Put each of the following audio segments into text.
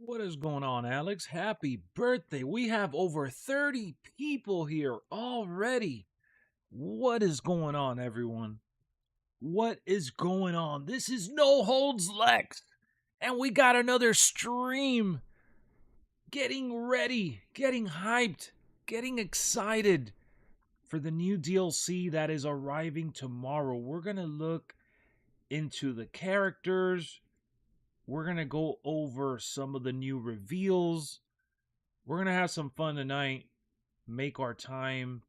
What is going on, Alex? Happy birthday. We have over 30 people here already. What is going on, everyone? What is going on? This is No Holds Lex. And we got another stream. Getting ready, getting hyped, getting excited for the new DLC that is arriving tomorrow. We're going to look into the characters. We're going to go over some of the new reveals. We're going to have some fun tonight. Make our time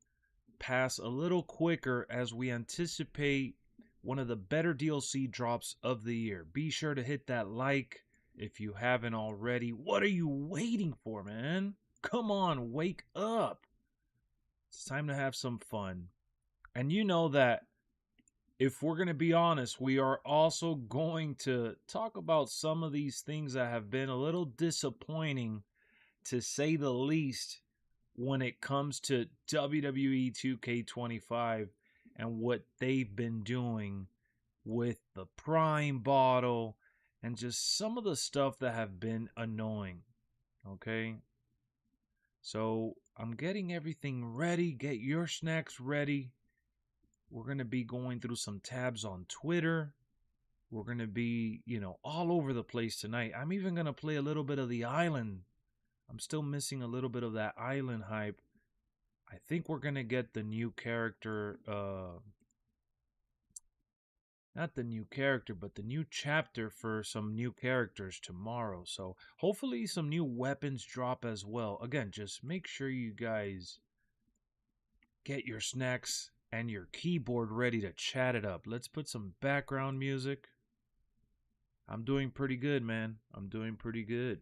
pass a little quicker as we anticipate one of the better DLC drops of the year. Be sure to hit that like if you haven't already. What are you waiting for, man? Come on, wake up. It's time to have some fun. And you know that if we're going to be honest, we are also going to talk about some of these things that have been a little disappointing, to say the least, when it comes to WWE 2k25 and what they've been doing with the Prime bottle and just some of the stuff that have been annoying. Okay? So I'm getting everything ready. Get your snacks ready. We're going to be going through some tabs on Twitter. We're going to be, all over the place tonight. I'm even going to play a little bit of the island. I'm still missing a little bit of that island hype. I think we're going to get the new character, not the new character, but the new chapter for some new characters tomorrow. So hopefully some new weapons drop as well. Again, just make sure you guys get your snacks and your keyboard ready to chat it up. Let's put some background music. I'm doing pretty good, man. I'm doing pretty good.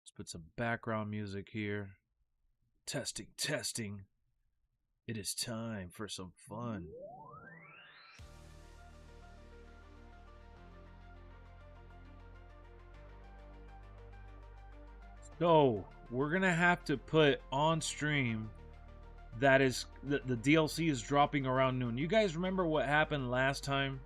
Let's put some background music here. Testing, testing. It is time for some fun. So, we're going to have to put on stream that is the DLC is dropping around noon. You guys remember what happened last time?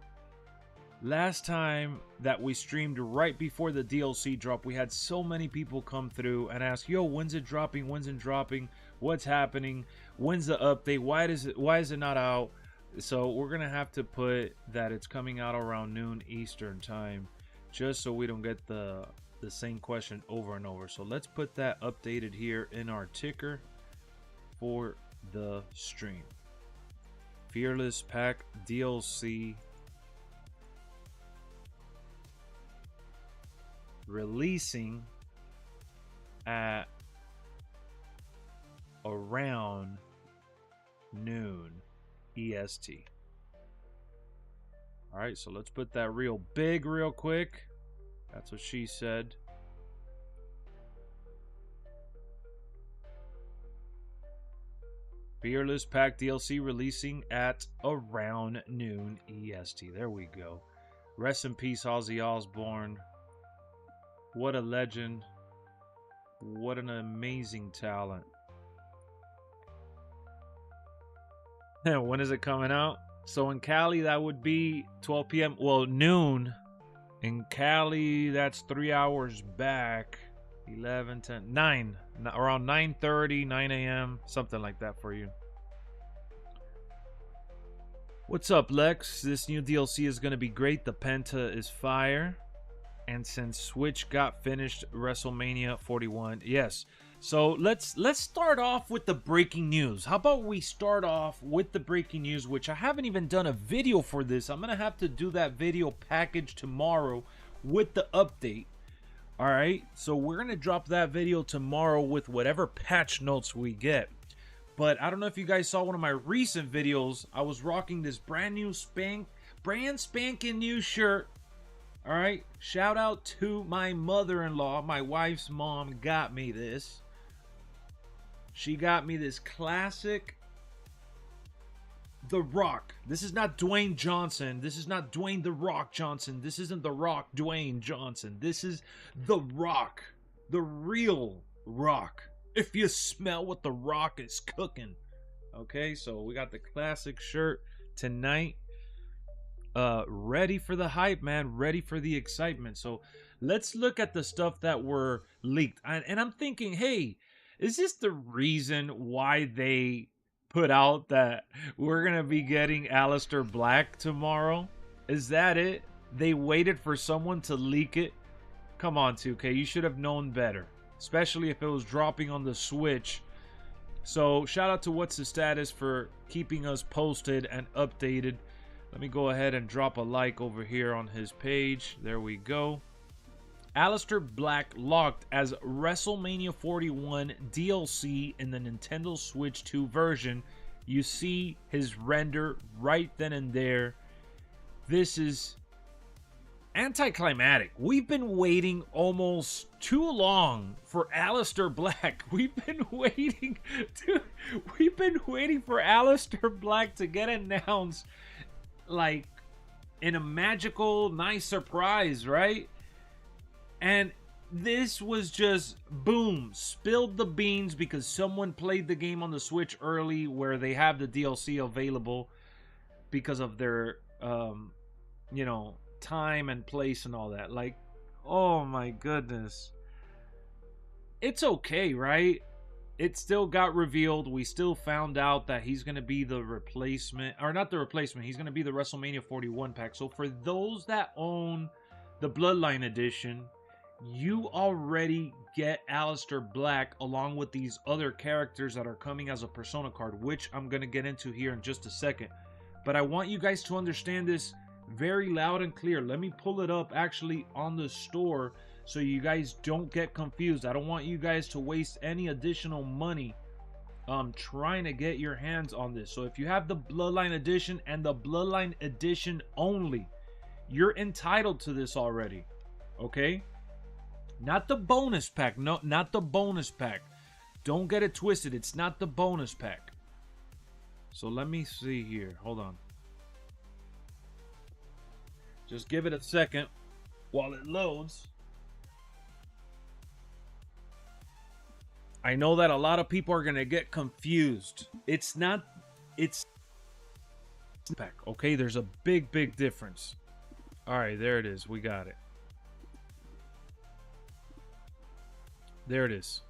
Last time that we streamed right before the DLC drop, we had so many people come through and ask, "Yo, when's it dropping? When's it dropping? What's happening? When's the update? Why is it not out?" So we're gonna have to put that it's coming out around noon Eastern time, just so we don't get the same question over and over. So let's put that updated here in our ticker for the stream. Fearless Pack DLC releasing at around noon EST. All right, so let's put that real big real quick. That's what she said. Fearless Pack DLC releasing at around noon EST. There we go. Rest in peace, Ozzy Osbourne. What a legend. What an amazing talent. When is it coming out? So in Cali, that would be 12 p.m. Well, noon. In Cali, that's 3 hours back. 11, 10, 9. Around 9:30, 9 a.m. Something like that for you. What's up, Lex? This new DLC is going to be great. The Penta is fire. And since Switch got finished WrestleMania 41, yes. So let's start off with the breaking news. How about we start off with the breaking news, which I haven't even done a video for this. I'm gonna have to do that video package tomorrow with the update. All right, so we're gonna drop that video tomorrow with whatever patch notes we get. But I don't know if you guys saw one of my recent videos. I was rocking this brand spanking new shirt. All right, shout out to my mother-in-law. My wife's mom got me this. She got me this classic The Rock. This is not Dwayne Johnson. This is not Dwayne The Rock Johnson. This isn't The Rock Dwayne Johnson. This is The Rock. The real Rock. If you smell what The Rock is cooking. Okay, so we got the classic shirt tonight. Ready for the hype, man. Ready for the excitement. So let's look at the stuff that were leaked. And I'm thinking, hey, is this the reason why they put out that we're going to be getting Aleister Black tomorrow? Is that it? They waited for someone to leak it? Come on, 2K. You should have known better, especially if it was dropping on the Switch. So shout out to What's the Status for keeping us posted and updated. Let me go ahead and drop a like over here on his page. There we go. Aleister Black locked as WrestleMania 41 DLC in the Nintendo Switch 2 version. You see his render right then and there. This is anticlimactic. We've been waiting almost too long for Aleister Black. We've been waiting for Aleister Black to get announced, like, in a magical, nice surprise, right? And this was just, boom, spilled the beans because someone played the game on the Switch early where they have the DLC available because of their, you know, time and place and all that. Like, oh my goodness. It's okay, right? It still got revealed. We still found out that he's going to be the replacement, or not the replacement, he's going to be the WrestleMania 41 pack. So for those that own the Bloodline Edition, you already get Aleister Black along with these other characters that are coming as a Persona card, which I'm going to get into here in just a second. But I want you guys to understand this very loud and clear. Let me pull it up actually on the store so you guys don't get confused. I don't want you guys to waste any additional money trying to get your hands on this. So if you have the Bloodline Edition and the Bloodline Edition only, you're entitled to this already. Okay? Not the bonus pack. No, not the bonus pack. Don't get it twisted. It's not the bonus pack. So let me see here. Hold on. Just give it a second while it loads. I know that a lot of people are going to get confused. It's not... It's... pack. Okay, there's a big difference. Alright, there it is. We got it. There it is.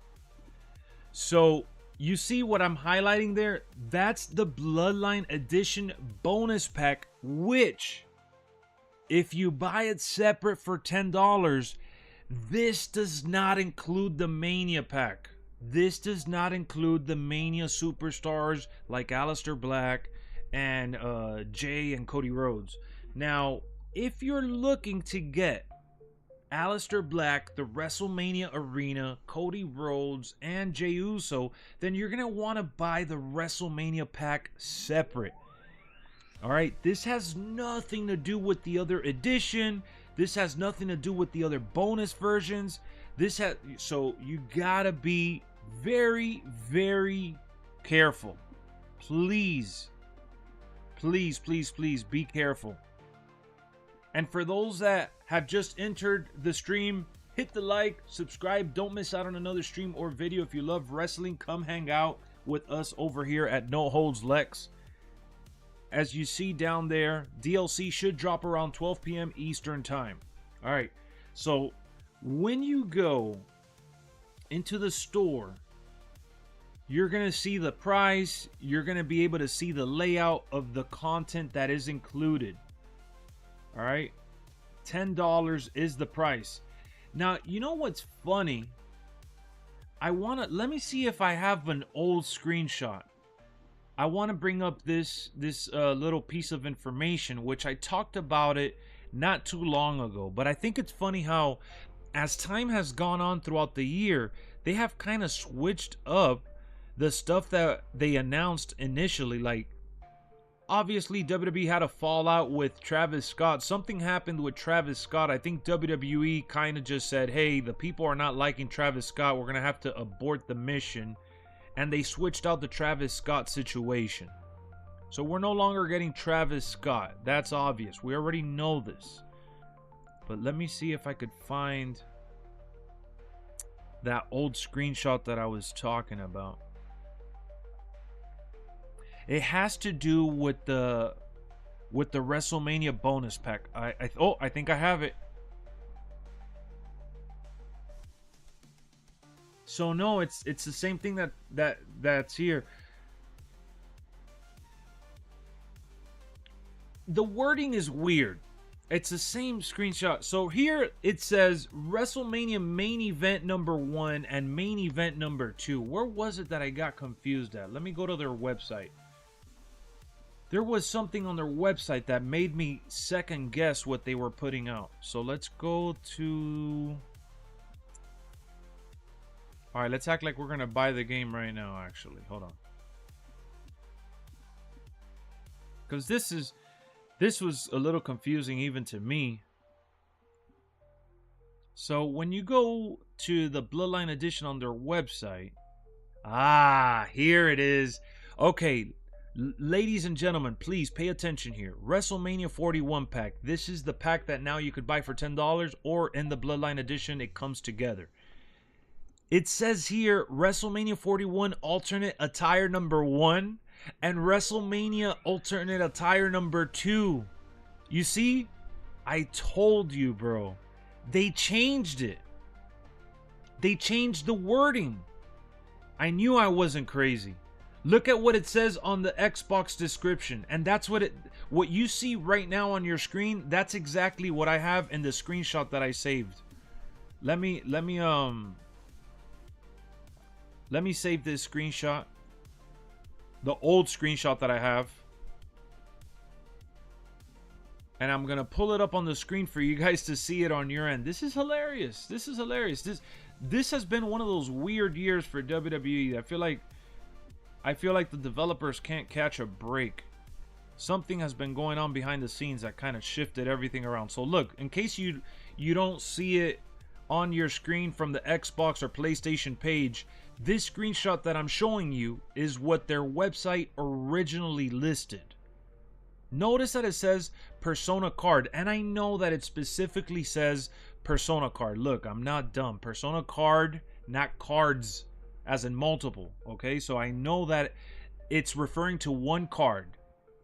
So, you see what I'm highlighting there? That's the Bloodline Edition bonus pack, which, if you buy it separate for $10, this does not include the Mania pack. This does not include the Mania superstars like Aleister Black and Jay and Cody Rhodes. Now, if you're looking to get Aleister Black, the WrestleMania Arena, Cody Rhodes, and Jey Uso, then you're going to want to buy the WrestleMania pack separate. Alright, this has nothing to do with the other edition. This has nothing to do with the other bonus versions. So you gotta be very careful. Please be careful. And for those that have just entered the stream, hit the like, subscribe. Don't miss out on another stream or video. If you love wrestling, come hang out with us over here at No Holds Lex. As you see down there, DLC should drop around 12 p.m. Eastern time. All right, so when you go into the store, you're going to see the price. You're going to be able to see the layout of the content that is included. All right, $10 is the price. Now, you know what's funny? Let me see if I have an old screenshot. I want to bring up this little piece of information, which I talked about it not too long ago. But I think it's funny how, as time has gone on throughout the year, they have kind of switched up the stuff that they announced initially. Like, obviously, WWE had a fallout with Travis Scott. Something happened with Travis Scott. I think WWE kind of just said, hey, the people are not liking Travis Scott. We're going to have to abort the mission. And they switched out the Travis Scott situation. So we're no longer getting Travis Scott. That's obvious. We already know this. But let me see if I could find that old screenshot that I was talking about. It has to do with the WrestleMania bonus pack. I think I have it. So no, it's the same thing that's here. The wording is weird. It's the same screenshot. So here it says WrestleMania main event number 1 and main event number 2. Where was it that I got confused at? Let me go to their website. There was something on their website that made me second guess what they were putting out. So let's go to... Alright, let's act like we're going to buy the game right now, actually. Hold on. Because this was a little confusing even to me. So when you go to the Bloodline Edition on their website... Ah, here it is. Okay, ladies and gentlemen, please pay attention here. WrestleMania 41 pack. This is the pack that now you could buy for $10, or in the Bloodline Edition, it comes together. It says here, WrestleMania 41 alternate attire number 1 and WrestleMania alternate attire number 2. You see? I told you, bro. They changed it. They changed the wording. I knew I wasn't crazy. Look at what it says on the Xbox description, and that's what you see right now on your screen. That's exactly what I have in the screenshot that I saved. Let me save this screenshot. The old screenshot that I have. And I'm going to pull it up on the screen for you guys to see it on your end. This is hilarious. This is hilarious. This has been one of those weird years for WWE. I feel like the developers can't catch a break. Something has been going on behind the scenes that kind of shifted everything around. So look, in case you don't see it on your screen from the Xbox or PlayStation page, this screenshot that I'm showing you is what their website originally listed. Notice that it says Persona card, and I know that it specifically says Persona card. Look, I'm not dumb. Persona card, not cards as in multiple, okay? So I know that it's referring to one card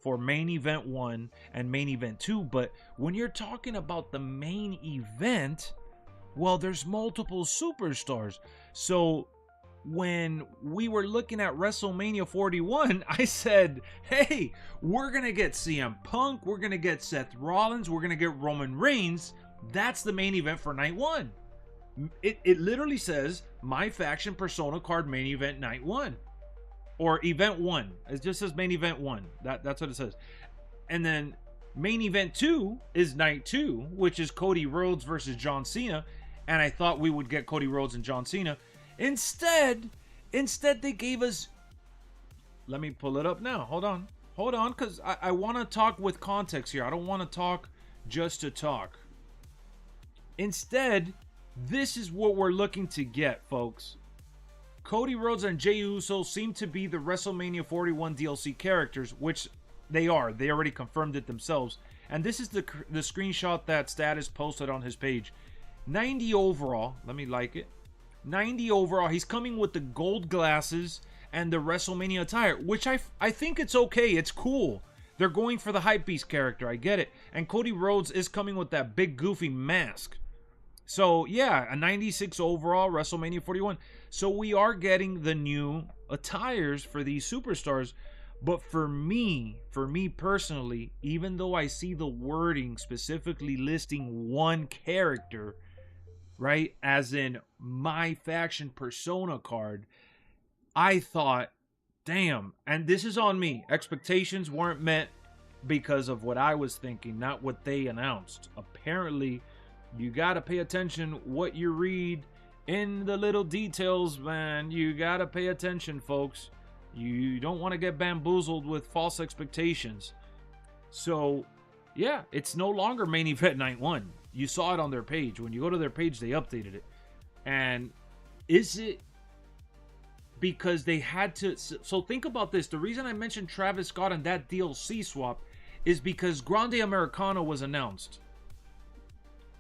for main event 1 and main event 2, but when you're talking about the main event, well, there's multiple superstars. So when we were looking at WrestleMania 41, I said, hey, we're going to get CM Punk, we're going to get Seth Rollins, we're going to get Roman Reigns. That's the main event for night 1. It literally says MyFaction Persona card main event night 1. Or event 1. It just says main event 1. That's what it says. And then main event 2 is night 2, which is Cody Rhodes versus John Cena. And I thought we would get Cody Rhodes and John Cena. Instead they gave us... Let me pull it up now. Hold on, because I want to talk with context here. I don't want to talk just to talk. Instead, this is what we're looking to get, folks. Cody Rhodes and Jey Uso seem to be the WrestleMania 41 DLC characters, which they are. They already confirmed it themselves. And this is the screenshot that Status posted on his page. 90 overall. Let me like it. 90 overall. He's coming with the gold glasses and the WrestleMania attire, which I think it's okay. It's cool. They're going for the Hypebeast character. I get it. And Cody Rhodes is coming with that big goofy mask. So, yeah, a 96 overall, WrestleMania 41. So we are getting the new attires for these superstars. But for me personally, even though I see the wording specifically listing one character, right, as in MyFaction Persona card, I thought, damn, and this is on me. Expectations weren't met because of what I was thinking, not what they announced. Apparently, you got to pay attention what you read in the little details, man. You got to pay attention, folks. You don't want to get bamboozled with false expectations. So, yeah, it's no longer main event night 1. You saw it on their page. When you go to their page, they updated it. And is it because they had to... So think about this. The reason I mentioned Travis Scott and that DLC swap is because Grande Americano was announced.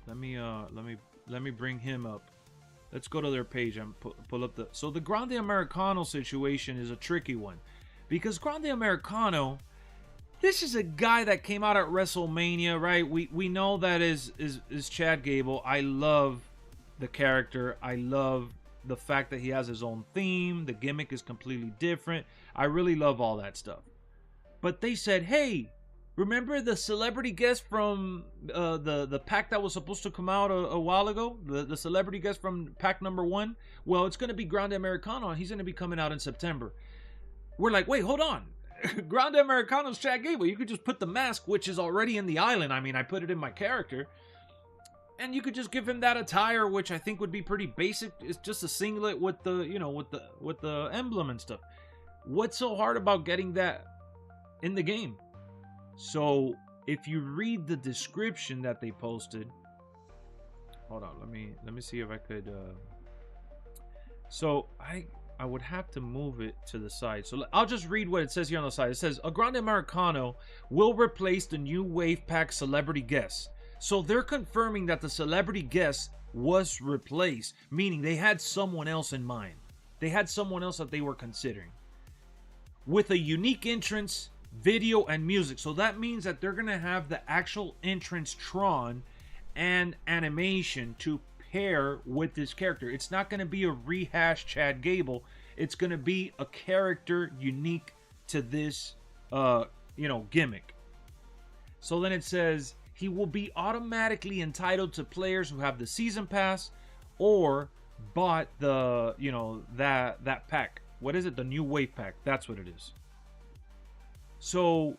Let me bring him up. Let's go to their page and pull up the... So the Grande Americano situation is a tricky one. Because Grande Americano, this is a guy that came out at WrestleMania, right? We know that is Chad Gable. I love the character. I love the fact that he has his own theme. The gimmick is completely different. I really love all that stuff. But they said, hey, remember the celebrity guest from the pack that was supposed to come out a while ago? The celebrity guest from pack number 1? Well, it's going to be Grande Americano, and he's going to be coming out in September. We're like, wait, hold on. Grande Americano's Chad Gable. You could just put the mask, which is already in the island. I mean, I put it in my character. And you could just give him that attire, which I think would be pretty basic. It's just a singlet with the, you know, with the emblem and stuff. What's so hard about getting that in the game? So if you read the description that they posted, hold on, let me see if I could. So I would have to move it to the side. So I'll just read what it says here on the side. It says, a Grande Americano will replace the new Wave Pack celebrity guest. So they're confirming that the celebrity guest was replaced, meaning they had someone else in mind. They had someone else that they were considering. With a unique entrance, video, and music. So that means that they're going to have the actual entrance Tron and animation to pair with this character. It's not going to be a rehashed Chad Gable. It's going to be a character unique to this gimmick. So then it says he will be automatically entitled to players who have the season pass or bought the that pack. What is it? The new Wave Pack. That's what it is. So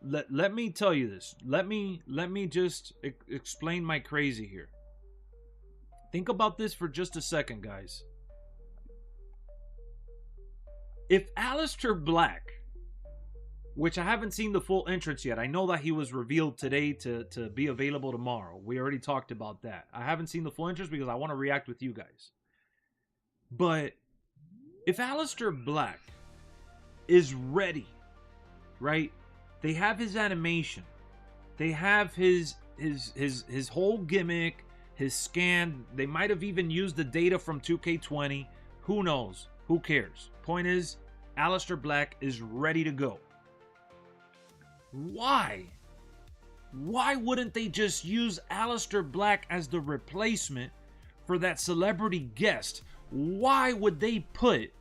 let me tell you this. Let me just explain my crazy here. Think about this for just a second, guys. If Aleister Black, which I haven't seen the full entrance yet. I know that he was revealed today to be available tomorrow. We already talked about that. I haven't seen the full entrance because I want to react with you guys. But if Aleister Black is ready, right? They have his animation. They have his whole gimmick, his scan. They might have even used the data from 2K20. Who knows? Who cares? Point is, Aleister Black is ready to go. Why? Why wouldn't they just use Aleister Black as the replacement for that celebrity guest? Why would they put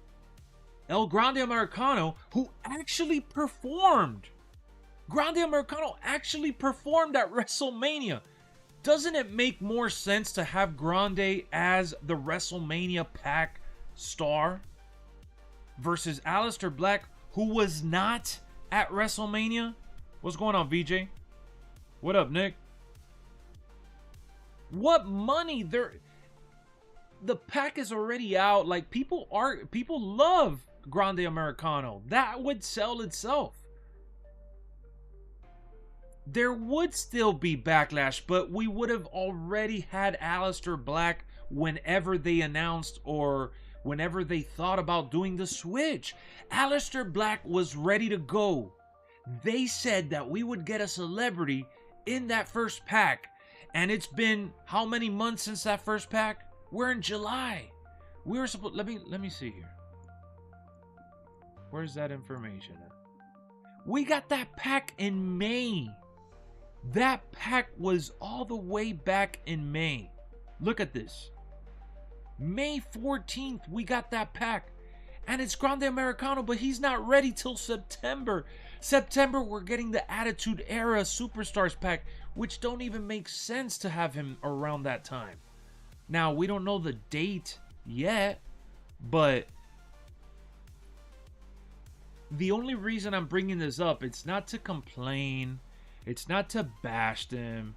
El Grande Americano, who actually performed? Grande Americano actually performed at WrestleMania. Doesn't it make more sense to have Grande as the WrestleMania pack star versus Aleister Black, who was not at WrestleMania? What's going on, VJ? What up, Nick? What money there? The pack is already out. Like, people love Grande Americano. That would sell itself. There would still be backlash, but we would have already had Aleister Black whenever they announced or whenever they thought about doing the switch. Aleister Black was ready to go. They said that we would get a celebrity in that first pack. And it's been how many months since that first pack? We're in July. We were supposed... Let me see here. Where's that information at? We got that pack in May. That pack was all the way back in May. Look at this. May 14th, we got that pack. And it's Grande Americano, but he's not ready till September. September, we're getting the Attitude Era Superstars pack, which don't even make sense to have him around that time. Now, we don't know the date yet, but the only reason I'm bringing this up, it's not to complain. It's not to bash them.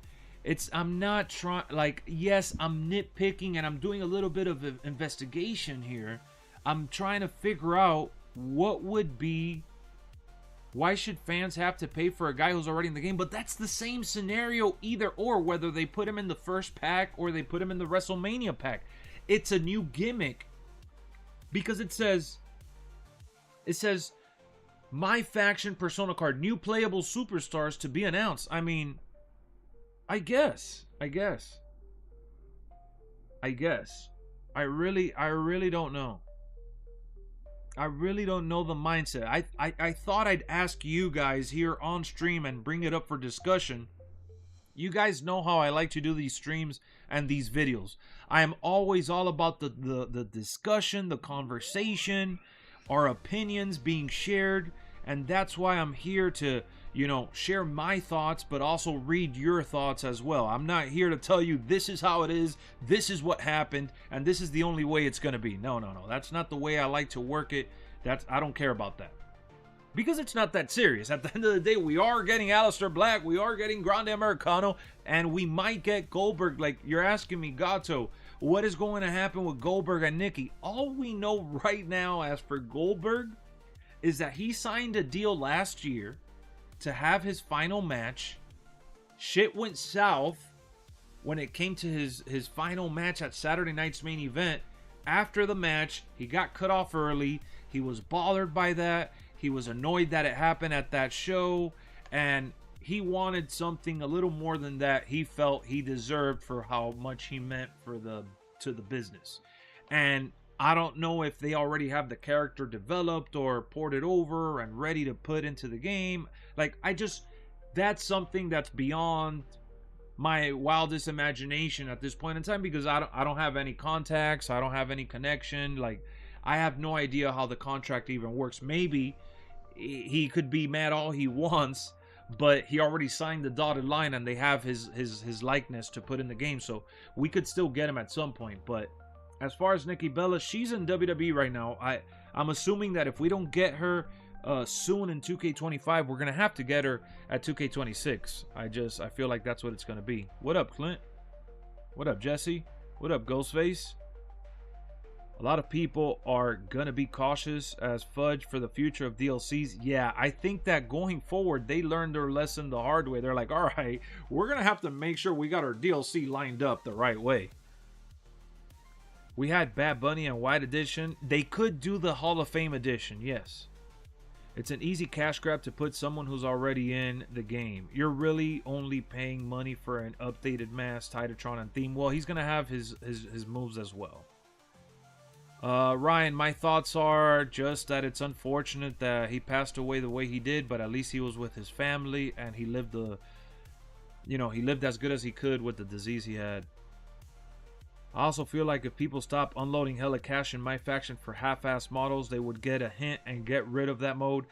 I'm not trying, like, yes, I'm nitpicking and I'm doing a little bit of an investigation here. I'm trying to figure out what would be, why should fans have to pay for a guy who's already in the game? But that's the same scenario either or, whether they put him in the first pack or they put him in the WrestleMania pack. It's a new gimmick because it says MyFaction persona card, new playable superstars to be announced. I mean, I guess. I really don't know. I really don't know the mindset. I thought I'd ask you guys here on stream and bring it up for discussion. You guys know how I like to do these streams and these videos. I am always all about the discussion, the conversation, our opinions being shared, and that's why I'm here to, share my thoughts, but also read your thoughts as well. I'm not here to tell you this is how it is, this is what happened, and this is the only way it's going to be. No. That's not the way I like to work it. I don't care about that. Because it's not that serious. At the end of the day, we are getting Aleister Black, we are getting Grande Americano, and we might get Goldberg. Like, you're asking me, Gato, what is going to happen with Goldberg and Nikki? All we know right now, as for Goldberg, is that he signed a deal last year to have his final match. Shit went south when it came to his final match at Saturday night's main event. After the match, he got cut off early. He was bothered by that. He was annoyed that it happened at that show, and he wanted something a little more than that he felt he deserved for how much he meant to the business. And I don't know if they already have the character developed or ported over and ready to put into the game. Like, that's something that's beyond my wildest imagination at this point in time, because I don't have any contacts, I don't have any connection. Like, I have no idea how the contract even works. Maybe he could be mad all he wants, but he already signed the dotted line and they have his likeness to put in the game, so we could still get him at some point. But as far as Nikki Bella, she's in WWE right now. I'm assuming that if we don't get her soon in 2K25, we're gonna have to get her at 2K26. I feel like that's what it's gonna be. What up, Clint? What up, Jesse? What up, Ghostface? A lot of people are gonna be cautious as fudge for the future of DLCs. Yeah, I think that going forward, they learned their lesson the hard way. They're like, all right, we're gonna have to make sure we got our DLC lined up the right way. We had Bad Bunny and White Edition. They could do the Hall of Fame edition, yes. It's an easy cash grab to put someone who's already in the game. You're really only paying money for an updated mask, Titatron, and theme. Well, he's gonna have his moves as well. Ryan, my thoughts are just that it's unfortunate that he passed away the way he did, but at least he was with his family and he lived he lived as good as he could with the disease he had. I also feel like if people stop unloading hella cash in MyFaction for half-ass models, they would get a hint and get rid of that mode.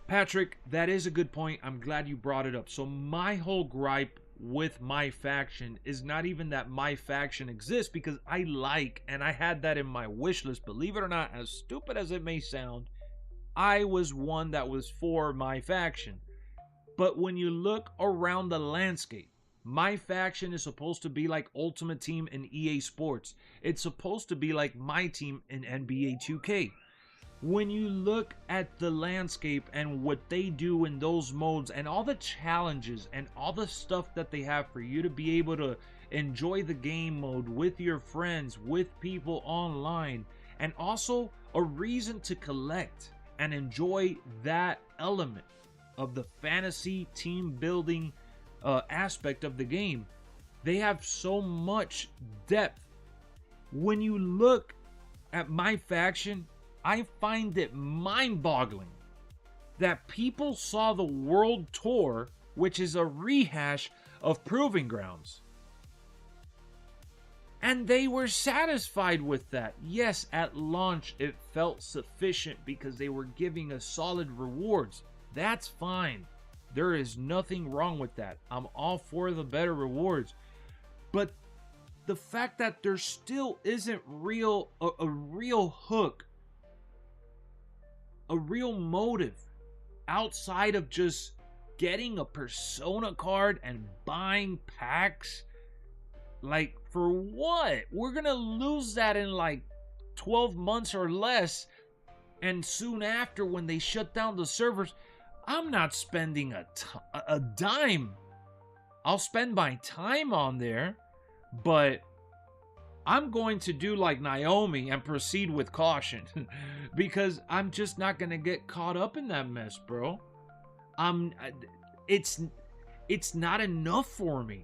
Patrick, that is a good point. I'm glad you brought it up. So my whole gripe with MyFaction is not even that MyFaction exists, because I like, and I had that in my wish list, believe it or not, as stupid as it may sound, I was one that was for MyFaction. But when you look around the landscape, MyFaction is supposed to be like Ultimate Team in EA Sports. It's supposed to be like my team in NBA 2K. When you look at the landscape and what they do in those modes and all the challenges and all the stuff that they have for you to be able to enjoy the game mode with your friends, with people online, and also a reason to collect and enjoy that element of the fantasy team building aspect of the game, they have so much depth. When you look at MyFaction, I find it mind-boggling that people saw the World Tour, which is a rehash of Proving Grounds, and they were satisfied with that. Yes, at launch it felt sufficient because they were giving us solid rewards. That's fine. There is nothing wrong with that. I'm all for the better rewards. But the fact that there still isn't a real hook, a real motive outside of just getting a Persona card and buying packs, like, for what? We're gonna lose that in like 12 months or less, and soon after, when they shut down the servers, I'm not spending a dime. I'll spend my time on there, but I'm going to do like Naomi and proceed with caution because I'm just not going to get caught up in that mess, bro. It's not enough for me.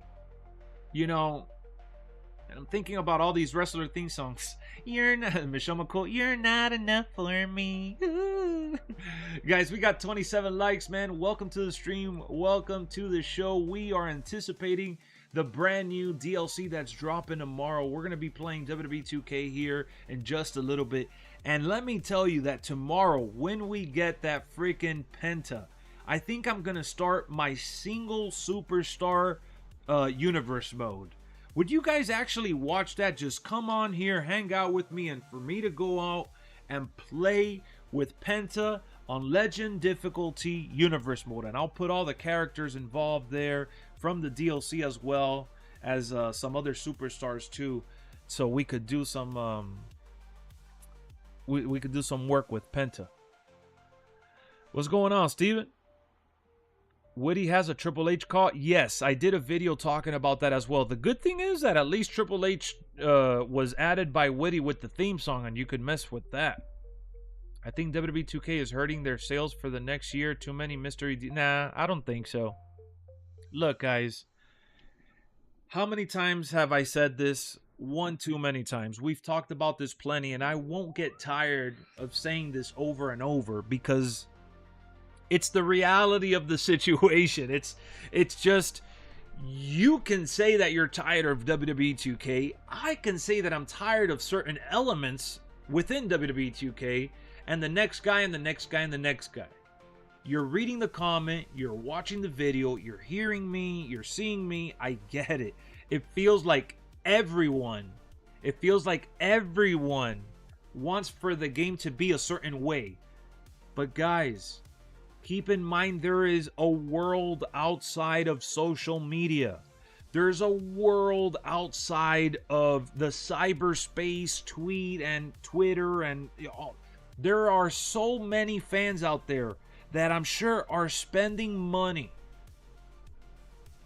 And I'm thinking about all these wrestler theme songs. You're not, Michelle McCool, you're not enough for me. Ooh. Guys, we got 27 likes, man. Welcome to the stream. Welcome to the show. We are anticipating the brand new DLC that's dropping tomorrow. We're going to be playing WWE 2K here in just a little bit. And let me tell you that tomorrow, when we get that freaking Penta, I think I'm going to start my single superstar universe mode. Would you guys actually watch that? Just come on here, hang out with me, and for me to go out and play with Penta on Legend difficulty universe mode. And I'll put all the characters involved there from the DLC as well as some other superstars too. So we could do some we could do some work with Penta. What's going on, Steven? Woody has a Triple H call. Yes, I did a video talking about that as well. The good thing is that at least Triple H was added by Woody with the theme song, and you could mess with that. I think WWE 2K is hurting their sales for the next year. Too many mystery... Nah, I don't think so. Look, guys. How many times have I said this? One too many times. We've talked about this plenty, and I won't get tired of saying this over and over because... it's the reality of the situation. It's just, you can say that you're tired of WWE 2K. I can say that I'm tired of certain elements within WWE 2K, and the next guy, and the next guy, and the next guy. You're reading the comment, you're watching the video, you're hearing me, you're seeing me. I get it. It feels like everyone wants for the game to be a certain way. But guys, keep in mind, there is a world outside of social media. There's a world outside of the cyberspace, tweet and Twitter, and there are so many fans out there that I'm sure are spending money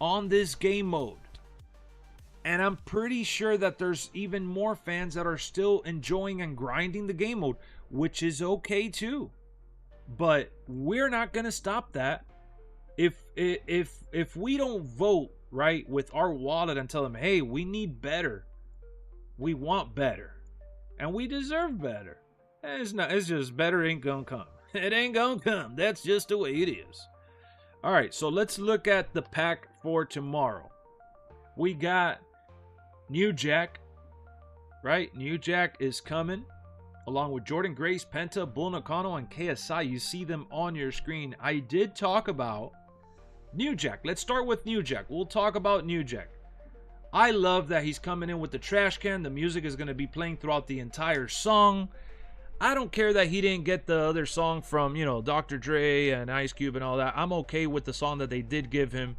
on this game mode. And I'm pretty sure that there's even more fans that are still enjoying and grinding the game mode, which is okay too. But we're not going to stop that. If we don't vote right with our wallet and tell them, hey, we need better, we want better, and we deserve better, it's just better ain't gonna come. It ain't gonna come. That's just the way it is. All right, so let's look at the pack for tomorrow. We got New Jack, right? New Jack is coming, along with Jordynne Grace, Penta, Bull Nakano, and KSI. You see them on your screen. I did talk about New Jack. Let's start with New Jack. We'll talk about New Jack. I love that he's coming in with the trash can. The music is going to be playing throughout the entire song. I don't care that he didn't get the other song from, Dr. Dre and Ice Cube and all that. I'm okay with the song that they did give him.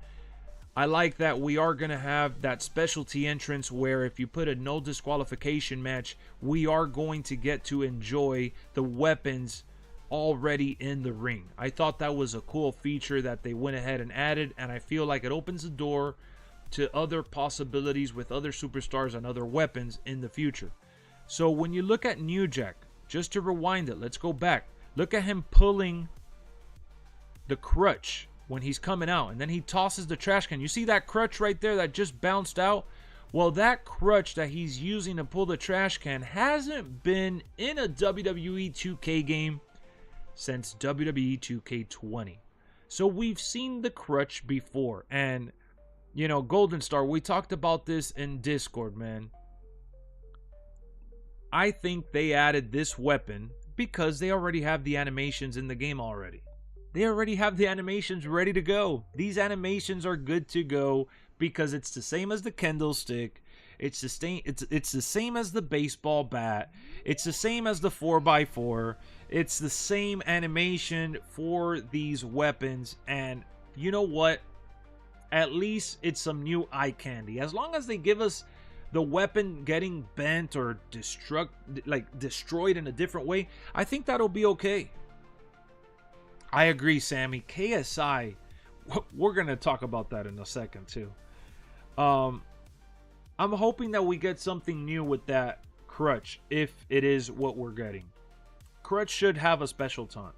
I like that we are going to have that specialty entrance where if you put a no disqualification match, we are going to get to enjoy the weapons already in the ring. I thought that was a cool feature that they went ahead and added, and I feel like it opens the door to other possibilities with other superstars and other weapons in the future. So when you look at New Jack, just to rewind it, let's go back. Look at him pulling the crutch when he's coming out, and then he tosses the trash can. You see that crutch right there that just bounced out? Well, that crutch that he's using to pull the trash can hasn't been in a WWE 2K game since WWE 2K20. So we've seen the crutch before. And, Golden Star, we talked about this in Discord, man. I think they added this weapon because they already have the animations in the game already. They already have the animations ready to go. These animations are good to go because it's the same as the Kendall stick. It's the same as the baseball bat. It's the same as the 4x4. It's the same animation for these weapons. And you know what? At least it's some new eye candy. As long as they give us the weapon getting bent or destroyed in a different way, I think that'll be okay. I agree, Sammy. KSI, we're going to talk about that in a second too. I'm hoping that we get something new with that crutch, if it is what we're getting. Crutch should have a special taunt.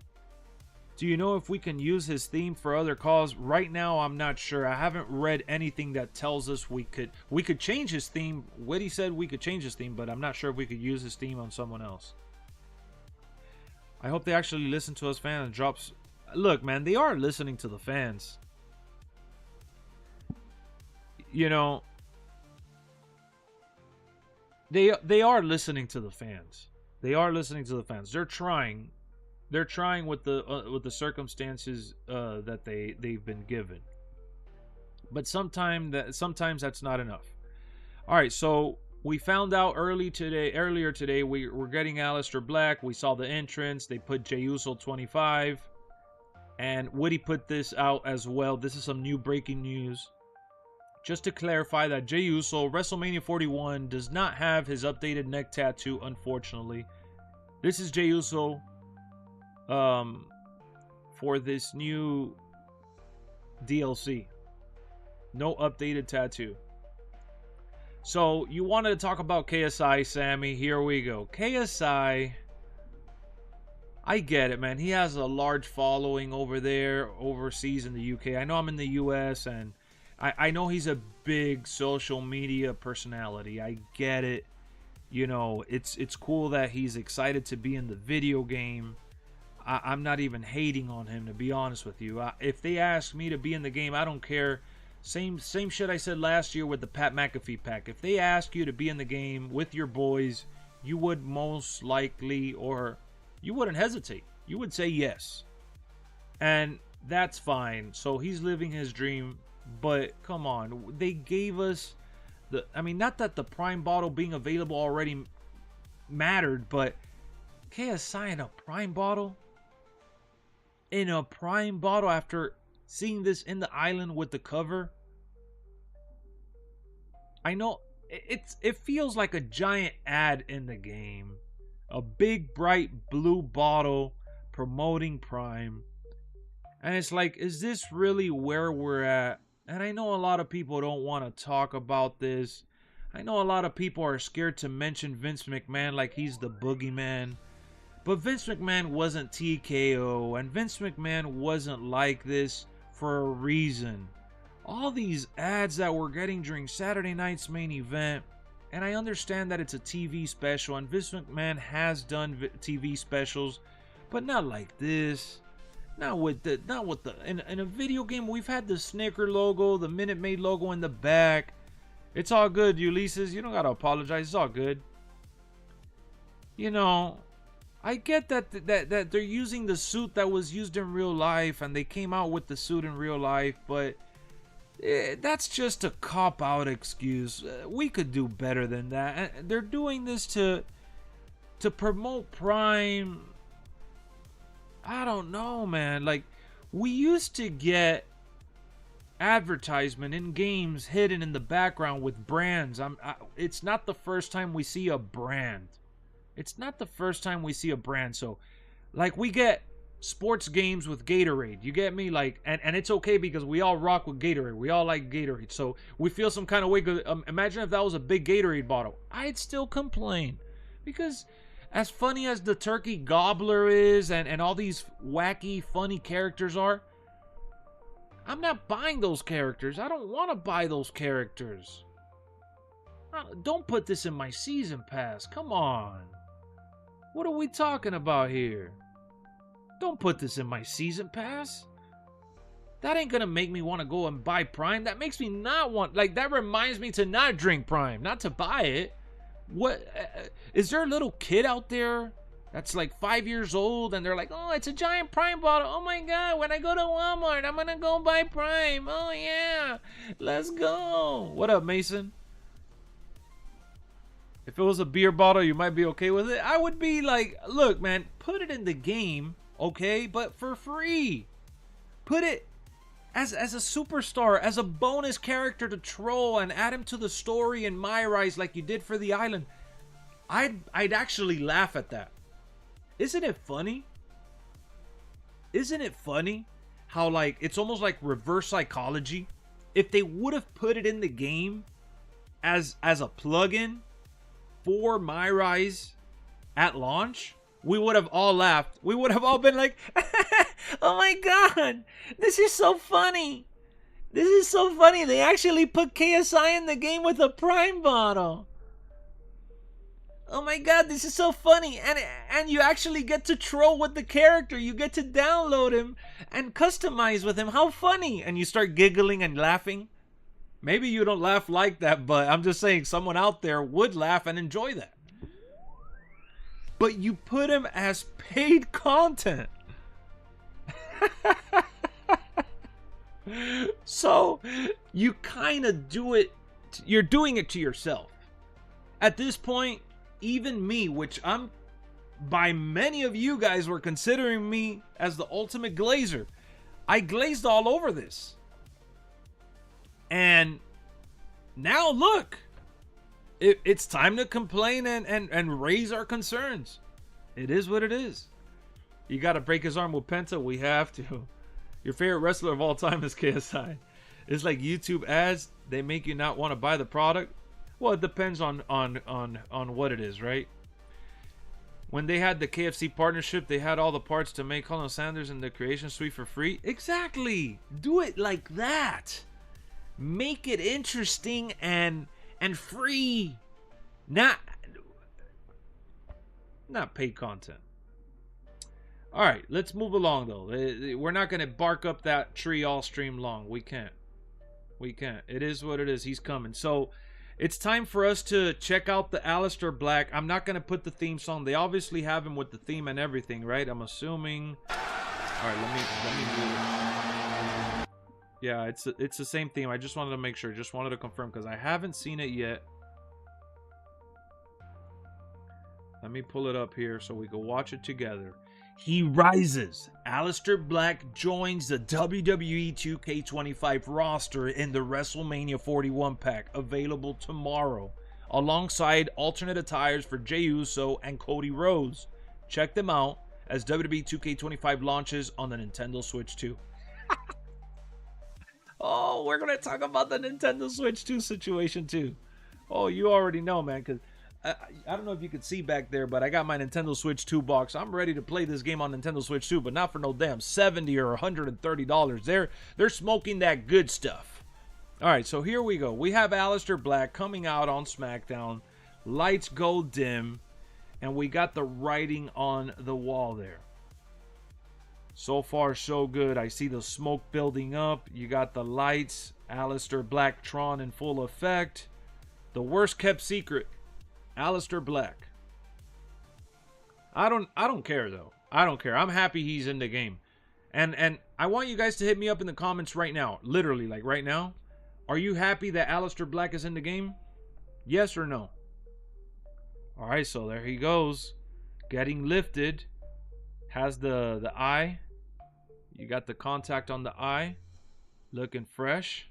Do you know if we can use his theme for other calls? Right now, I'm not sure. I haven't read anything that tells us we could change his theme. Witty said we could change his theme, but I'm not sure if we could use his theme on someone else. I hope they actually listen to us fans and drops. Look, man, they are listening to the fans. You know, they are listening to the fans. They are listening to the fans. They're trying. They're trying with the circumstances that they've been given. But sometimes that's not enough. All right, so we found out earlier today we're getting Aleister Black. We saw the entrance. They put Jey Uso 25, and Woody put this out as well. This is some new breaking news. Just to clarify that Jey Uso, WrestleMania 41, does not have his updated neck tattoo, unfortunately. This is Jey Uso for this new DLC. No updated tattoo. So, you wanted to talk about KSI, Sammy. Here we go. KSI, I get it, man. He has a large following over there, overseas in the UK. I know I'm in the US, and I know he's a big social media personality. I get it. You know, it's cool that he's excited to be in the video game. I'm not even hating on him, to be honest with you. If they ask me to be in the game, I don't care. Same shit I said last year with the Pat McAfee pack. If they ask you to be in the game with your boys, you would most likely, or you wouldn't hesitate. You would say yes. And that's fine. So he's living his dream. But come on, they gave us not that the Prime bottle being available already mattered, but KSI in a Prime bottle? In a Prime bottle after seeing this in the island with the cover? I know it feels like a giant ad in the game. A big bright blue bottle promoting Prime. And it's like, is this really where we're at? And I know a lot of people don't want to talk about this. I know a lot of people are scared to mention Vince McMahon like he's the boogeyman. But Vince McMahon wasn't TKO, and Vince McMahon wasn't like this for a reason. All these ads that we're getting during Saturday night's main event, and I understand that it's a TV special, and Vince McMahon has done TV specials, but not like this. Not with the in a video game. We've had the Snicker logo, the Minute Maid logo in the back. It's all good, Ulysses. You don't gotta apologize. It's all good. You know, I get that they're using the suit that was used in real life, and they came out with the suit in real life, but that's just a cop-out excuse. We could do better than that. And they're doing this to promote Prime. I don't know, man. Like, we used to get advertisement in games hidden in the background with brands. It's not the first time we see a brand. It's not the first time we see a brand. So, like, we get sports games with Gatorade. You get me? Like, and it's okay because we all rock with Gatorade. We all like Gatorade. So, we feel some kind of way. Imagine if that was a big Gatorade bottle. I'd still complain. Because as funny as the turkey gobbler is and all these wacky, funny characters are, I'm not buying those characters. I don't want to buy those characters. Don't put this in my season pass. Come on. What are we talking about here? Don't put this in my season pass. That ain't gonna make me want to go and buy Prime. That makes me not want, like, that reminds me to not drink Prime, not to buy it. What is there a little kid out there that's like 5 years old and they're like, oh, it's a giant Prime bottle. Oh my god, when I go to Walmart, I'm gonna go buy Prime. Oh yeah, let's go. What up, Mason? If it was a beer bottle, you might be okay with it. I would be like, look, man, put it in the game, okay, but for free. Put it as a superstar, as a bonus character to troll and add him to the story in My Rise like you did for the island. I'd actually laugh at that. Isn't it funny? Isn't it funny how, like, it's almost like reverse psychology? If they would have put it in the game as a plugin for My Rise at launch, we would have all laughed. We would have all been like, Oh my god! This is so funny! This is so funny. They actually put KSI in the game with a Prime bottle. Oh my god, this is so funny. And you actually get to troll with the character. You get to download him and customize with him. How funny. And you start giggling and laughing. Maybe you don't laugh like that, but I'm just saying someone out there would laugh and enjoy that. But you put him as paid content. So you kind of do it. You're doing it to yourself. At this point, even me, which I'm, by many of you guys were considering me as the ultimate glazer, I glazed all over this. And now look, it's time to complain and raise our concerns. It is what it is. You got to break his arm with Penta. We have to. Your favorite wrestler of all time is KSI. It's like YouTube ads. They make you not want to buy the product. Well, it depends on what it is, right? When they had the KFC partnership, they had all the parts to make Colonel Sanders in the creation suite for free. Exactly. Do it like that. Make it interesting and free. Not paid content. All right, let's move along though. We're not going to bark up that tree all stream long. We can't. It is what it is. He's coming. So it's time for us to check out the Aleister Black. I'm not going to put the theme song. They obviously have him with the theme and everything, right? I'm assuming. All right, let me do it. Yeah, it's the same theme. I just wanted to make sure. Just wanted to confirm because I haven't seen it yet. Let me pull it up here so we can watch it together. He rises. Aleister Black joins the WWE 2k25 roster in the WrestleMania 41 pack, available tomorrow, alongside alternate attires for Jey Uso and Cody Rhodes. Check them out as WWE 2k25 launches on the Nintendo Switch 2. Oh, we're going to talk about the Nintendo Switch 2 situation too. Oh, you already know, man, because I don't know if you could see back there, but I got my Nintendo Switch 2 box. I'm ready to play this game on Nintendo Switch 2, but not for no damn $70 or $130. They're smoking that good stuff. All right, so here we go. We have Aleister Black coming out on SmackDown. Lights go dim, and we got the writing on the wall there. So far, so good. I see the smoke building up. You got the lights. Aleister Black Tron in full effect. The worst kept secret. Aleister Black. I don't care though. I don't care. I'm happy he's in the game. And I want you guys to hit me up in the comments right now. Literally, like right now. Are you happy that Aleister Black is in the game? Yes or no? Alright, so there he goes. Getting lifted. Has the eye. You got the contact on the eye. Looking fresh.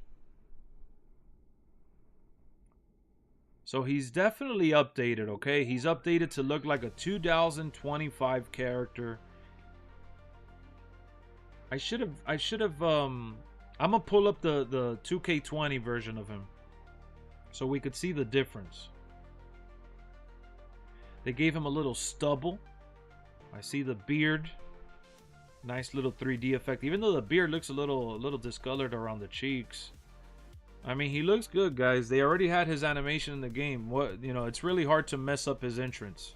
So he's definitely updated, okay? He's updated to look like a 2025 character. I should have I'm gonna pull up the 2K20 version of him so we could see the difference. They gave him a little stubble. I see the beard. Nice little 3D effect. Even though the beard looks a little discolored around the cheeks. I mean, he looks good, guys. They already had his animation in the game. It's really hard to mess up his entrance.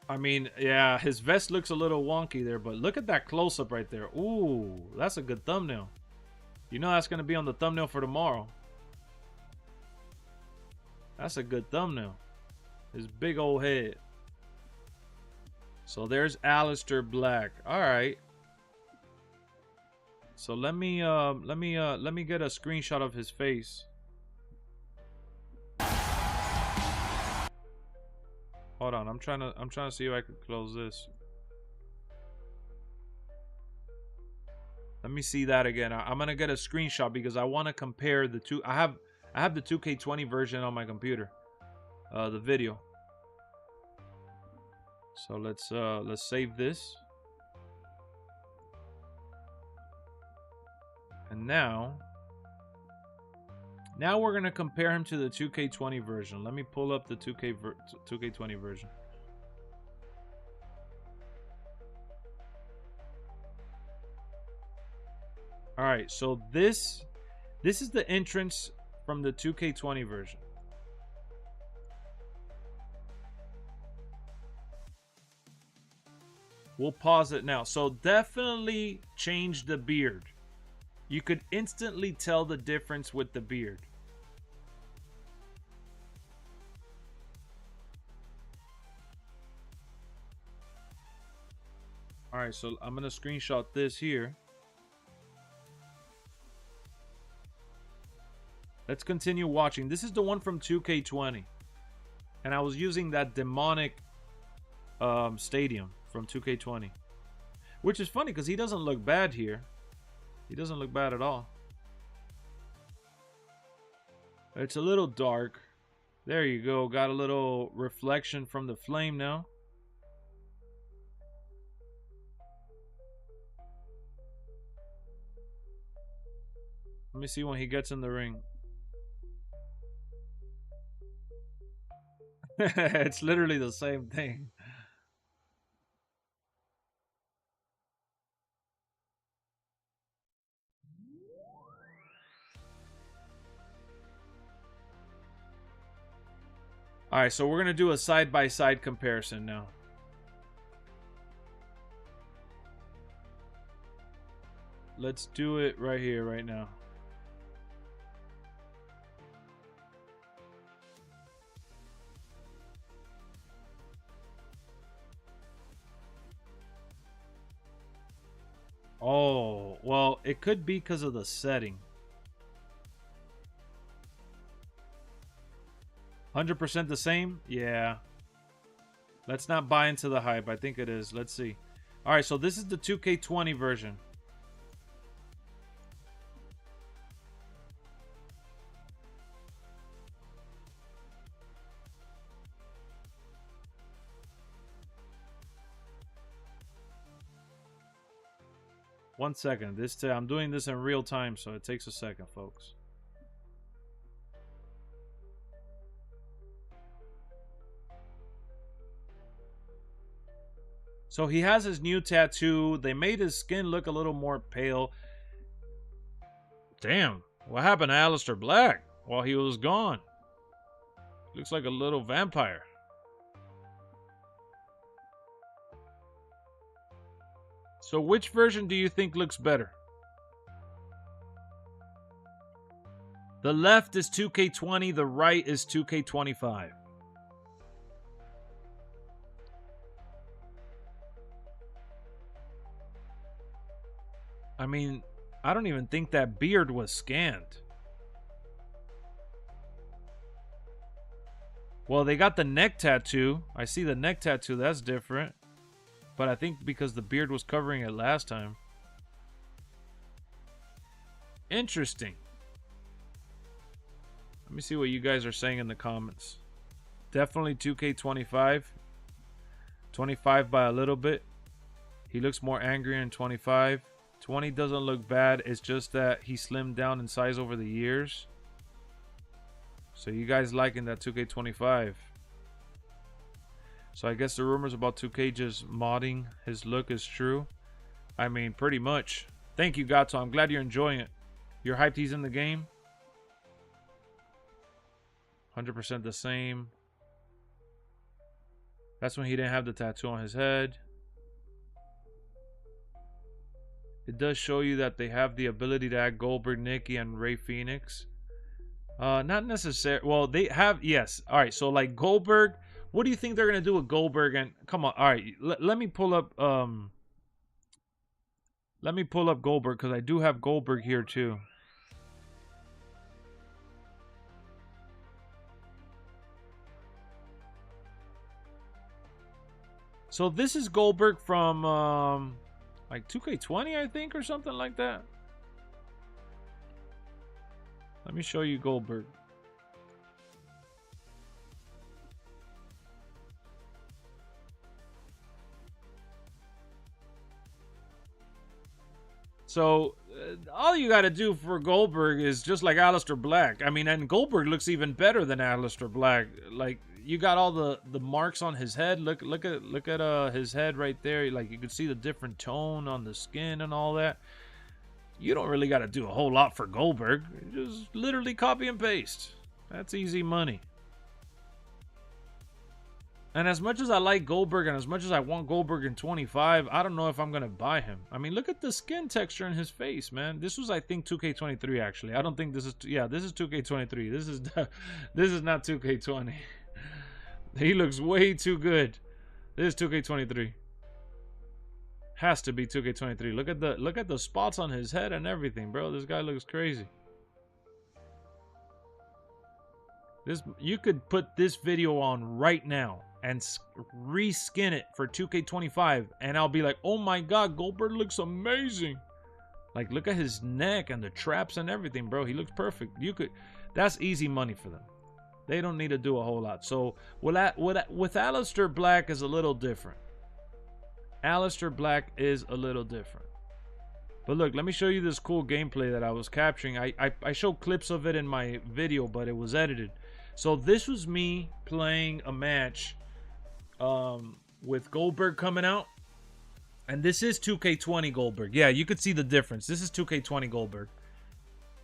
I mean, yeah, his vest looks a little wonky there, but look at that close-up right there. Ooh, that's a good thumbnail. You know that's going to be on the thumbnail for tomorrow. That's a good thumbnail. His big old head. So there's Aleister Black. All right. So let me get a screenshot of his face. Hold on, I'm trying to see if I could close this. Let me see that again. I'm gonna get a screenshot because I want to compare the two. I have the 2K20 version on my computer. The video. So let's save this. And now Now we're going to compare him to the 2K20 version. Let me pull up the 2K20 version. All right, so this is the entrance from the 2K20 version. We'll pause it now. So definitely change the beard. You could instantly tell the difference with the beard. All right, so I'm going to screenshot this here. Let's continue watching. This is the one from 2K20. And I was using that demonic stadium from 2K20. Which is funny because he doesn't look bad here. He doesn't look bad at all. It's a little dark. There you go. Got a little reflection from the flame now. Let me see when he gets in the ring. It's literally the same thing. All right, so we're going to do a side-by-side comparison now. Let's do it right here, right now. Oh, well, it could be because of the setting. 100% the same? Yeah. Let's not buy into the hype. I think it is. Let's see. All right, so this is the 2K20 version. One second. I'm doing this in real time, so it takes a second, folks. So he has his new tattoo. They made his skin look a little more pale. Damn, what happened to Aleister Black while he was gone? Looks like a little vampire. So which version do you think looks better? The left is 2K20, the right is 2K25. I mean, I don't even think that beard was scanned. Well, they got the neck tattoo. I see the neck tattoo. That's different. But I think because the beard was covering it last time. Interesting. Let me see what you guys are saying in the comments. Definitely 2K25. 25 by a little bit. He looks more angry in 25. 20 doesn't look bad. It's just that he slimmed down in size over the years. So you guys liking that 2K25. So I guess the rumors about 2K just modding his look is true. I mean, pretty much. Thank you, Gato. I'm glad you're enjoying it. You're hyped he's in the game? 100% the same. That's when he didn't have the tattoo on his head. It does show you that they have the ability to add Goldberg, Nikki, and Rey Fenix. Not necessarily. Well, they have, yes. All right, so like Goldberg, what do you think they're going to do with Goldberg? And come on, all right, let me pull up Goldberg because I do have Goldberg here too. So this is Goldberg from like 2K20, I think, or something like that. Let me show you Goldberg. So all you got to do for Goldberg is just like Aleister Black. I mean, and Goldberg looks even better than Aleister Black. Like, you got all the marks on his head. Look at his head right there. Like, you can see the different tone on the skin and all that. You don't really got to do a whole lot for Goldberg. You just literally copy and paste. That's easy money. And as much as I like Goldberg and as much as I want Goldberg in 25, I don't know if I'm going to buy him. I mean, look at the skin texture in his face, man. This was, I think, 2K23, actually. I don't think this is... Yeah, this is 2K23. This is not 2K20. He looks way too good. This is 2K23. Has to be 2K23. Look at the spots on his head and everything, bro. This guy looks crazy. You could put this video on right now and reskin it for 2K25, and I'll be like, oh my god, Goldberg looks amazing. Like, look at his neck and the traps and everything, bro. He looks perfect. That's easy money for them. They don't need to do a whole lot. So with Aleister Black is a little different. Aleister Black is a little different. But look, let me show you this cool gameplay that I was capturing. I showed clips of it in my video, but it was edited. So this was me playing a match with Goldberg coming out. And this is 2K20 Goldberg. Yeah, you could see the difference. This is 2K20 Goldberg.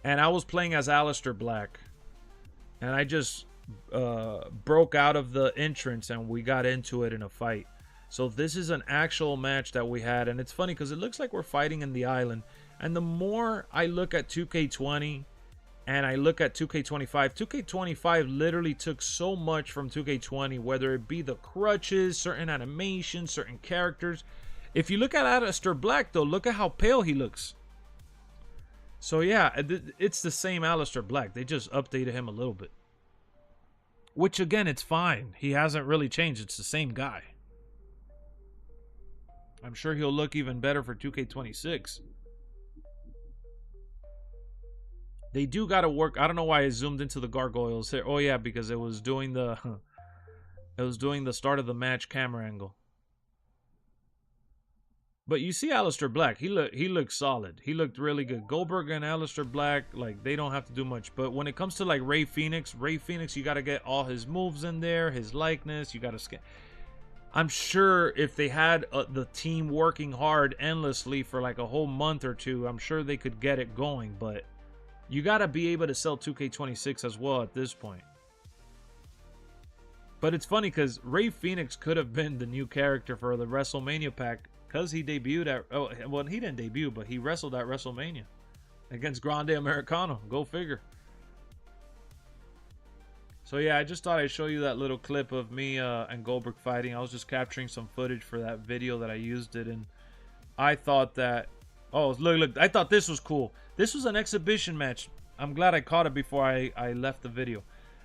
And I was playing as Aleister Black. And I just broke out of the entrance and we got into it in a fight. So this is an actual match that we had. And it's funny because it looks like we're fighting in the island. And the more I look at 2K20 and I look at 2K25, 2K25 literally took so much from 2K20, whether it be the crutches, certain animations, certain characters. If you look at Aleister Black, though, look at how pale he looks. So yeah, it's the same Aleister Black. They just updated him a little bit. Which, again, it's fine. He hasn't really changed. It's the same guy. I'm sure he'll look even better for 2K26. They do got to work. I don't know why I zoomed into the gargoyles here. Oh yeah, because it was doing the start of the match camera angle. But you see Aleister Black, he looked solid. He looked really good. Goldberg and Aleister Black, like, they don't have to do much. But when it comes to like Rey Fenix, you got to get all his moves in there, his likeness, you got to scan. I'm sure if they had the team working hard endlessly for like a whole month or two, I'm sure they could get it going. But you got to be able to sell 2K26 as well at this point. But it's funny because Rey Fenix could have been the new character for the WrestleMania pack because he debuted at... Oh, well, he didn't debut, but he wrestled at WrestleMania against Grande Americano. Go figure. So yeah, I just thought I'd show you that little clip of me and Goldberg fighting. I was just capturing some footage for that video that I used it, and I thought that... Oh, look, I thought this was cool. This was an exhibition match. I'm glad I caught it before I left the video.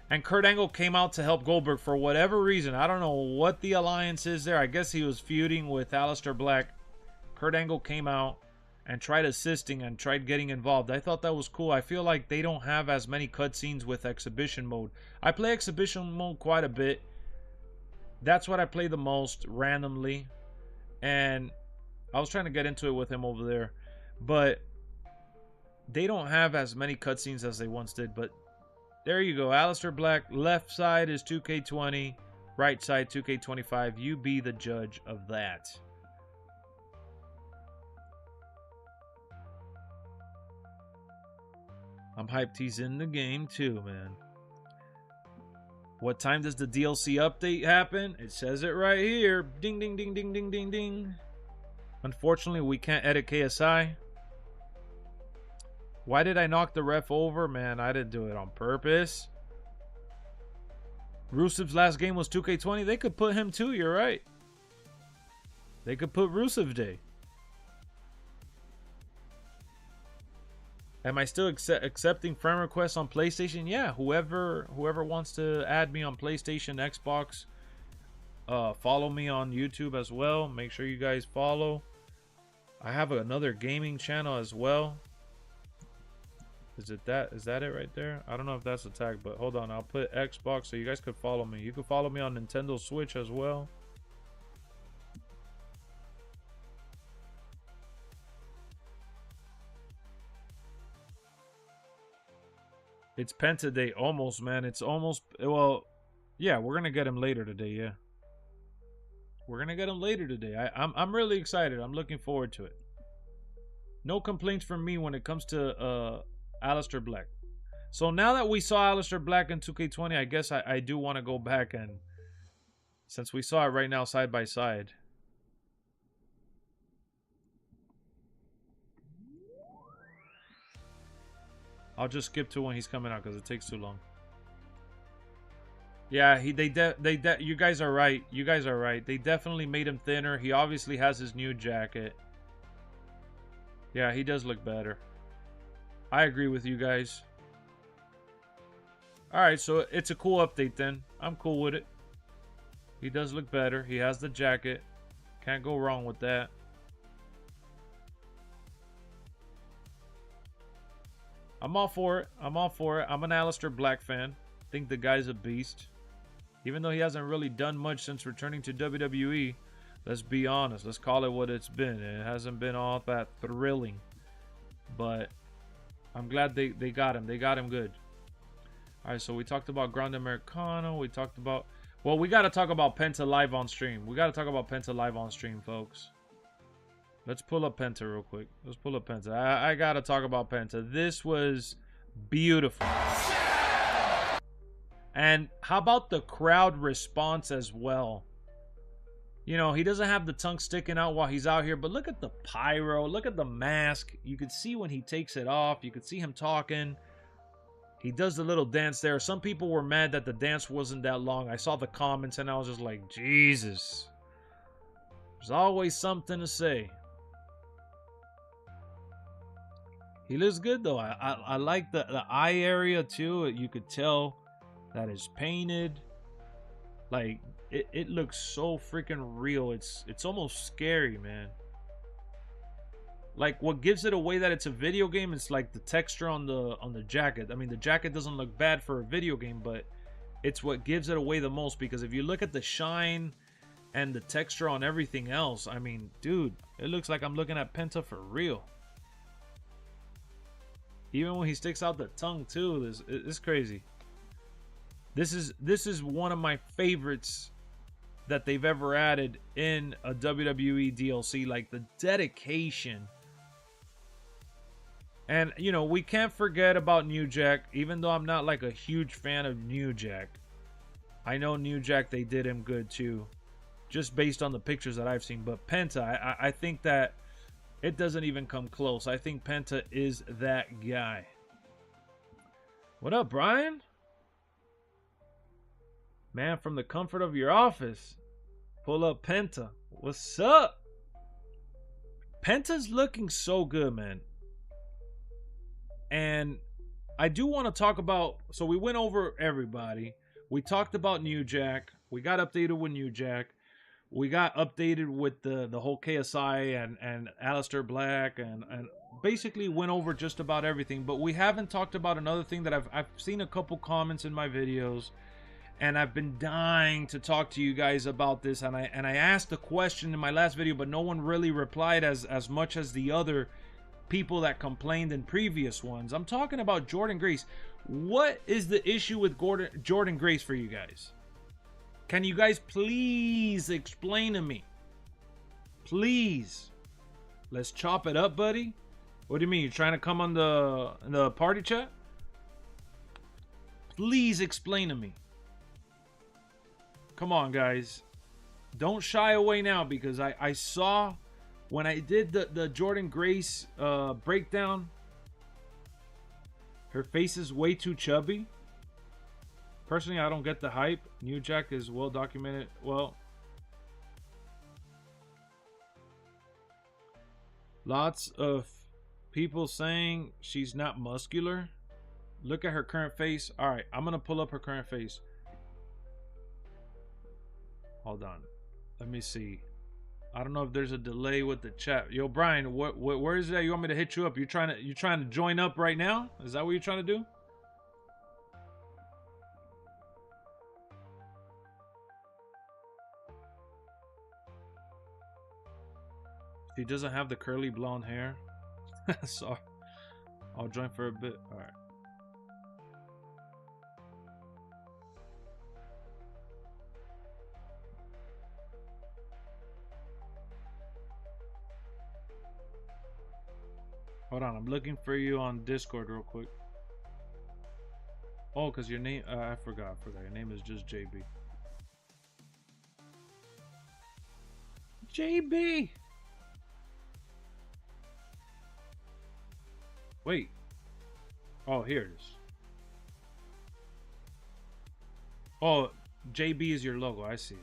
And Kurt Angle came out to help Goldberg for whatever reason. I don't know what the alliance is there. I guess he was feuding with Aleister Black. Kurt Angle came out and tried assisting and tried getting involved. I thought that was cool. I feel like they don't have as many cutscenes with exhibition mode. I play exhibition mode quite a bit. That's what I play the most randomly. And I was trying to get into it with him over there. But they don't have as many cutscenes as they once did. But there you go. Aleister Black. Left side is 2K20. Right side 2K25. You be the judge of that. I'm hyped he's in the game too, man. What time does the DLC update happen? It says it right here. Ding, ding, ding, ding, ding, ding, ding. Unfortunately, we can't edit KSI. Why did I knock the ref over? Man, I didn't do it on purpose. Rusev's last game was 2K20. They could put him too, you're right. They could put Rusev Day. Am I still accepting friend requests on PlayStation? Yeah, whoever wants to add me on PlayStation, Xbox, follow me on YouTube as well. Make sure you guys follow. I have another gaming channel as well. Is that it right there? I don't know if that's a tag, but hold on. I'll put Xbox so you guys could follow me. You can follow me on Nintendo Switch as well. It's Penta Day almost, man. It's almost, well, yeah, we're gonna get him later today, yeah. We're gonna get him later today. I'm really excited. I'm looking forward to it. No complaints from me when it comes to Aleister Black. So now that we saw Aleister Black in 2K20, I guess I do want to go back, and since we saw it right now side by side. I'll just skip to when he's coming out because it takes too long. Yeah, you guys are right. You guys are right. They definitely made him thinner. He obviously has his new jacket. Yeah, he does look better. I agree with you guys. Alright, so it's a cool update then. I'm cool with it. He does look better. He has the jacket. Can't go wrong with that. I'm all for it. I'm all for it. I'm an Aleister Black fan. Think the guy's a beast. Even though he hasn't really done much since returning to WWE, let's be honest. Let's call it what it's been. It hasn't been all that thrilling. But I'm glad they got him. They got him good. Alright, so we talked about Grande Americano. We talked about... Well, we got to talk about Penta live on stream. We got to talk about Penta live on stream, folks. Let's pull up Penta real quick. Let's pull up Penta. I got to talk about Penta. This was beautiful. And how about the crowd response as well? You know, he doesn't have the tongue sticking out while he's out here, but look at the pyro. Look at the mask. You could see when he takes it off. You could see him talking. He does the little dance there. Some people were mad that the dance wasn't that long. I saw the comments and I was just like, Jesus. There's always something to say. He looks good though. I like the eye area too. You could tell that is painted. Like it looks so freaking real. It's almost scary, man. Like what gives it away that it's a video game is like the texture on the jacket. I mean, the jacket doesn't look bad for a video game, but it's what gives it away the most, because if you look at the shine and the texture on everything else, I mean, dude, it looks like I'm looking at Penta for real. Even when he sticks out the tongue too, it's crazy. This is one of my favorites that they've ever added in a WWE DLC. Like the dedication. And you know, we can't forget about New Jack, even though I'm not like a huge fan of New Jack. I know New Jack, they did him good too, just based on the pictures that I've seen. But Penta, I think that it doesn't even come close. I think Penta is that guy. What up, Brian? Man, from the comfort of your office, pull up Penta. What's up? Penta's looking so good, man. And I do want to talk about... So we went over everybody. We talked about New Jack. We got updated with New Jack. We got updated with the whole KSI and Aleister Black, and basically went over just about everything. But we haven't talked about another thing that I've seen a couple comments in my videos, and I've been dying to talk to you guys about this. And I asked the question in my last video, but no one really replied as much as the other people that complained in previous ones. I'm talking about Jordynne Grace. What is the issue with Jordynne Grace for you guys? Can you guys please explain to me? Please. Let's chop it up, buddy. What do you mean? You're trying to come on the party chat? Please explain to me. Come on, guys. Don't shy away now, because I saw when I did the Jordynne Grace breakdown, her face is way too chubby. Personally, I don't get the hype. New Jack is well documented. Well, lots of people saying she's not muscular. Look at her current face. All right, I'm gonna pull up her current face. Hold on, let me see. I don't know if there's a delay with the chat. Yo, Brian, where is that? You want me to hit you up? You're trying to join up right now? Is that what you're trying to do? She doesn't have the curly blonde hair. Sorry. I'll join for a bit. All right. Hold on, I'm looking for you on Discord real quick. Oh, because your name, I forgot. Your name is just JB. JB! Wait. Oh, here it is. Oh, JB is your logo. I see it.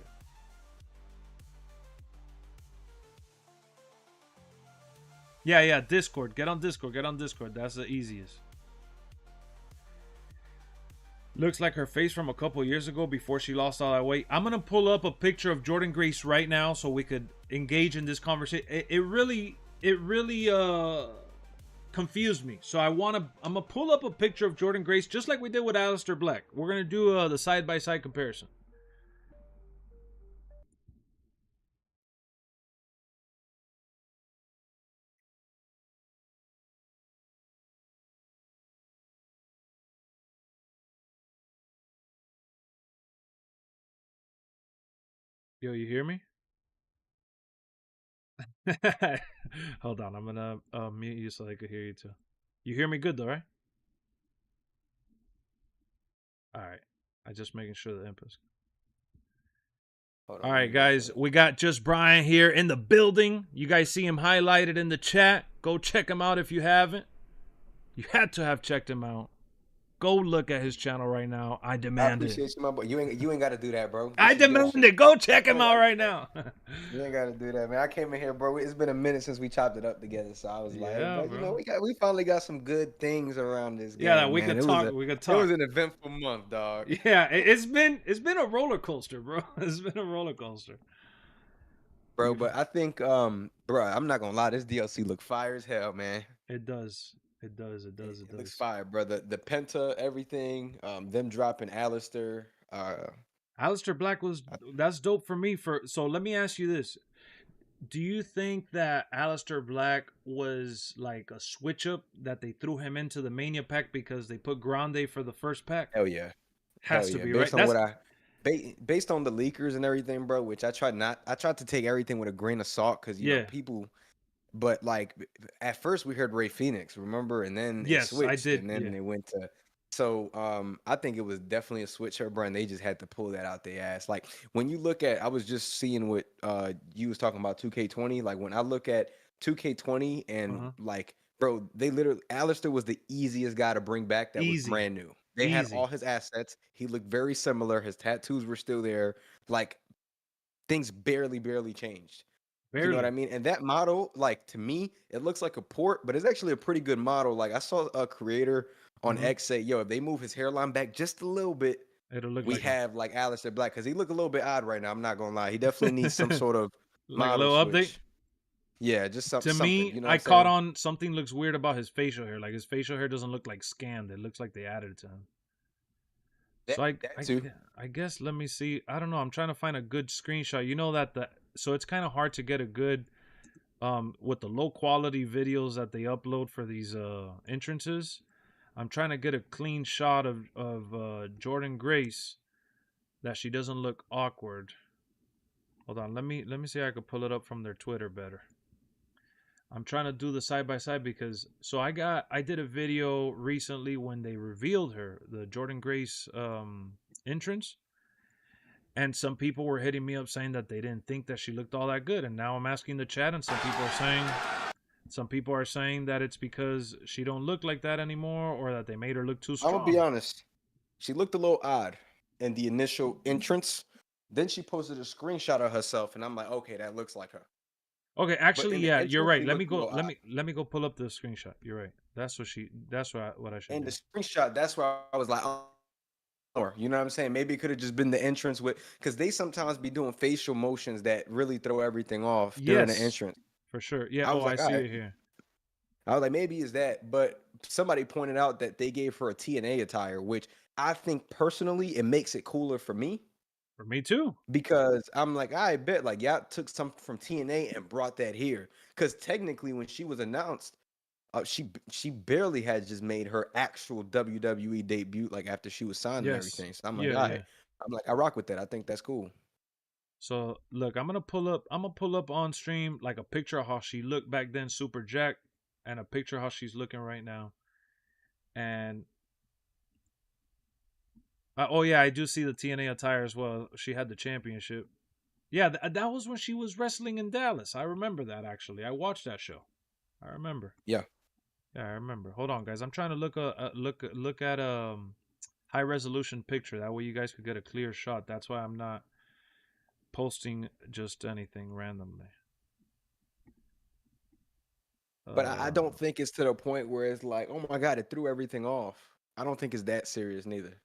Yeah, Discord. Get on Discord. That's the easiest. Looks like her face from a couple years ago before she lost all that weight. I'm going to pull up a picture of Jordynne Grace right now so we could engage in this conversation. It really confused me. So I'm going to pull up a picture of Jordynne Grace just like we did with Aleister Black. We're going to do the side-by-side comparison. Yo, you hear me? Hold on, I'm gonna mute you so I could hear you too. You hear me good though, right? All right. I just making sure the inputs. All right, guys, we got Just Brian here in the building. You guys see him highlighted in the chat. Go check him out if you haven't. You had to have checked him out. Go look at his channel right now. I demand it. I appreciate you, my boy. You ain't got to do that, bro. I demand it. Go check him out right now. You ain't got to do that, man. I came in here, bro. It's been a minute since we chopped it up together, so I was like, but, you know, we finally got some good things around this game. Yeah, we could talk. We could talk. It was an eventful month, dog. Yeah, it's been a roller coaster, bro. It's been a roller coaster, bro. But I think, bro, I'm not gonna lie, this DLC look fire as hell, man. It does. It looks fire, bro. The Penta, everything, them dropping Aleister. Aleister Black that's dope for me. So let me ask you this: do you think that Aleister Black was like a switch up that they threw him into the Mania pack because they put Grande for the first pack? Hell yeah, has to be based right. On based on the leakers and everything, bro. Which I tried to take everything with a grain of salt because you know people. But like at first we heard Ray Phoenix, remember, and then it switched, I did, and then they went to. So I think it was definitely a switch up, bro, and they just had to pull that out their ass. Like when you look at, I was just seeing what you was talking about 2K20. Like when I look at 2K20 and like, bro, they literally Aleister was the easiest guy to bring back that was brand new. They had all his assets. He looked very similar. His tattoos were still there. Like things barely changed. You know what I mean? And that model, like to me, it looks like a port, but it's actually a pretty good model. Like I saw a creator on X say, "Yo, if they move his hairline back just a little bit, it'll look we like have like Aleister Black because he look a little bit odd right now. I'm not gonna lie. He definitely needs some sort of like a little switch. Update. Yeah, just something. To me, you know I caught on something looks weird about his facial hair. Like his facial hair doesn't look like scanned. It looks like they added it to him. So I guess let me see. I don't know. I'm trying to find a good screenshot. You know that so it's kind of hard to get a good with the low quality videos that they upload for these entrances. I'm trying to get a clean shot of Jordynne Grace that she doesn't look awkward. Hold on, let me see if I could pull it up from their Twitter better. I'm trying to do the side by side because I did a video recently when they revealed her, the Jordynne Grace entrance. And some people were hitting me up saying that they didn't think that she looked all that good. And now I'm asking the chat, and some people are saying that it's because she don't look like that anymore, or that they made her look too strong. I'm gonna be honest. She looked a little odd in the initial entrance. Then she posted a screenshot of herself, and I'm like, okay, that looks like her. Okay, actually, yeah, you're right. Let me go pull up the screenshot. You're right. That's what I should do. And the screenshot, that's where I was like, you know what I'm saying? Maybe it could have just been the entrance because they sometimes be doing facial motions that really throw everything off during the entrance. For sure. Yeah. I see it here. I was like, maybe it's that, but somebody pointed out that they gave her a TNA attire, which I think personally it makes it cooler for me. For me too. Because I'm like, I bet like y'all took something from TNA and brought that here. Because technically when she was announced, she barely had just made her actual WWE debut like after she was signed and everything. So I'm like, I rock with that. I think that's cool. So look, I'm gonna pull up on stream like a picture of how she looked back then, super jacked. and a picture how she's looking right now. And oh yeah, I do see the TNA attire as well. She had the championship. Yeah, that was when she was wrestling in Dallas. I remember that actually. I watched that show. I remember. Yeah. Yeah, I remember. Hold on, guys. I'm trying to look at high resolution picture. That way you guys could get a clear shot. That's why I'm not posting just anything randomly. But I don't think it's to the point where it's like, oh my God, it threw everything off. I don't think it's that serious neither.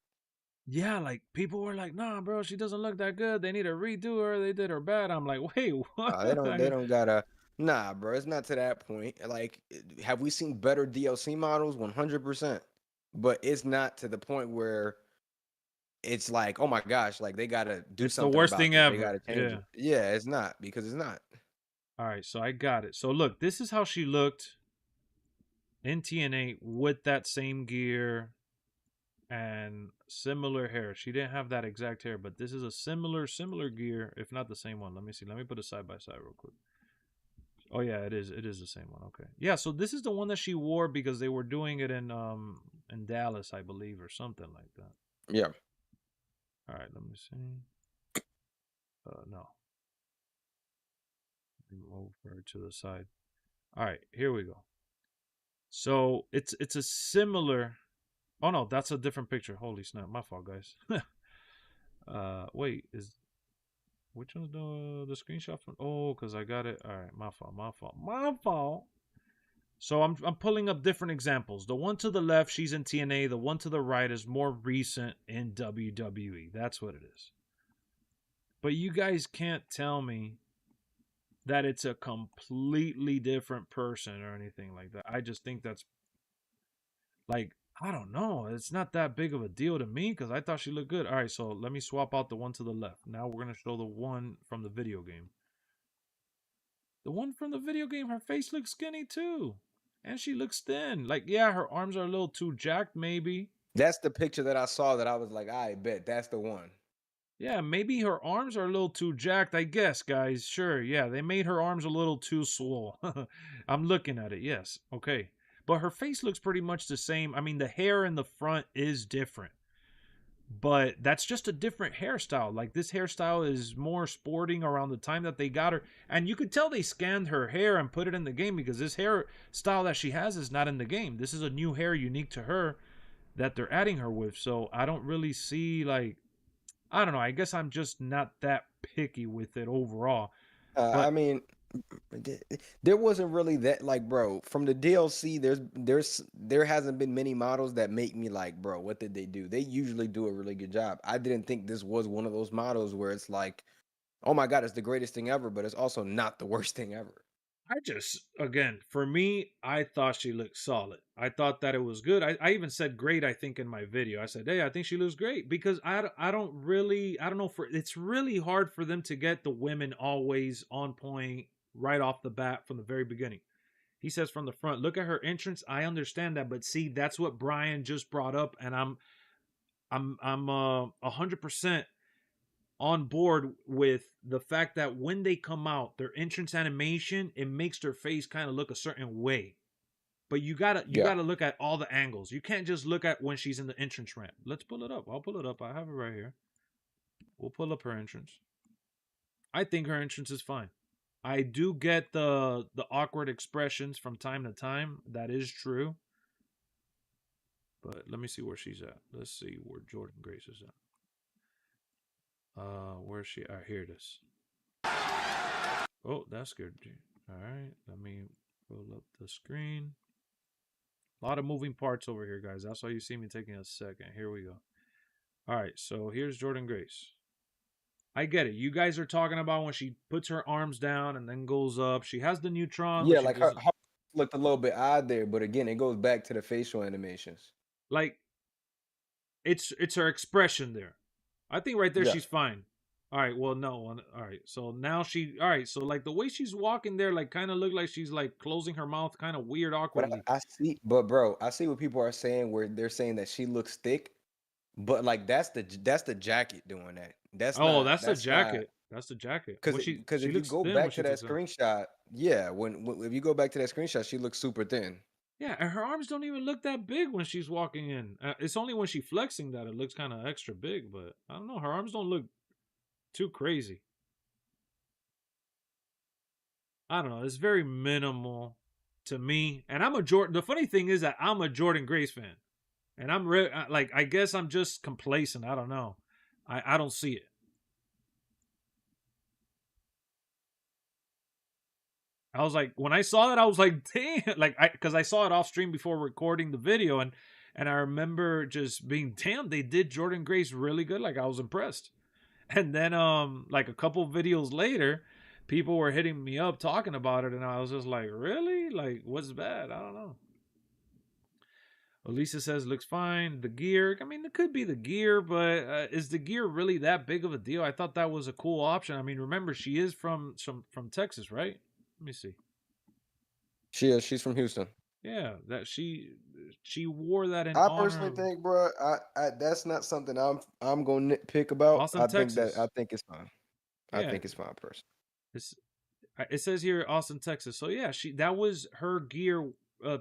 Yeah, like people were like, nah, bro, she doesn't look that good. They need to redo her. They did her bad. I'm like, wait, what? They don't gotta. Nah, bro, it's not to that point. Like, have we seen better DLC models? 100%. But it's not to the point where it's like, oh my gosh, like they gotta do it's something. The worst about thing this. ever. They gotta change it. Yeah, it's not, because it's not. All right, so I got it. So look, this is how she looked in TNA with that same gear and similar hair. She didn't have that exact hair, but this is a similar gear, if not the same one. Let me see. Let me put it side by side real quick. Oh yeah, it is the same one. Okay. Yeah, so this is the one that she wore because they were doing it in Dallas, I believe, or something like that. Yeah. All right, let me see. No. Move her to the side. All right, here we go. So it's a similar. Oh no, that's a different picture. Holy snap! My fault, guys. Wait, which one's the screenshot from? Oh, because I got it. All right, my fault. So I'm pulling up different examples. The one to the left, she's in TNA. The one to the right is more recent in WWE. That's what it is. But you guys can't tell me that it's a completely different person or anything like that. I just think that's like, I don't know. It's not that big of a deal to me because I thought she looked good. All right, so let me swap out the one to the left. Now we're going to show the one from the video game. The one from the video game, her face looks skinny too. And she looks thin. Like, yeah, her arms are a little too jacked, maybe. That's the picture that I saw that I was like, I bet that's the one. Yeah, maybe her arms are a little too jacked, I guess, guys. Sure, yeah, they made her arms a little too swole. I'm looking at it, yes. Okay. But her face looks pretty much the same. I mean, the hair in the front is different. But that's just a different hairstyle. Like, this hairstyle is more sporting around the time that they got her. And you could tell they scanned her hair and put it in the game because this hairstyle that she has is not in the game. This is a new hair unique to her that they're adding her with. So I don't really see, like, I don't know. I guess I'm just not that picky with it overall. I mean, there wasn't really that, like, bro, from the DLC, there hasn't been many models that make me like, bro, what did they do? They usually do a really good job. I didn't think this was one of those models where it's like, oh my God, it's the greatest thing ever, but it's also not the worst thing ever. Again, for me, I thought she looked solid. I thought that it was good. I even said great, I think, in my video. I said, hey, I think she looks great because I don't know, it's really hard for them to get the women always on point right off the bat from the very beginning. He says from the front, look at her entrance. I understand that, but see, that's what Brian just brought up, and I'm 100% on board with the fact that when they come out, their entrance animation, it makes their face kind of look a certain way. But you gotta look at all the angles. You can't just look at when she's in the entrance ramp. Let's pull it up. I'll pull it up. I have it right here. We'll pull up her entrance. I think her entrance is fine. I do get the awkward expressions from time to time. That is true. But let me see where she's at. Let's see where Jordynne Grace is at. Where's she? All right, here it is. Oh, that scared you. All right, let me pull up the screen. A lot of moving parts over here, guys. That's why you see me taking a second. Here we go. All right, so here's Jordynne Grace. I get it. You guys are talking about when she puts her arms down and then goes up. She has the neutron. Yeah, like her looked a little bit odd there, but again, it goes back to the facial animations. Like, it's her expression there. I think right there she's fine. All right, well, no. All right, so now so like the way she's walking there, like kind of look like she's like closing her mouth kind of weird, awkwardly. But bro, I see what people are saying where they're saying that she looks thick, but like that's the jacket doing that. That's the jacket. That's the jacket. Because if you go back to that screenshot, yeah, when if you go back to that screenshot, she looks super thin. Yeah, and her arms don't even look that big when she's walking in. It's only when she's flexing that it looks kind of extra big, but I don't know. Her arms don't look too crazy. I don't know. It's very minimal to me. And I'm a Jordan. The funny thing is that I'm a Jordynne Grace fan. And I'm like, I guess I'm just complacent. I don't know. I don't see it. I was like, when I saw that, I was like, damn, like, because I saw it off stream before recording the video, and I remember just being, damn, they did Jordynne Grace really good. Like, I was impressed. And then, like a couple videos later, people were hitting me up talking about it, and I was just like, really? Like, what's bad? I don't know. Elisa says looks fine. The gear, I mean, it could be the gear, but is the gear really that big of a deal? I thought that was a cool option. I mean, remember, she is from Texas, right? Let me see. She is. She's from Houston. Yeah, that she wore that in I honor personally of think, bro, I that's not something I'm gonna nitpick about. Austin, Texas. I think it's fine. Yeah. I think it's fine, personally. It says here Austin, Texas. So yeah, that was her gear.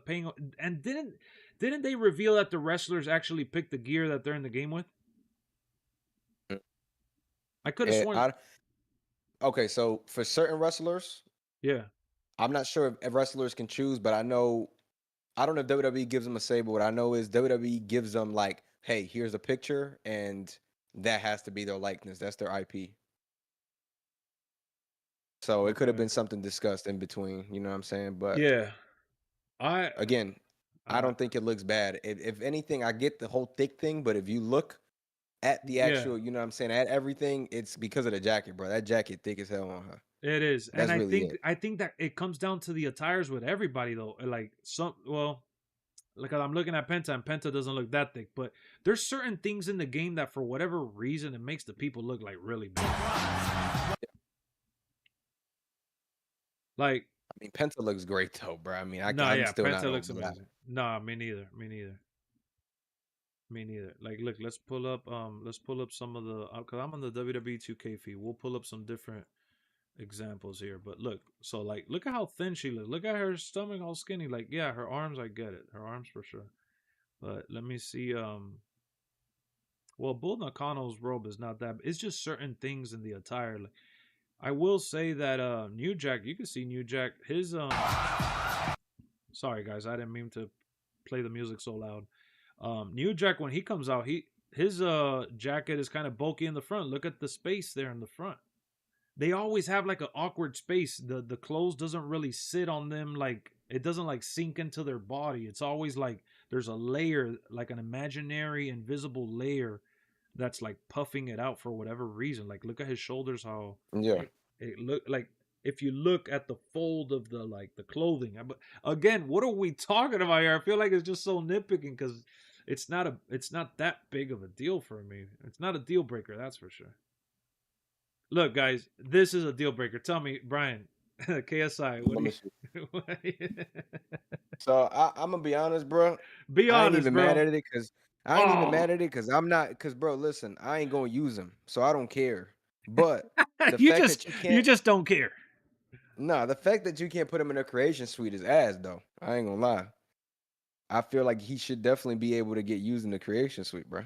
Paying, and didn't they reveal that the wrestlers actually picked the gear that they're in the game with? I could have sworn. Okay, so for certain wrestlers, yeah, I'm not sure if wrestlers can choose, but I don't know if WWE gives them a say, but what I know is WWE gives them like, hey, here's a picture, and that has to be their likeness. That's their IP. So it could have been something discussed in between, you know what I'm saying? But yeah, I don't think it looks bad. If anything, I get the whole thick thing, but if you look at the actual, you know what I'm saying, at everything, it's because of the jacket, bro. That jacket thick as hell on her. It is. That's and really I think that it comes down to the attires with everybody though. Like like I'm looking at Penta, and Penta doesn't look that thick, but there's certain things in the game that for whatever reason it makes the people look like really big. Like, I mean, Penta looks great though, bro. I mean, Penta looks amazing. Nah, me neither. Like, look, let's pull up some of the, because I'm on the WWE 2K feed. We'll pull up some different examples here. But look, so like, look at how thin she looks. Look at her stomach, all skinny. Like, yeah, her arms, I get it. Her arms for sure. But let me see. Well, Bull Nakano's robe is not that. It's just certain things in the attire. Like, I will say that New Jack, you can see New Jack. His sorry guys, I didn't mean to play the music so loud. New Jack, when he comes out, his jacket is kind of bulky in the front. Look at the space there in the front. They always have like an awkward space. The clothes doesn't really sit on them, like it doesn't like sink into their body. It's always like there's a layer, like an imaginary invisible layer that's like puffing it out for whatever reason. Like look at his shoulders, how it look like if you look at the fold of the the clothing. But again, what are we talking about here? I feel like it's just so nitpicking because it's not that big of a deal for me. It's not a deal breaker, that's for sure. Look, guys, this is a deal breaker. Tell me, Brian, KSI, what do you... So I'm gonna be honest, bro. Be honest, I ain't even bro. mad at it because I'm not, because bro, listen, I ain't gonna use them, so I don't care. But the you fact just that you can't, you just don't care. Nah, the fact that you can't put him in a creation suite is ass, though. I ain't gonna lie. I feel like he should definitely be able to get used in the creation suite, bro.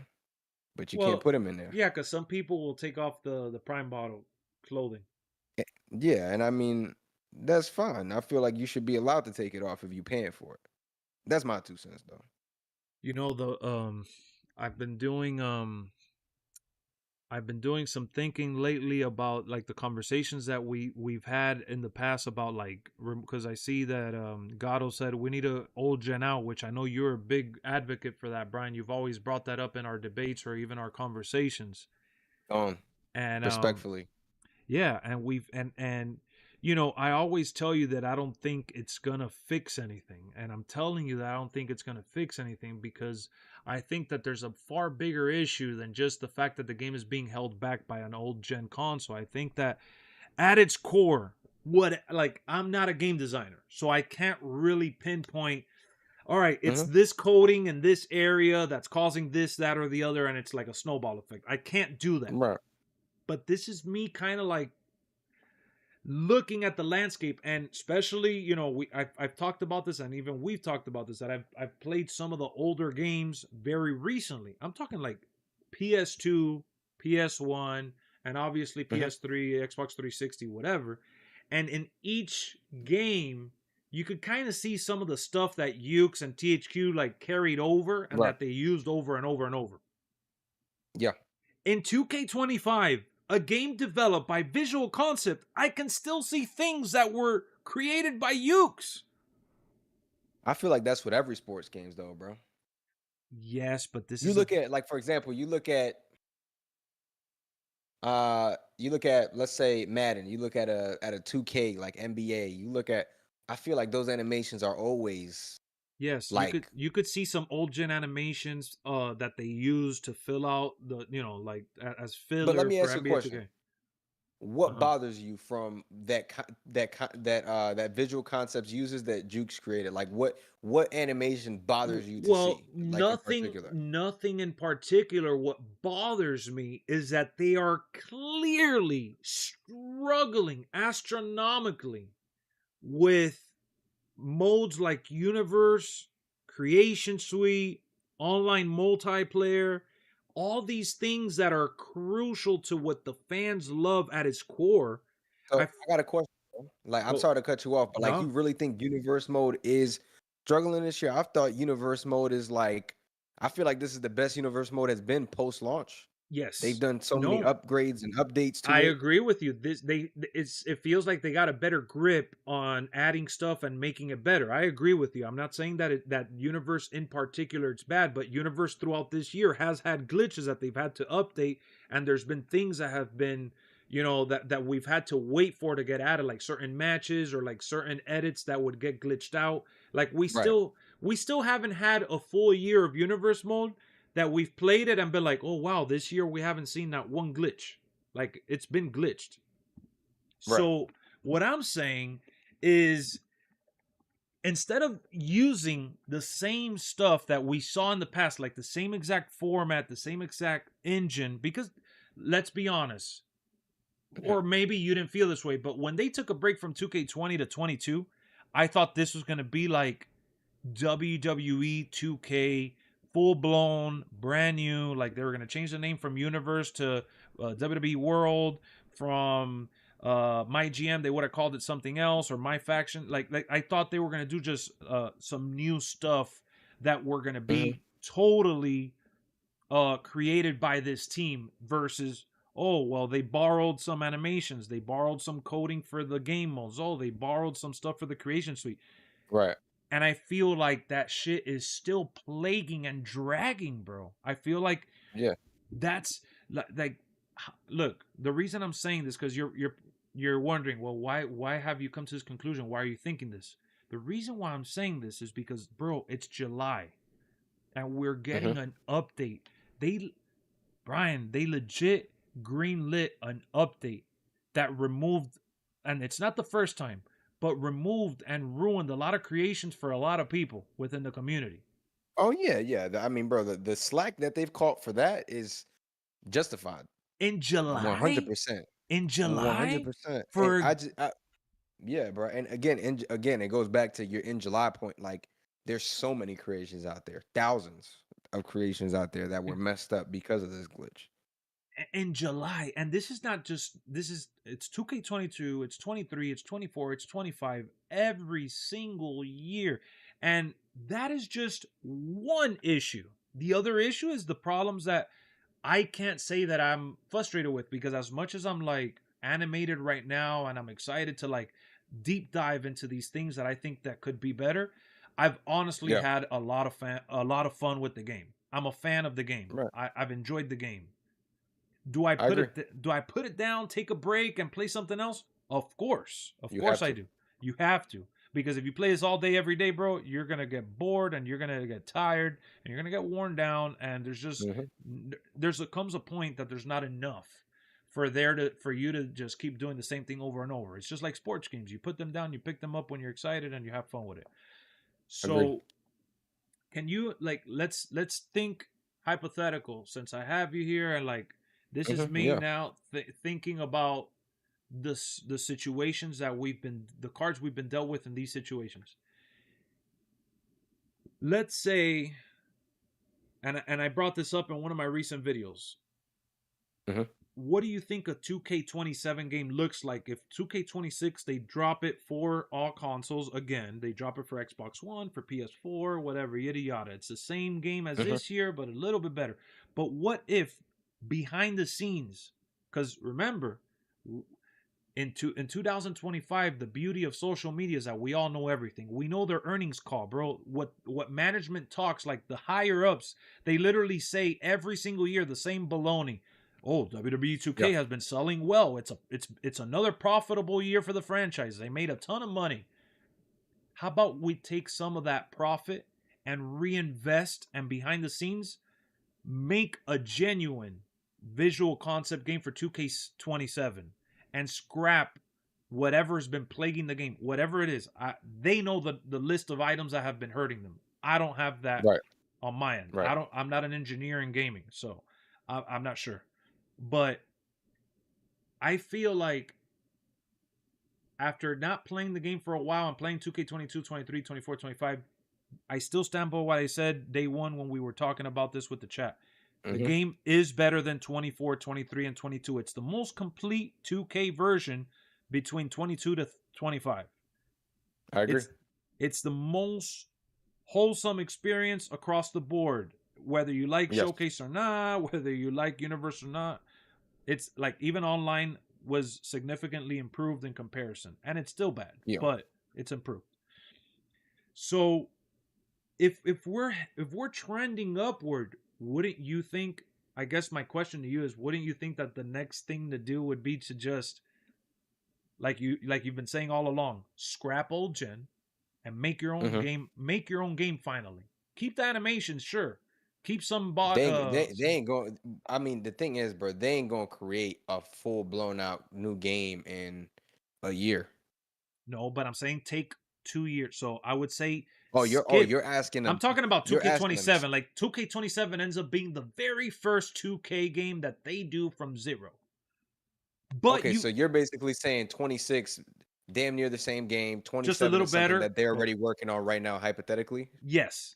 But you can't put him in there. Yeah, because some people will take off the Prime bottle clothing. Yeah, and I mean, that's fine. I feel like you should be allowed to take it off if you're paying for it. That's my 2 cents, though. You know, I've been doing some thinking lately about like the conversations that we've had in the past about like, because I see that Gatto said we need a old gen out, which I know you're a big advocate for that, Brian. You've always brought that up in our debates or even our conversations. And respectfully. Yeah, and and you know, I always tell you that I don't think it's gonna fix anything, and I'm telling you that I don't think it's gonna fix anything because I think that there's a far bigger issue than just the fact that the game is being held back by an old gen console. I think that at its core, I'm not a game designer, so I can't really pinpoint, all right, it's this coding in this area that's causing this, that, or the other, and it's like a snowball effect. I can't do that. Right. But this is me kind of like, looking at the landscape, and especially, you know, I've talked about this, and even we've talked about this, that I've played some of the older games very recently. I'm talking like PS2, PS1, and obviously PS3, Xbox 360, whatever. And in each game, you could kind of see some of the stuff that Ukes and THQ like carried over and that they used over and over and over. Yeah. In 2K25, a game developed by Visual Concept, I can still see things that were created by Ukes. I feel like that's with every sports games, though, bro. Yes, but this you is look at, like, for example, you look at let's say Madden, you look at a 2K like NBA, you look at, I feel like those animations are always like, you could see some old gen animations that they use to fill out the, you know, like as filler. But let me for ask you a NBA question. 2K. What bothers you from that Visual Concepts uses that Jukes created? Like, what animation bothers you to see? Like, nothing in particular. What bothers me is that they are clearly struggling astronomically with modes like Universe, Creation Suite, online multiplayer, all these things that are crucial to what the fans love at its core. So I got a question. Like, I'm sorry to cut you off, but like, you really think Universe mode is struggling this year? I thought Universe mode is like, I feel like this is the best Universe mode has been post-launch. Yes, they've done so many upgrades and updates to it. I agree with you. It feels like they got a better grip on adding stuff and making it better. I agree with you. I'm not saying that that Universe in particular it's bad, but Universe throughout this year has had glitches that they've had to update, and there's been things that have been, you know, that we've had to wait for to get added, like certain matches or like certain edits that would get glitched out. Like we still haven't had a full year of Universe mode that we've played it and been like, oh wow, this year we haven't seen that one glitch. Like, it's been glitched. So what I'm saying is, instead of using the same stuff that we saw in the past, like the same exact format, the same exact engine, because let's be honest, or maybe you didn't feel this way, but when they took a break from 2K20 to 22, I thought this was going to be like WWE 2K, full blown, brand new. Like, they were going to change the name from Universe to WWE World. From My GM, they would have called it something else, or MyFaction. Like I thought they were going to do just some new stuff that were going to be totally created by this team, versus, oh well, they borrowed some animations, they borrowed some coding for the game modes, oh they borrowed some stuff for the creation suite. And I feel like that shit is still plaguing and dragging, bro. I feel like that's like, look, the reason I'm saying this, because you're wondering, well, why have you come to this conclusion? Why are you thinking this? The reason why I'm saying this is because, bro, it's July, and we're getting an update. Brian, they legit greenlit an update that removed, and it's not the first time, but removed and ruined a lot of creations for a lot of people within the community. Oh yeah. I mean, bro, the slack that they've caught for that is justified. In July, 100%. In July, 100%. For yeah, bro. And again, it goes back to your in July point. Like, there's so many creations out there, thousands of creations out there that were messed up because of this glitch. In July, and it's 2K22, it's 23, it's 24, it's 25 every single year, and that is just one issue. The other issue is the problems that I can't say that I'm frustrated with, because as much as I'm like animated right now and I'm excited to like deep dive into these things that I think that could be better, I've honestly had a lot of fun with the game. I'm a fan of the game. I've enjoyed the game. Do I put it down, take a break, and play something else? Of course I do. You have to, because if you play this all day every day, bro, you're gonna get bored and you're gonna get tired and you're gonna get worn down. And there's just comes a point that there's not enough for you to just keep doing the same thing over and over. It's just like sports games. You put them down, you pick them up when you're excited, and you have fun with it. So, can you, like, let's think hypothetical, since I have you here, and like, this is me now thinking about the situations that the cards we've been dealt with in these situations. Let's say, and I brought this up in one of my recent videos. Mm-hmm. What do you think a 2K27 game looks like if 2K26 they drop it for all consoles again? They drop it for Xbox One, for PS4, whatever, yada yada. It's the same game as this year, but a little bit better. But what if behind the scenes? Because remember, in 2025, the beauty of social media is that we all know everything. We know their earnings call, bro. What management talks, like the higher ups, they literally say every single year the same baloney. Oh, WWE 2K has been selling well. It's another profitable year for the franchise. They made a ton of money. How about we take some of that profit and reinvest, and behind the scenes make a genuine visual concept game for 2K27 and scrap whatever's been plaguing the game, whatever it is. They know the list of items that have been hurting them. I don't have that on my end. I'm not an engineer in gaming, so I'm not sure. But I feel like after not playing the game for a while and playing 2K22, 23, 24, 25, I still stand by what I said day one when we were talking about this with the chat. The game is better than 24, 23, and 22. It's the most complete 2K version between 22 to 25. I agree. It's the most wholesome experience across the board. Whether you like Showcase or not, whether you like Universe or not, it's like even online was significantly improved in comparison. And it's still bad, but it's improved. So if we're trending upward, wouldn't you think, I guess my question to you is, wouldn't you think that the next thing to do would be to just, like you've been saying all along, scrap old gen and make your own game finally. Keep the animations, sure. Keep some they ain't going. I mean, the thing is, bro, they ain't gonna create a full blown out new game in a year. No, but I'm saying take 2 years. So I would say you're asking them. I'm talking about 2K27. Like 2K27 ends up being the very first 2K game that they do from zero. But so you're basically saying 26, damn near the same game. 27 just a little better that they're already working on right now, hypothetically. Yes.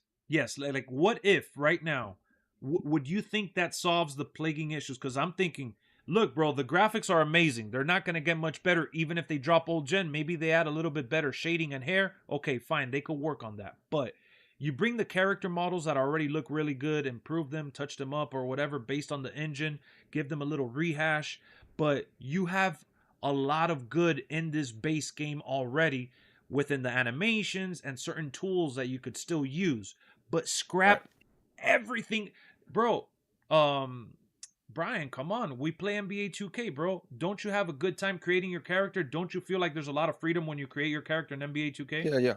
Like what if right now? Would you think that solves the plaguing issues? Because I'm thinking, look, bro, the graphics are amazing. They're not going to get much better even if they drop old gen. Maybe they add a little bit better shading and hair. Okay, fine. They could work on that. But you bring the character models that already look really good, improve them, touch them up or whatever based on the engine, give them a little rehash. But you have a lot of good in this base game already within the animations and certain tools that you could still use. But scrap everything. Bro, Brian, come on. We play NBA 2K, bro. Don't you have a good time creating your character? Don't you feel like there's a lot of freedom when you create your character in NBA 2K?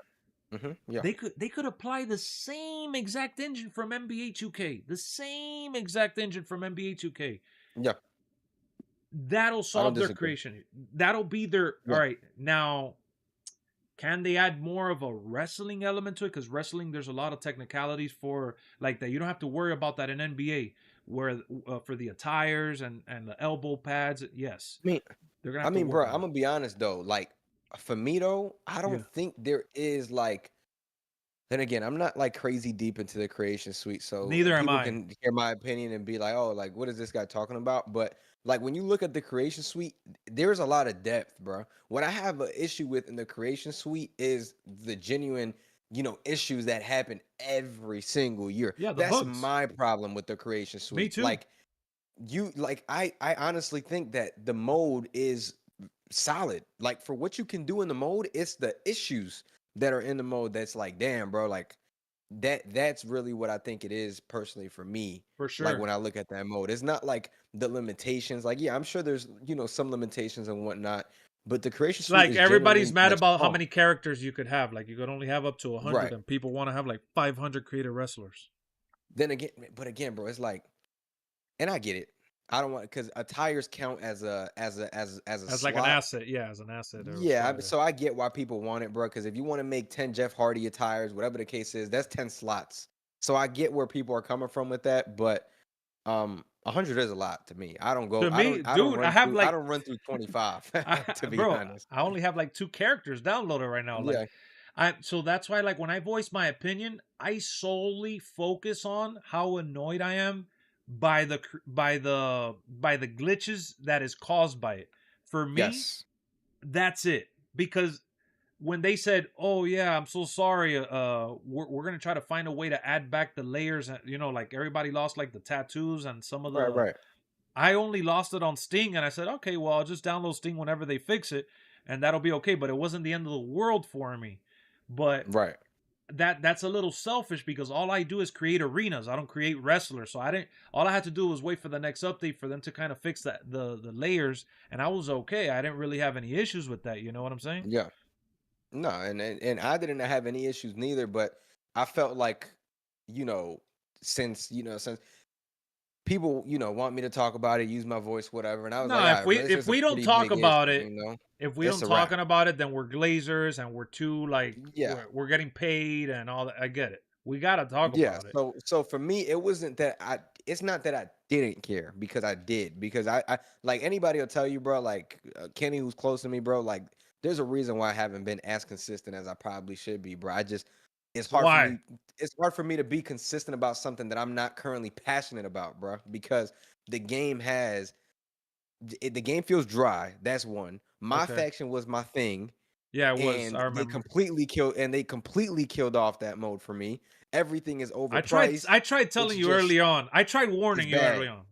Yeah. They could apply the same exact engine from NBA 2K. The same exact engine from NBA 2K. Yeah. That'll solve their creation. That'll be their all right. Now, can they add more of a wrestling element to it? Because wrestling, there's a lot of technicalities for like that. You don't have to worry about that in NBA, where for the attires and the elbow pads. Yes, they're gonna. Bro, I'm gonna be honest though. Like for me though, I don't think there is like. Then again, I'm not like crazy deep into the creation suite, so neither am I. People can hear my opinion and be like, "Oh, like what is this guy talking about?" But like when you look at the creation suite, there's a lot of depth, bro. What I have an issue with in the creation suite is the genuine, issues that happen every single year. Yeah, that's bugs. my problem with the creation suite. Me too. I honestly think that the mode is solid. Like for what you can do in the mode, it's the issues that are in the mode that's like, damn, bro, like that's really what I think it is personally for me. For sure. Like when I look at that mode, it's not like the limitations. Like, yeah, I'm sure there's some limitations and whatnot, but the creation suite like everybody's mad about how many characters you could have. Like you could only have up to 100, and people want to have like 500 creative wrestlers. Then again, bro, it's like, and I get it. I don't want, because attires count as like an asset. Yeah, as an asset. So I get why people want it, bro. Because if you want to make 10 Jeff Hardy attires, whatever the case is, that's 10 slots. So I get where people are coming from with that, but 100 is a lot to me. I don't go. To me, I don't dude, I run have through. I like, don't run through 25. To be bro, honest. I only have like 2 characters downloaded right now. Like, Yeah. so that's why, like, when I voice my opinion, I solely focus on how annoyed I am by the glitches that is caused by it. For me, Yes. that's it. Because when they said, "Oh yeah, I'm so sorry. We're gonna try to find a way to add back the layers," and like everybody lost like the tattoos and some of Right. the. Right. I only lost it on Sting, and I said, "Okay, well, I'll just download Sting whenever they fix it, and that'll be okay." But it wasn't the end of the world for me. But Right. that's a little selfish because all I do is create arenas. I don't create wrestlers. So I didn't. All I had to do was wait for the next update for them to kind of fix the layers, and I was okay. I didn't really have any issues with that. You know what I'm saying? Yeah. No, and I didn't have any issues neither, but I felt like, you know, since people, want me to talk about it, use my voice, whatever, and I was like, No, all if right, bro, we this if is a we don't pretty talk big about issue, it, if we it's don't a wrap. talking about it, then we're glazers and we're too like Yeah. we're getting paid and all that. I get it. We gotta talk Yeah. about it. So for me, it wasn't that it's not that I didn't care, because I did, because I like anybody will tell you, bro, like Kenny, who's close to me, bro, like there's a reason why I haven't been as consistent as I probably should be, bro. It's hard for Why? me. It's hard for me to be consistent about something that I'm not currently passionate about, bro, because the game has the game feels dry. That's one. My Okay. faction was my thing, Yeah, it was. and I remember. they completely killed off that mode for me. Everything is I tried. overpriced. I tried It's telling you just early on. I tried it's warning you bad. early on.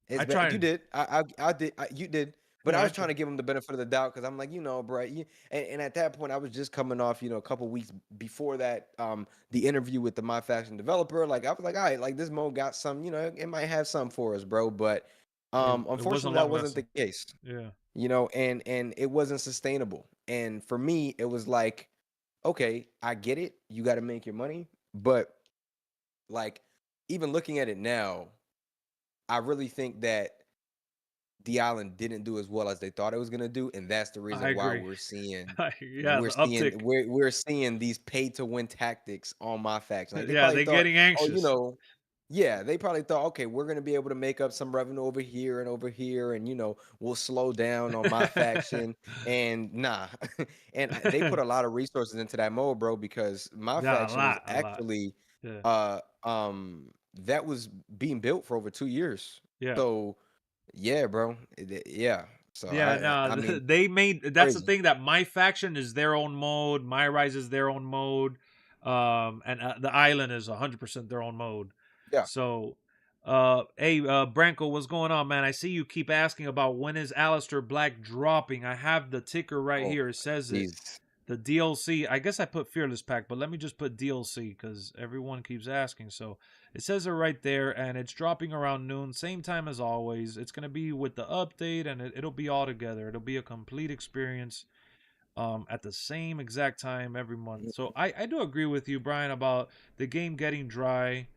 It's I bad. You tried. did. I did. You did. But Yeah, I I was trying tried. to give him the benefit of the doubt, because I'm like, bro. And at that point, I was just coming off, a couple weeks before that, the interview with the My Faction developer. Like, I was like, all right, like this mode got some, it might have some for us, bro. But It wasn't unfortunately, that long wasn't the lasting. case. Yeah. And it wasn't sustainable. And for me, it was like, okay, I get it. You got to make your money, but like, even looking at it now, I really think that the island didn't do as well as they thought it was gonna do, and that's the I reason why agree. we're seeing Yeah, the uptick. we're seeing these pay to win tactics on My Faction. Like, they Yeah, probably they're thought, getting oh, anxious. yeah, they probably thought, okay, we're gonna be able to make up some revenue over here, and we'll slow down on My Faction, and nah, and they put a lot of resources into that mode, bro, because My Yeah, Faction was a lot. actually Yeah. that was being built for over 2 years, Yeah. so. Yeah, bro. Yeah. So Yeah, I no, mean, they made that's the crazy. thing that My Faction is their own mode, My Rise is their own mode, and the island is 100% their own mode. Yeah. So, hey, Branko, what's going on, man? I see you keep asking about when is Aleister Black dropping. I have the ticker right Oh, here. It says it. jeez. The DLC. I guess I put Fearless Pack, but let me just put DLC because everyone keeps asking. So it says it right there, and it's dropping around noon, same time as always. It's gonna be with the update, and it'll be all together. It'll be a complete experience, at the same exact time every month. So I do agree with you, Brian, about the game getting dry.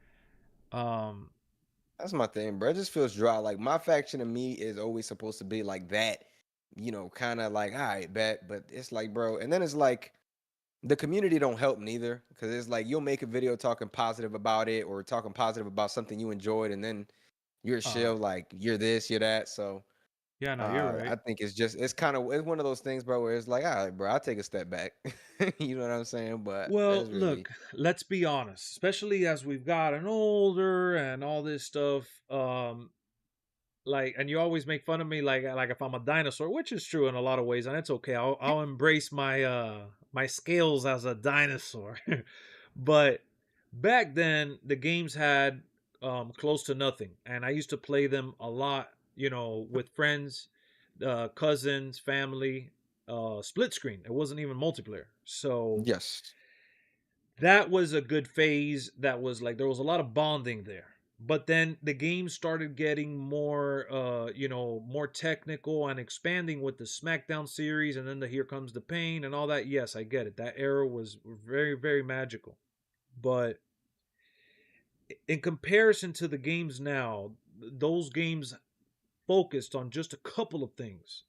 Um, That's my thing, bro. It just feels dry. Like, My Faction to me is always supposed to be like that, kind of like, all right, bet. But it's like, bro, and then it's like the community don't help neither, because it's like you'll make a video talking positive about it, or talking positive about something you enjoyed, and then you're uh, chill, like you're this, you're that. So yeah, no, you're I right. think it's one of those things, bro, where it's like, all right, bro, I'll take a step back. You know what I'm saying? But Well, it's really, look, let's be honest, especially as we've gotten older and all this stuff. Like, and you always make fun of me like if I'm a dinosaur, which is true in a lot of ways, and it's okay. I'll embrace my scales as a dinosaur. But back then the games had close to nothing, and I used to play them a lot, with friends, cousins, family, split screen. It wasn't even multiplayer. So yes. that was a good phase. That was like there was a lot of bonding there. But then the game started getting more more technical and expanding with the SmackDown series, and then the Here Comes the Pain and all that. Yes, I get it. That era was very, very magical. But in comparison to the games now, those games focused on just a couple of things.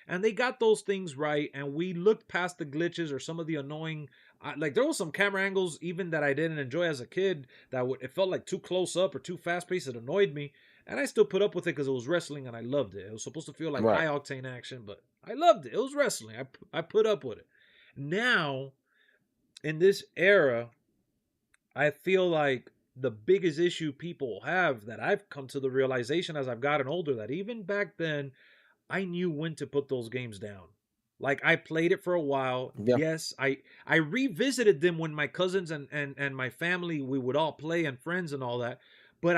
And they got those things right. And we looked past the glitches or some of the annoying, like there was some camera angles even that I didn't enjoy as a kid it felt like too close up or too fast paced. It annoyed me. And I still put up with it because it was wrestling and I loved it. It was supposed to feel like high octane action, but I loved it. It was wrestling. I put up with it. Now, in this era, I feel like the biggest issue people have that I've come to the realization as I've gotten older, that even back then, I knew when to put those games down. Like I played it for a while. Yeah. Yes, I revisited them when my cousins and my family, we would all play, and friends and all that. But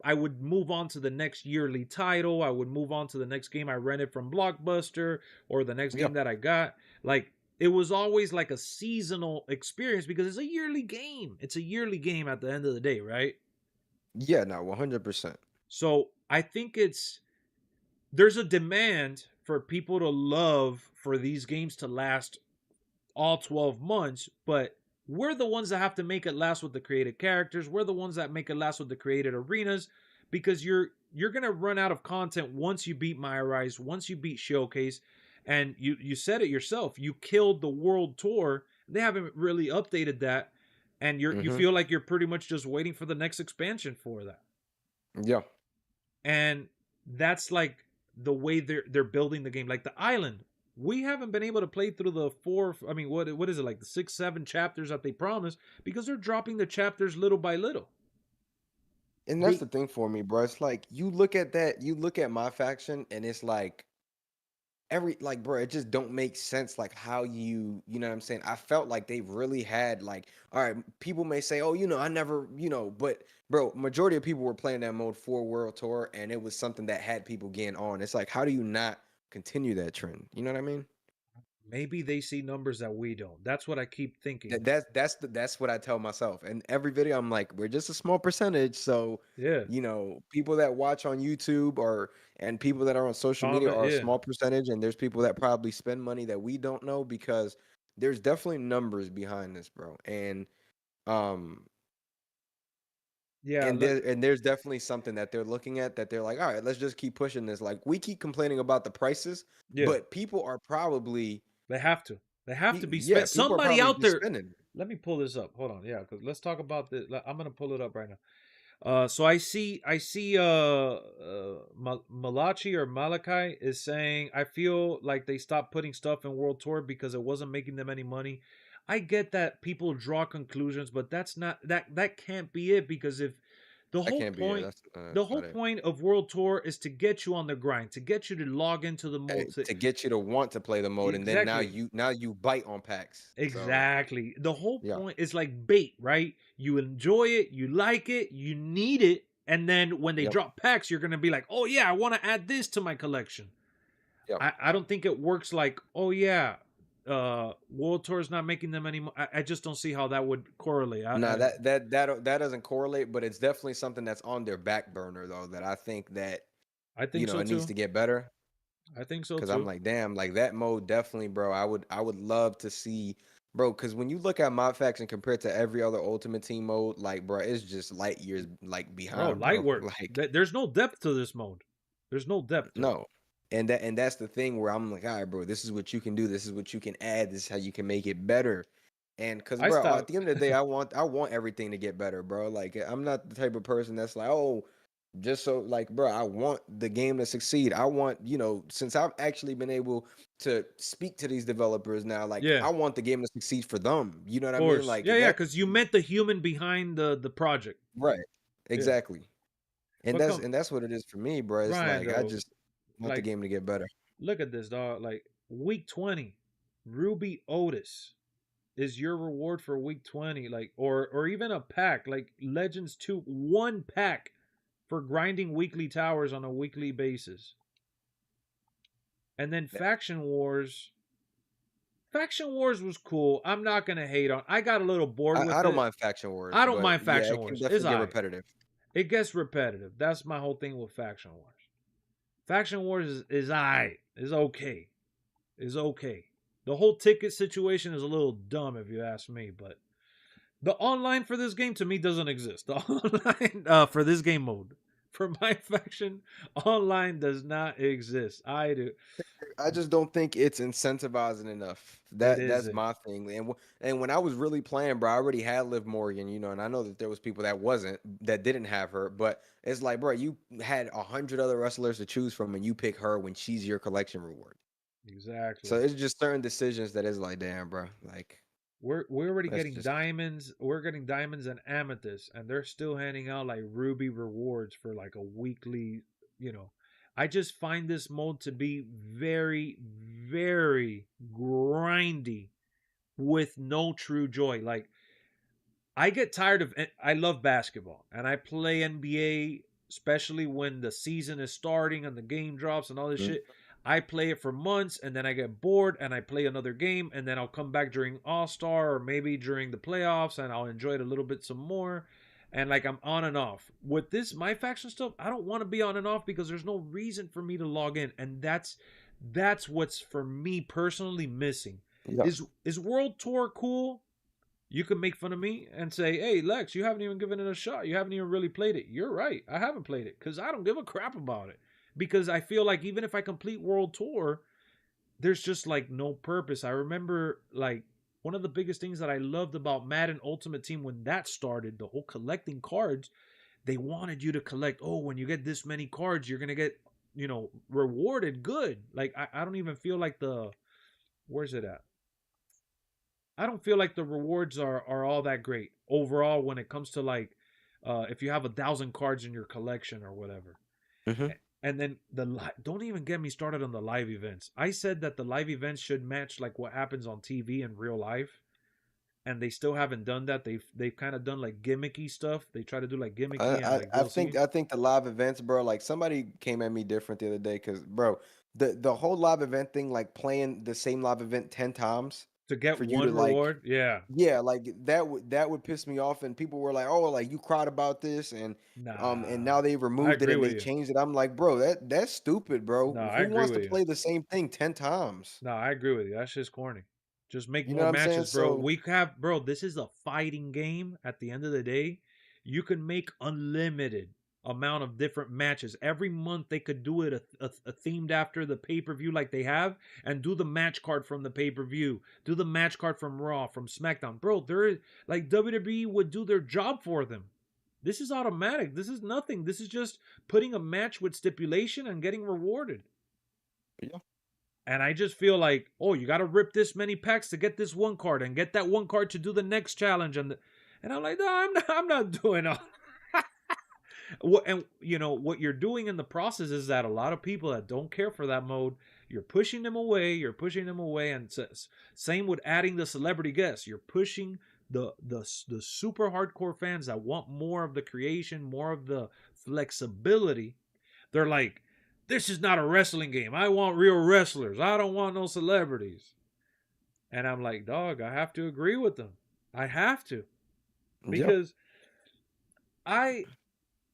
I would move on to the next yearly title. I would move on to the next game I rented from Blockbuster or the next game that I got. Like it was always like a seasonal experience because it's a yearly game. It's a yearly game at the end of the day, right? Yeah, no, 100%. So I think there's a demand for people to love for these games to last all 12 months, but we're the ones that have to make it last with the created characters. We're the ones that make it last with the created arenas, because you're going to run out of content once you beat My Rise, once you beat Showcase. And you said it yourself. You killed the World Tour. They haven't really updated that. And you feel like you're pretty much just waiting for the next expansion for that. Yeah. And that's like the way they're building the game. Like the island, we haven't been able to play through the what is it, like the 6-7 chapters that they promised, because they're dropping the chapters little by little. And that's the thing for me, bro. It's like you look at MyFaction, and it's like bro, it just don't make sense. Like how you know what I'm saying? I felt like they really had like, all right, people may say, oh, I never, but bro, majority of people were playing that mode for World Tour, and it was something that had people getting on. It's like, how do you not continue that trend? You know what I mean? Maybe they see numbers that we don't. That's what I keep thinking. That's what I tell myself. And every video I'm like, we're just a small percentage. So yeah, people that watch on YouTube and people that are on social media are a small percentage. And there's people that probably spend money that we don't know, because there's definitely numbers behind this, bro. And yeah, and there's definitely something that they're looking at, that they're like, all right, let's just keep pushing this. Like we keep complaining about the prices, but people are probably they have to be spent. Yeah, somebody out there spending. Let me pull this up. Hold on. Yeah, because let's talk about this. I'm gonna pull it up right now. So I see Malachi or Malachi is saying, I feel like they stopped putting stuff in World Tour because it wasn't making them any money. I get that people draw conclusions, but that's not that can't be it, because if the whole point of World Tour is to get you on the grind, to get you to log into the mode, to get you to want to play the mode, exactly. And then now you bite on packs. Exactly. So, the whole point is like bait, right? You enjoy it, you like it, you need it, and then when they drop packs, you're gonna be like, oh yeah, I want to add this to my collection. I don't think it works like, oh yeah, World Tour is not making them anymore. I just don't see how that would correlate. That doesn't correlate, but it's definitely something that's on their back burner, though, that I think so it needs to get better. I think so, because I'm like, damn, like that mode definitely, bro. I would love to see, bro, because when you look at MyFaction compared to every other Ultimate Team mode, like, bro, it's just light years like behind. Light work. Like, there's no depth to this mode. There's no depth. No. And that's the thing where I'm like, all right, bro, this is what you can do. This is what you can add. This is how you can make it better. And because, bro, at the end of the day, I want everything to get better, bro. Like, I'm not the type of person that's like, oh, just so, like, bro, I want the game to succeed. I want, since I've actually been able to speak to these developers now, like, I want the game to succeed for them. You know what I mean? Like, because you met the human behind the project. Right. Exactly. And that's what it is for me, bro. It's like, I just want the game to get better. Look at this, dog. Like week 20, Ruby Otis is your reward for week 20. Like, or even a pack like Legends 2, 1 pack for grinding weekly towers on a weekly basis. And then Faction Wars. Faction Wars was cool. I'm not gonna hate on. I got a little bored with it. I don't mind Faction Wars. I don't mind Faction Wars. It's repetitive. It gets repetitive. That's my whole thing with Faction Wars. Faction Wars is okay. Is okay. The whole ticket situation is a little dumb if you ask me, but the online for this game to me doesn't exist. The online for this game mode. for MyFaction online does not exist. I do. I just don't think it's incentivizing enough. That's my thing. And when I was really playing, bro, I already had Liv Morgan, and I know that there was people that didn't have her, but it's like, bro, you had 100 other wrestlers to choose from, and you pick her when she's your collection reward. Exactly. So it's just certain decisions that is like, damn, bro, like we're already getting diamonds. We're getting diamonds and amethysts, and they're still handing out like ruby rewards for like a weekly. I just find this mode to be very, very grindy with no true joy. Like, I get tired of it. I love basketball and I play NBA, especially when the season is starting and the game drops and all this shit. I play it for months and then I get bored and I play another game and then I'll come back during All-Star or maybe during the playoffs and I'll enjoy it a little bit some more. And like, I'm on and off. With this MyFaction stuff, I don't want to be on and off because there's no reason for me to log in. And that's what's for me personally missing. Yeah. Is World Tour cool? You can make fun of me and say, hey, Lex, you haven't even given it a shot. You haven't even really played it. You're right. I haven't played it because I don't give a crap about it. Because I feel like even if I complete World Tour, there's just like no purpose. I remember like one of the biggest things that I loved about Madden Ultimate Team when that started, the whole collecting cards, they wanted you to collect, when you get this many cards, you're going to get, rewarded good. Like, I don't even feel like where's it at? I don't feel like the rewards are all that great overall when it comes to like if you have 1,000 cards in your collection or whatever. Mm-hmm. And then don't even get me started on the live events. I said that the live events should match like what happens on TV in real life, and they still haven't done that. They've kind of done like gimmicky stuff. They try to do like gimmicky. I think the live events, bro. Like somebody came at me different the other day because, bro, the whole live event thing, like playing the same live event 10 times. To get for one reward, like that would piss me off, and people were like, "Oh, like you cried about this," and now they removed it and they changed it. I'm like, bro, that's stupid, bro. Who wants to play the same thing 10 times? No, I agree with you. That's just corny. Just make more matches, bro. So, this is a fighting game. At the end of the day, you can make unlimited amount of different matches. Every month they could do it a themed after the pay-per-view like they have, and do the match card from the pay-per-view, do the match card from Raw, from SmackDown. Bro, they're like, WWE would do their job for them. This is automatic. This is nothing. This is just putting a match with stipulation and getting rewarded. Yeah. And I just feel like, you got to rip this many packs to get this one card and get that one card to do the next challenge. And I'm like, no, I'm not doing all. And what you're doing in the process is that a lot of people that don't care for that mode, you're pushing them away. And same with adding the celebrity guests. You're pushing the super hardcore fans that want more of the creation, more of the flexibility. They're like, this is not a wrestling game. I want real wrestlers. I don't want no celebrities. And I'm like, dog, I have to agree with them. I have to. Because I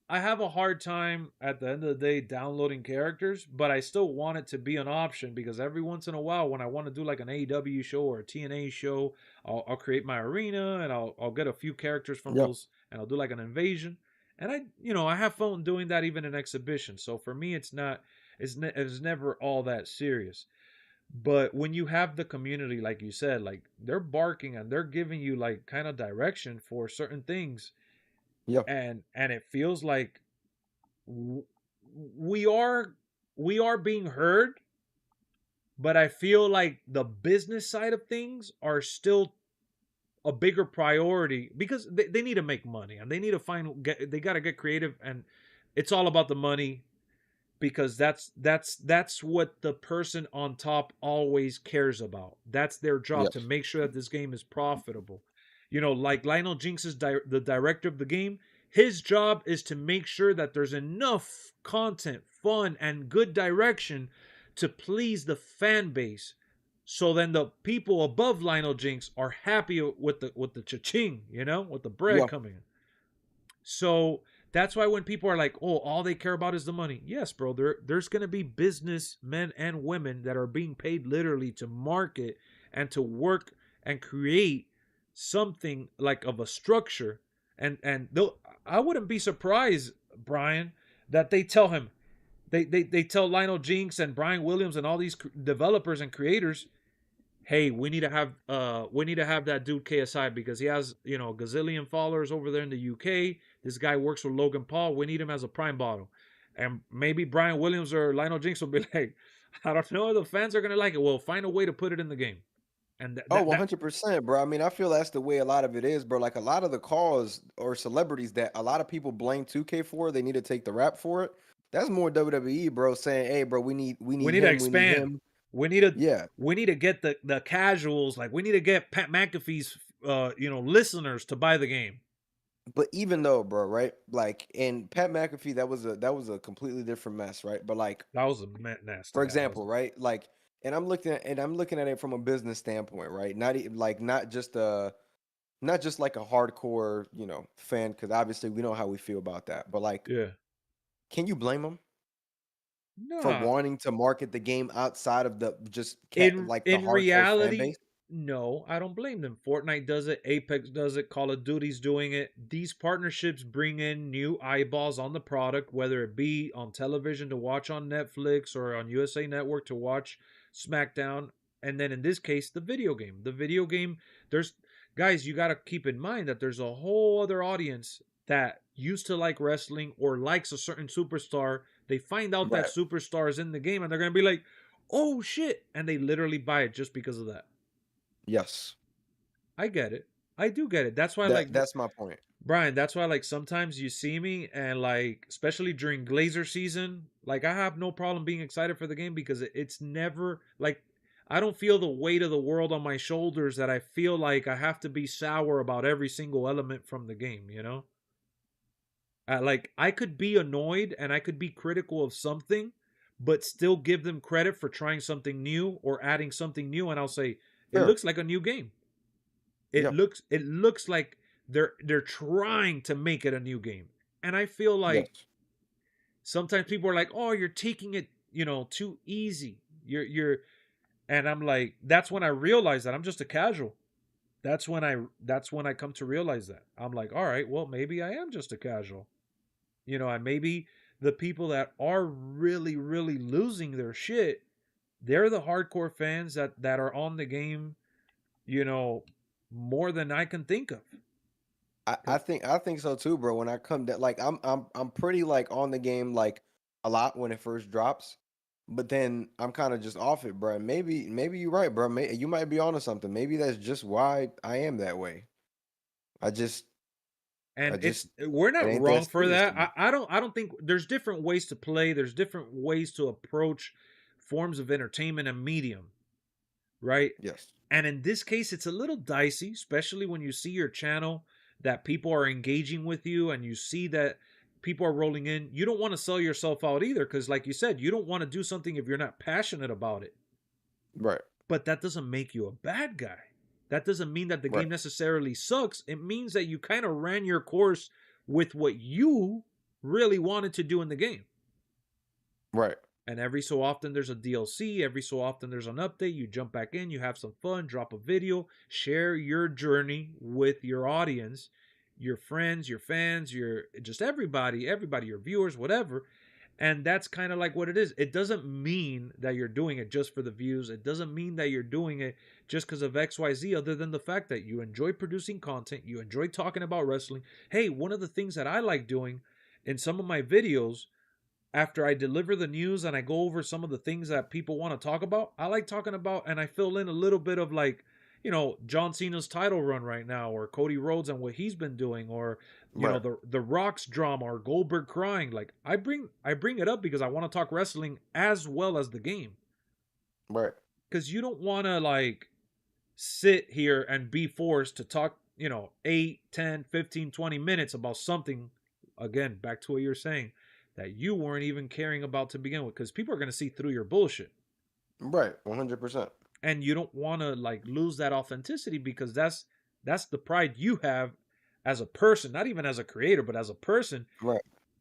have a hard time at the end of the day downloading characters, but I still want it to be an option because every once in a while when I want to do like an AEW show or a TNA show, I'll create my arena and I'll get a few characters from those and I'll do like an invasion. And I have fun doing that even in exhibitions. So for me, it's never all that serious. But when you have the community, like you said, like they're barking and they're giving you like kind of direction for certain things. Yeah. And it feels like we are being heard, but I feel like the business side of things are still a bigger priority because they need to make money and they need to they got to get creative, and it's all about the money because that's what the person on top always cares about. That's their job, to make sure that this game is profitable. Like Lionel Jinx is the director of the game. His job is to make sure that there's enough content, fun, and good direction to please the fan base. So then the people above Lionel Jinx are happy with the cha-ching, with the bread coming in. So that's why when people are like, all they care about is the money. Yes, bro, there's going to be business men and women that are being paid literally to market and to work and create something like of a structure. And I wouldn't be surprised, Brian, that they tell him, they tell Lionel Jinx and Brian Williams and all these developers and creators, hey, we need to have that dude KSI because he has, you know, a gazillion followers over there in the UK. This guy works for Logan Paul. We need him as a prime bottle. And maybe Brian Williams or Lionel Jinx will be like, I don't know, the fans are gonna like it. Well, find a way to put it in the game. And 100%, bro. I mean, I feel that's the way a lot of it is, bro. Like a lot of the cause or celebrities that a lot of people blame 2K for, they need to take the rap for it. That's more WWE, bro, saying, "Hey, bro, we need him, to expand. We need to get the casuals, like we need to get Pat McAfee's listeners to buy the game." But even though, bro, right? Like in Pat McAfee, that was a completely different mess, right? But like that was a mess. For example, right? Like, and I'm looking at it from a business standpoint, right? Not just like a hardcore, fan, because obviously we know how we feel about that. But like, yeah, can you blame them no. for wanting to market the game outside of the in reality? Fan base? No, I don't blame them. Fortnite does it, Apex does it, Call of Duty's doing it. These partnerships bring in new eyeballs on the product, whether it be on television to watch on Netflix or on USA Network to watch SmackDown. And then in this case, the video game. The video game, there's guys, you got to keep in mind that there's a whole other audience that used to like wrestling or likes a certain superstar. They find out that superstar is in the game and they're going to be like, oh shit. And they literally buy it just because of that. Yes. I get it. I do get it. That's why that's my point. Brian, that's why like sometimes you see me and like especially during Glazer season, like I have no problem being excited for the game because it's never like I don't feel the weight of the world on my shoulders that I feel like I have to be sour about every single element from the game, you know? Like I could be annoyed and I could be critical of something, but still give them credit for trying something new or adding something new, and I'll say, it looks like a new game. It looks like they're trying to make it a new game. And I feel like sometimes people are like, "Oh, you're taking it, too easy." And I'm like, that's when I realize that I'm just a casual. That's when I come to realize that. I'm like, "All right, well, maybe I am just a casual." And maybe the people that are really really losing their shit, they're the hardcore fans that are on the game, more than I can think of. I think so too, bro. When I come to like I'm pretty like on the game like a lot when it first drops, but then I'm kind of just off it, bro. Maybe you're right, bro. You might be onto something. Maybe that's just why I am that way. We're not wrong for that. I don't think there's different ways to play. There's different ways to approach forms of entertainment and medium, right? Yes. And in this case, it's a little dicey, especially when you see your channel that people are engaging with you and you see that people are rolling in. You don't want to sell yourself out either because, like you said, you don't want to do something if you're not passionate about it. Right. But that doesn't make you a bad guy. That doesn't mean that the game necessarily sucks. It means that you kind of ran your course with what you really wanted to do in the game. Right. And every so often there's a DLC. Every so often there's an update. You jump back in. You have some fun. Drop a video. Share your journey with your audience, your friends, your fans, just everybody, your viewers, whatever. And that's kind of like what it is. It doesn't mean that you're doing it just for the views. It doesn't mean that you're doing it just because of XYZ, other than the fact that you enjoy producing content. You enjoy talking about wrestling. Hey, one of the things that I like doing in some of my videos, after I deliver the news and I go over some of the things that people want to talk about, I like talking about and I fill in a little bit of like, John Cena's title run right now, or Cody Rhodes and what he's been doing, or the Rock's drama, or Goldberg crying. Like I bring it up because I want to talk wrestling as well as the game. Right. Because you don't want to like sit here and be forced to talk, 8, 10, 15, 20 minutes about something, again, back to what you're saying, that you weren't even caring about to begin with, because people are going to see through your bullshit. Right. 100%. And you don't want to like lose that authenticity, because that's the pride you have as a person, not even as a creator, but as a person. Right.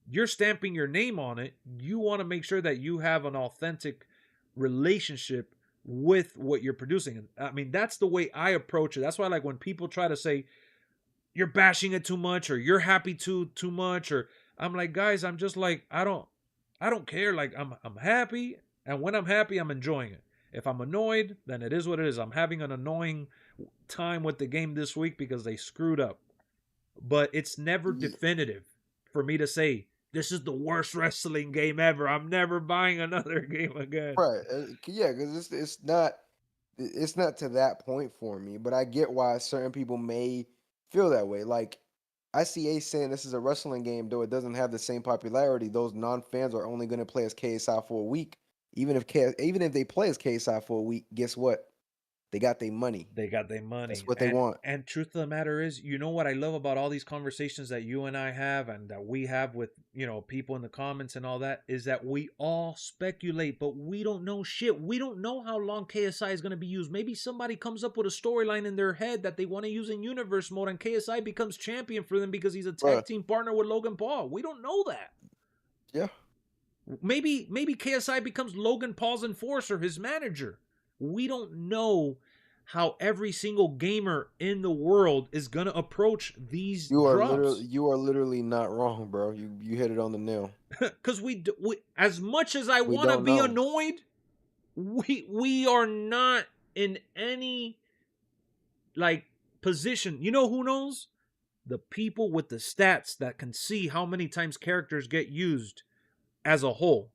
You're stamping your name on it. You want to make sure that you have an authentic relationship with what you're producing. And I mean, that's the way I approach it. That's why, like, when people try to say you're bashing it too much, or you're happy too much, or I'm like, guys, I'm just like, I don't care. Like, I'm happy, and when I'm happy, I'm enjoying it. If I'm annoyed, then it is what it is. I'm having an annoying time with the game this week because they screwed up. But it's never definitive for me to say this is the worst wrestling game ever. I'm never buying another game again. Right? Yeah, because it's not to that point for me. But I get why certain people may feel that way. Like I see Ace saying this is a wrestling game, though it doesn't have the same popularity. Those non-fans are only going to play as KSI for a week. Even if they play as KSI for a week, guess what? They got their money. They got their money. That's what they want. And truth of the matter is, you know what I love about all these conversations that you and I have and that we have with, people in the comments and all that, is that we all speculate, but we don't know shit. We don't know how long KSI is going to be used. Maybe somebody comes up with a storyline in their head that they want to use in universe mode and KSI becomes champion for them because he's a tag team partner with Logan Paul. We don't know that. Yeah. Maybe KSI becomes Logan Paul's enforcer, his manager. We don't know how every single gamer in the world is gonna approach these drops. You are literally not wrong, bro. You hit it on the nail. Because we, as much as I want to be annoyed, we are not in any position. You know who knows? The people with the stats that can see how many times characters get used as a whole.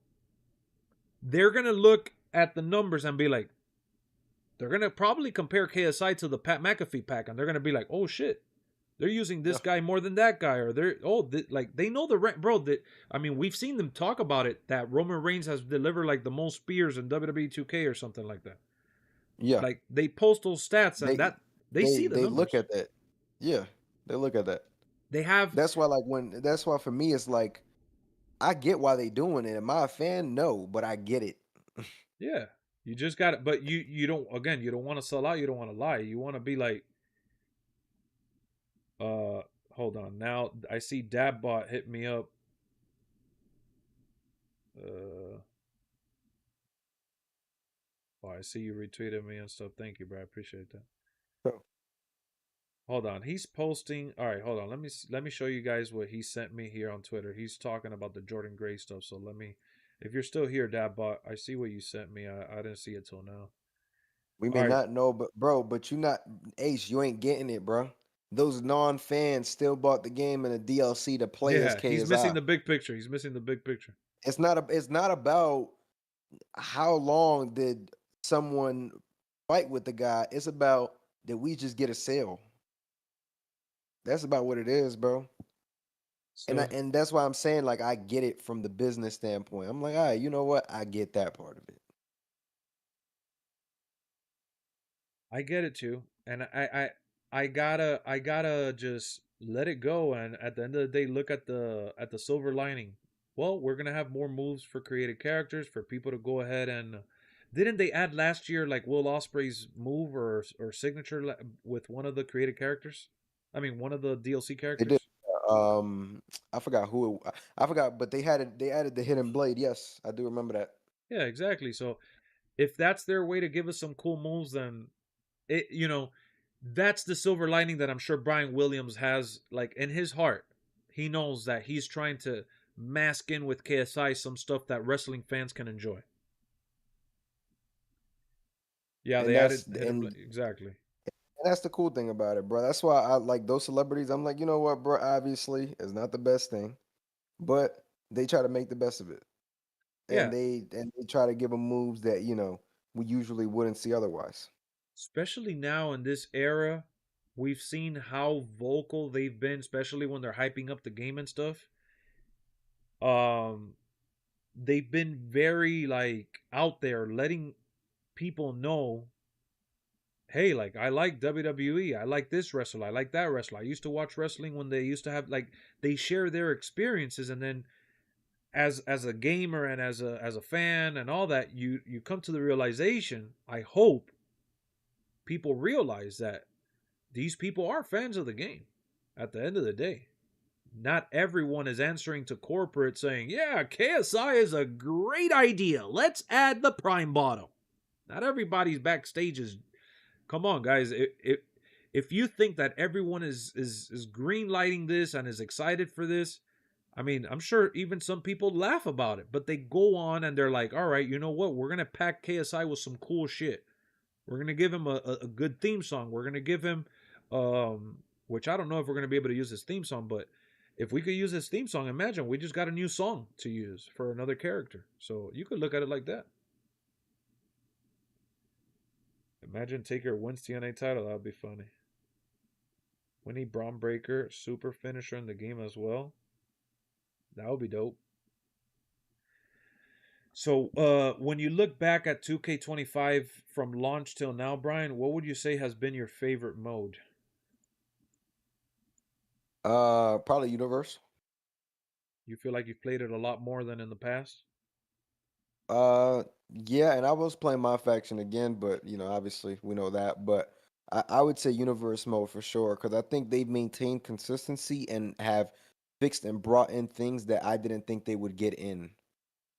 They're gonna look at the numbers and be like, they're going to probably compare KSI to the Pat McAfee pack, and they're going to be like, oh, shit. They're using this guy more than that guy. Or they know we've seen them talk about it, that Roman Reigns has delivered, the most spears in WWE 2K or something like that. Yeah. They post those stats, and they see the numbers. They look at that. Yeah, they look at that. They have... That's why for me, it's like, I get why they doing it. Am I a fan? No, but I get it. Yeah. You just got it, but you don't want to sell out, you don't want to lie. You want to be like, hold on. Now I see Dabbot hit me up. I see you retweeted me and stuff. Thank you, bro. I appreciate that. So, hold on. He's posting. All right, hold on. Let me show you guys what he sent me here on Twitter. He's talking about the Jordynne Grace stuff. So if you're still here, Dabbot, I see what you sent me. I didn't see it till now. We may not know, but you not Ace. You ain't getting it, bro. Those non-fans still bought the game and the DLC to play as KSI. He's missing the big picture. It's not about how long did someone fight with the guy. It's about, did we just get a sale? That's about what it is, bro. So, and that's why I'm saying, I get it from the business standpoint. I'm like, all right, you know what? I get that part of it. I get it too. And I gotta just let it go. And at the end of the day, look at the silver lining. Well, we're gonna have more moves for created characters for people to go ahead and... Didn't they add last year Will Ospreay's move or signature with one of the created characters? I mean, one of the DLC characters. They did. I forgot who. I forgot, but they added the hidden blade. Yes, I do remember that. Yeah, exactly. So if that's their way to give us some cool moves, then that's the silver lining that I'm sure Brian Williams has in his heart. He knows that he's trying to mask in with KSI some stuff that wrestling fans can enjoy. Yeah, and they added exactly. And that's the cool thing about it, bro. That's why I like those celebrities. I'm like, you know what, bro? Obviously, it's not the best thing, but they try to make the best of it. And they try to give them moves that we usually wouldn't see otherwise. Especially now in this era, we've seen how vocal they've been, especially when they're hyping up the game and stuff. They've been very out there letting people know, hey, I like WWE, I like this wrestler, I like that wrestler. I used to watch wrestling when they used to have they share their experiences, and then as a gamer and as a fan and all that, you come to the realization, I hope people realize that these people are fans of the game. At the end of the day, not everyone is answering to corporate saying, yeah, KSI is a great idea, let's add the Prime bottle. Not everybody's backstage is... Come on, guys. If you think that everyone is green lighting this and is excited for this, I mean, I'm sure even some people laugh about it, but they go on and they're like, all right, you know what? We're going to pack KSI with some cool shit. We're going to give him a good theme song. We're going to give him, which I don't know if we're going to be able to use his theme song, but if we could use his theme song, imagine we just got a new song to use for another character. So you could look at it like that. Imagine Taker wins TNA title. That would be funny. Winnie Braun Breaker, super finisher in the game as well. That would be dope. So, when you look back at 2K25 from launch till now, Brian, what would you say has been your favorite mode? Probably Universe. You feel like you've played it a lot more than in the past? Yeah, and I was playing MyFaction again, but obviously we know that. But I would say Universe mode for sure, because I think they've maintained consistency and have fixed and brought in things that I didn't think they would get in.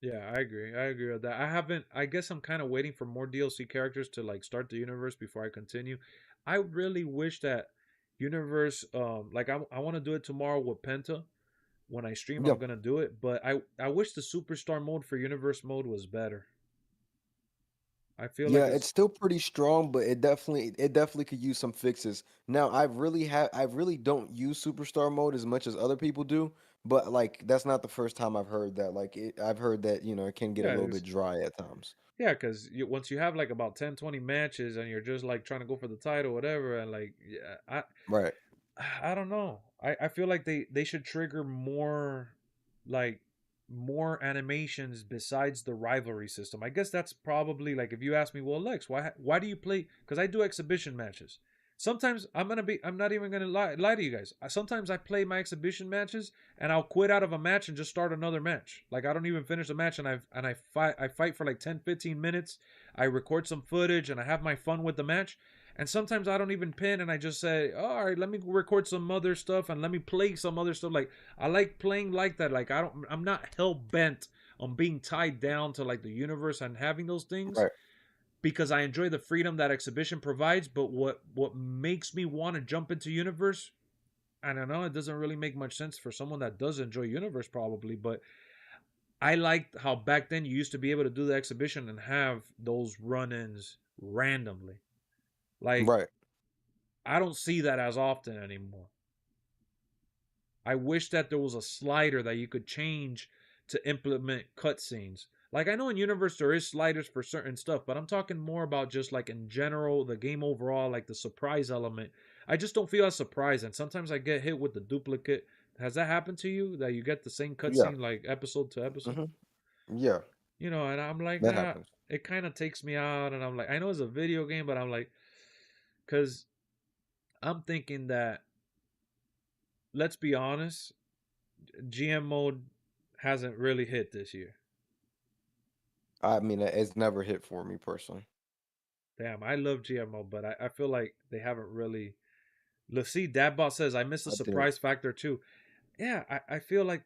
Yeah, I agree. I agree with that. I guess I'm kind of waiting for more DLC characters to like start the universe before I continue. I really wish that universe like I want to do it tomorrow with Penta. When I stream, Yeah. I'm gonna do it, but I wish the superstar mode for universe mode was better. I feel Yeah, like it's it's still pretty strong, but it definitely could use some fixes. Now, I really don't use superstar mode as much as other people do, but like that's not the first time I've heard that. I've heard that, it can get a yeah, little bit dry at times. yeah, because once you have like about 10, 20 matches and you're just like trying to go for the title, whatever, and like yeah, Right. I don't know. I feel like they should trigger more like more animations besides the rivalry system. I guess that's probably like if you ask me, well, Lex, why do you play? Because I do exhibition matches. Sometimes I'm not even gonna lie to you guys. Sometimes I play my exhibition matches and I'll quit out of a match and just start another match. Like I don't even finish the match and I fight for like 10, 15 minutes. I record some footage and I have my fun with the match. And sometimes I don't even pin and I just say, oh, all right, let me record some other stuff and let me play some other stuff. Like I like playing like that. Like I'm not hell bent on being tied down to like the universe and having those things Right. because I enjoy the freedom that exhibition provides. But what makes me want to jump into universe, I don't know, it doesn't really make much sense for someone that does enjoy universe probably, but I liked how back then you used to be able to do the exhibition and have those run-ins randomly. Like Right. I don't see that as often anymore. I wish that there was a slider that you could change to implement cutscenes. Like I know in Universe there is sliders for certain stuff, but I'm talking more about just like in general, the game overall, like the surprise element. I just don't feel as surprised, and sometimes I get hit with the duplicate. Has that happened to you that you get the same Yeah. cutscene like episode to episode? Hmm. Yeah. And I'm like, That happens. it kind of takes me out, and I'm like, I know it's a video game, but I'm like, because I'm thinking that let's be honest, GM mode hasn't really hit this year. I mean, it's never hit for me personally. Damn, I love GM mode, but I feel like they haven't really. Let's see, Dadbot says I missed the I think. surprise factor too. Yeah, I feel like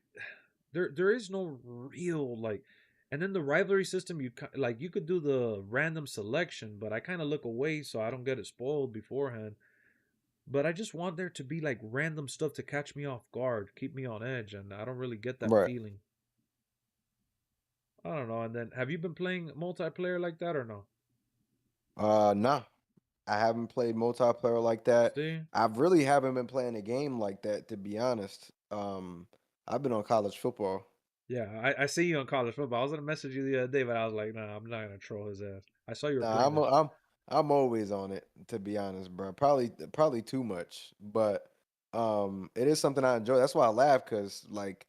there is no real like, and then the rivalry system like you could do the random selection, but I kind of look away so I don't get it spoiled beforehand. But I just want there to be like random stuff to catch me off guard, keep me on edge, and I don't really get that Right. feeling. I don't know. And then, have you been playing multiplayer like that or no? Nah. I haven't played multiplayer like that. See? I really haven't been playing a game like that, to be honest. I've been on college football. Yeah, I see you on college football. I was gonna message you the other day, but I was like, nah, I'm not gonna troll his ass. I saw you were Nah, playing I'm it. I'm always on it, to be honest, bro. Probably too much, but it is something I enjoy. That's why I laugh, because like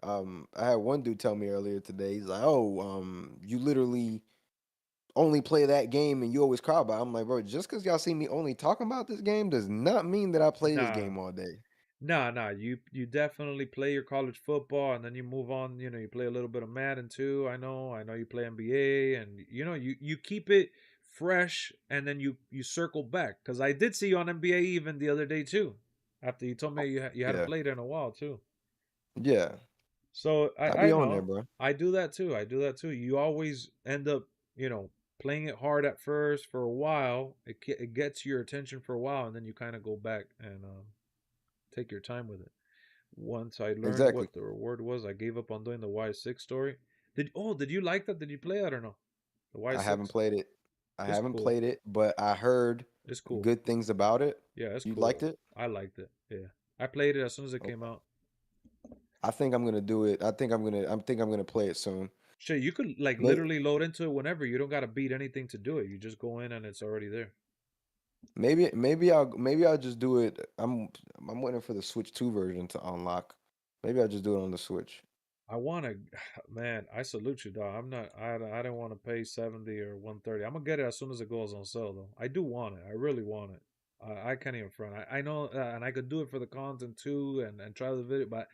I had one dude tell me earlier today. He's like, "Oh, you literally only play that game and you always cry about it." I'm like, bro, just because y'all see me only talking about this game does not mean that I play this Nah, game all day. nah. You definitely play your college football, and then you move on. You play a little bit of Madden too. I know you play NBA, and you keep it fresh, and then you circle back. Because I did see you on NBA even the other day too. After you told me you hadn't Yeah, played in a while too. yeah, So I I be on there, know bro. I do that too. I do that too. You always end up playing it hard at first for a while. It gets your attention for a while, and then you kind of go back and take your time with it. Once I learned what the reward was, I gave up on doing the Y6 story. Did you like that? Did you play it or no? The Y6? I haven't played it. I haven't played it, but I heard it's cool. Good things about it. Yeah, it's you cool. Liked it? I liked it. Yeah. I played it as soon as it came out. I think I'm gonna do it. I think I'm gonna play it soon. Shit, you could like literally load into it whenever. You don't gotta beat anything to do it. You just go in and it's already there. Maybe I'll just do it. I'm waiting for the Switch 2 version to unlock. Maybe I'll just do it on the Switch. I want to, man. I salute you, dog. I'm not. I don't want to pay 70 or 130. I'm gonna get it as soon as it goes on sale, though. I do want it. I really want it. I can't even front. I know, and I could do it for the content too, and try the video, but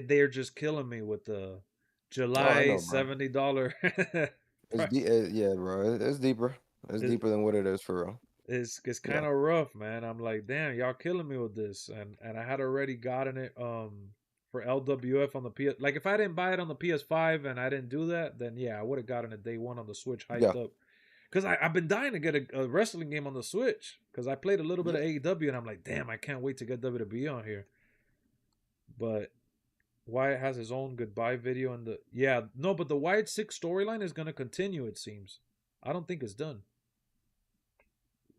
they're just killing me with the July $70. Yeah, bro. It's deeper. It's deeper than what it is for real. It's kind of rough, man. I'm like, damn, y'all killing me with this, and I had already gotten it for LWF on the PS. Like, if I didn't buy it on the PS5 and I didn't do that, then yeah, I would have gotten it day one on the Switch, hyped up. Because I've been dying to get a wrestling game on the Switch. Because I played a little bit of AEW, and I'm like, damn, I can't wait to get WWE on here. But Wyatt has his own goodbye video, and but the Wyatt 6 storyline is gonna continue. It seems. I don't think it's done.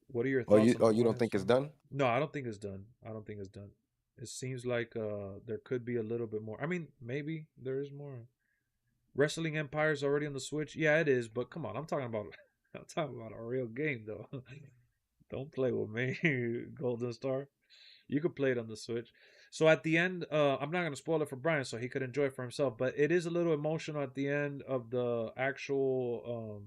What are your thoughts? You don't think it's done? No, I don't think it's done. I don't think it's done. It seems like there could be a little bit more. I mean, maybe there is more. Wrestling Empire is already on the Switch. Yeah, it is. But come on, I'm talking about a real game though. Don't play with me, Golden Star. You could play it on the Switch. So at the end, I'm not gonna spoil it for Brian, so he could enjoy it for himself. But it is a little emotional at the end of the actual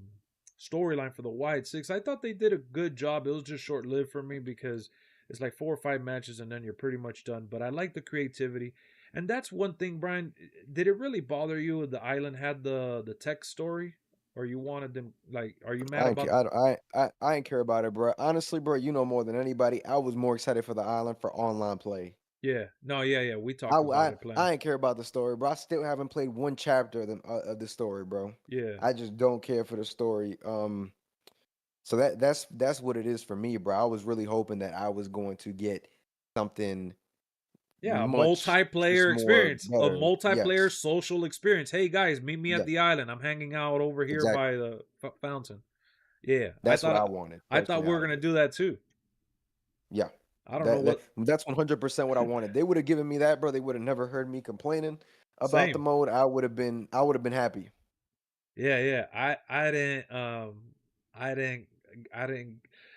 storyline for the Wyatt 6. I thought they did a good job. It was just short lived for me because it's like 4 or 5 matches and then you're pretty much done. But I like the creativity. And that's one thing, Brian. Did it really bother you the island had the text story? Or you wanted them, like, are you mad about I ain't care about it, bro. Honestly, bro, you know more than anybody. I was more excited for the island for online play. Yeah. No, yeah. We talked about it playing. I ain't care about the story, bro. I still haven't played one chapter of the story, bro. Yeah. I just don't care for the story. So that's what it is for me, bro. I was really hoping that I was going to get something. Yeah, a multiplayer experience, a multiplayer social experience. Hey guys, meet me at the island. I'm hanging out over here by the fountain. Yeah, that's what I wanted. I thought we were gonna do that too. Yeah, I don't know what. That's 100% what I wanted. They would have given me that, bro. They would have never heard me complaining about the mode. I would have been happy. Yeah. I didn't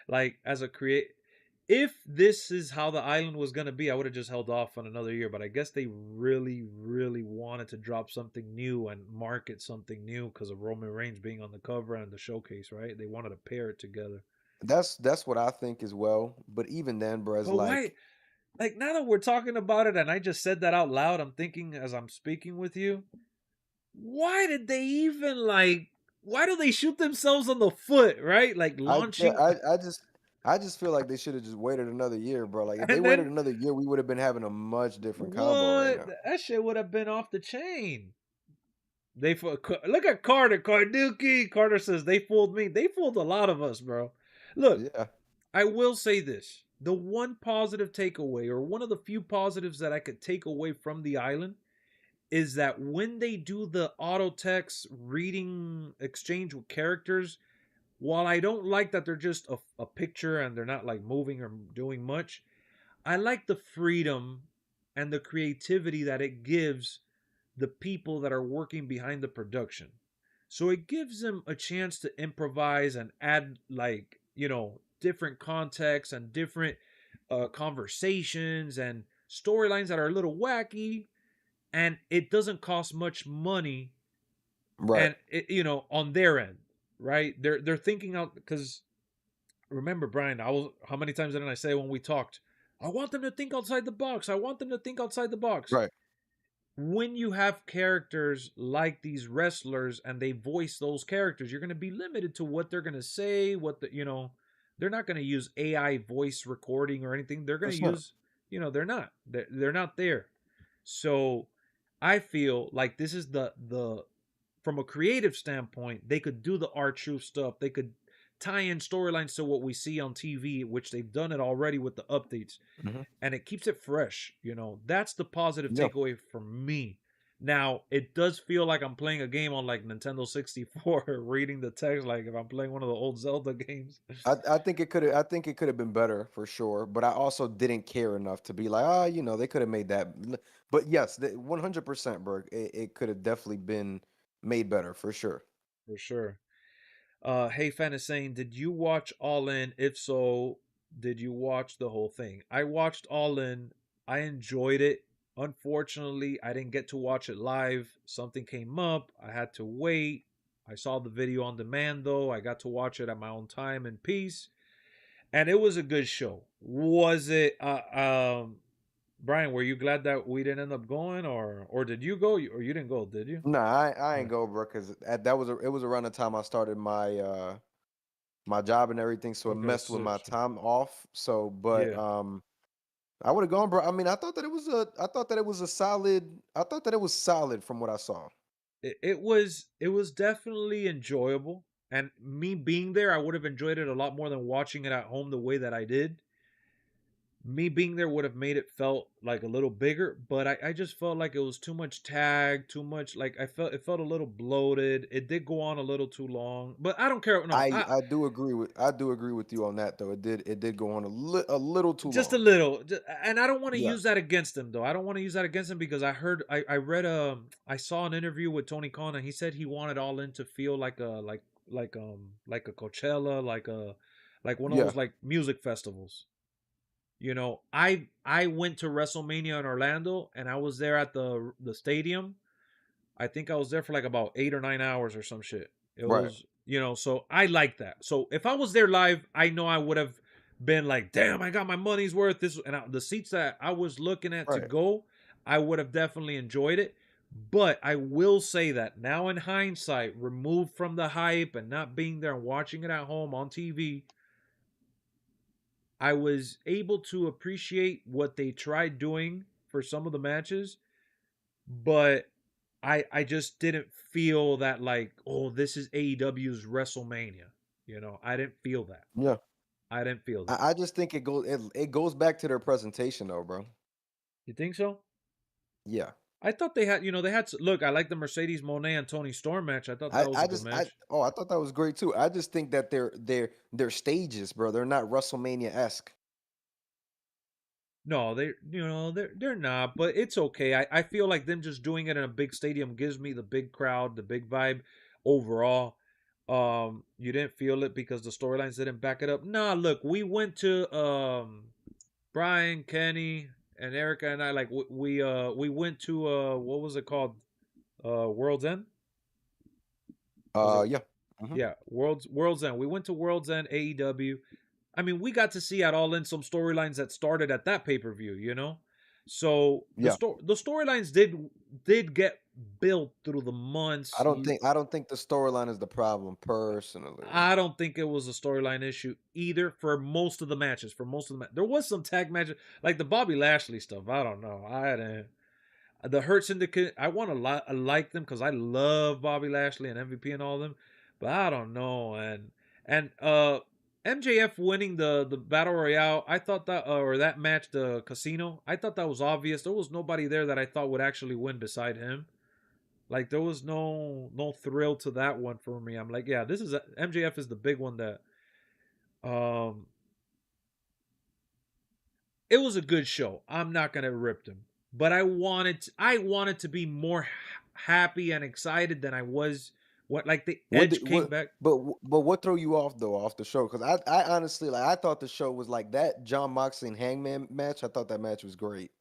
like as a create. If this is how the island was going to be, I would have just held off on another year. But I guess they really, really wanted to drop something new and market something new because of Roman Reigns being on the cover and the showcase, right? They wanted to pair it together. That's what I think as well. But even then, bro, it's like now that we're talking about it and I just said that out loud, I'm thinking as I'm speaking with you, why did they even why do they shoot themselves on the foot, right? Like launching. I just feel like they should have just waited another year, bro. Like if they waited another year, we would have been having a much different combo right now. That shit would have been off the chain. Look at Carter, Carduki. Carter says they fooled me. They fooled a lot of us, bro. Look, I will say this: the one positive takeaway, or one of the few positives that I could take away from the island, is that when they do the auto text reading exchange with characters. While I don't like that they're just a picture and they're not like moving or doing much, I like the freedom and the creativity that it gives the people that are working behind the production. So it gives them a chance to improvise and add different contexts and different conversations and storylines that are a little wacky, and it doesn't cost much money, right? And on their end. Right, they're thinking out, because remember, Brian, how many times did I say when we talked, I want them to think outside the box. I want them to think outside the box. Right. When you have characters like these wrestlers and they voice those characters, you're going to be limited to what they're going to say. They're not going to use AI voice recording or anything. They're going to use, they're not. They're not there. So I feel like this is the from a creative standpoint, they could do the R-Truth stuff. They could tie-in storylines to what we see on TV, which they've done it already with the updates, and it keeps it fresh. That's the positive takeaway for me. Now, it does feel like I'm playing a game on like Nintendo 64, reading the text like if I'm playing one of the old Zelda games. I think it could have been better for sure, but I also didn't care enough to be like, they could have made that. But yes, 100%, Berg. It could have definitely been made better for sure. For sure. Hey Fan is saying, did you watch All In? If so, did you watch the whole thing? I watched All In. I enjoyed it. Unfortunately, I didn't get to watch it live. Something came up. I had to wait. I saw the video on demand though. I got to watch it at my own time and peace. And it was a good show. Was it Brian, were you glad that we didn't end up going, or did you go, or you didn't go, did you? No, I ain't go, bro, because it was around the time I started my my job and everything, so it messed with my time off. So, but I would have gone, bro. I mean, I thought that it was solid from what I saw. It was definitely enjoyable, and me being there, I would have enjoyed it a lot more than watching it at home the way that I did. Me being there would have made it felt like a little bigger, but I just felt like it was too much tag, too much, like it felt a little bloated. It did go on a little too long, but I don't care. No, I do agree with you on that though. It did go on a little too just long. a little, and I don't want to use that against him though. I don't want to use that against him because I read I saw an interview with Tony Khan, and he said he wanted All In to feel like a Coachella, like one of those like music festivals. I went to WrestleMania in Orlando, and I was there at the stadium. I think I was there for like about 8 or 9 hours or some shit. It was, so I like that. So if I was there live, I know I would have been like, damn, I got my money's worth. The seats that I was looking at to go, I would have definitely enjoyed it. But I will say that now in hindsight, removed from the hype and not being there and watching it at home on TV, I was able to appreciate what they tried doing for some of the matches, but I just didn't feel that like, oh, this is AEW's WrestleMania. I didn't feel that. Yeah. I didn't feel that. I just think it goes back to their presentation though, bro. You think so? Yeah. I thought they had, look, I like the Mercedes Moné and Tony Storm match. I thought that was a good match. I thought that was great too. I just think that they're stages, bro. They're not WrestleMania-esque. No, they're not, but it's okay. I feel like them just doing it in a big stadium gives me the big crowd, the big vibe overall. You didn't feel it because the storylines didn't back it up. Nah, look, we went to Brian, Kenny, and Erica and I, like we went to what was it called? World's End? Yeah. Mm-hmm. Yeah, World's End. We went to World's End AEW. I mean, we got to see at All In some storylines that started at that pay-per-view, So the storylines did get built through the months. I don't think the storyline is the problem personally. I don't think it was a storyline issue either for most of the matches. There was some tag matches like the Bobby Lashley stuff. I don't know. The Hurt Syndicate. I want to like them because I love Bobby Lashley and MVP and all of them, but I don't know. And MJF winning the Battle Royale, I thought that, or that match, the Casino, I thought that was obvious. There was nobody there that I thought would actually win beside him. Like, there was no thrill to that one for me. I'm like, yeah, MJF is the big one that, it was a good show. I'm not going to rip them. But I wanted to be more happy and excited than I was. The Edge came back. But what threw you off though off the show? Because I honestly I thought the show was like that Jon Moxley and Hangman match. I thought that match was great.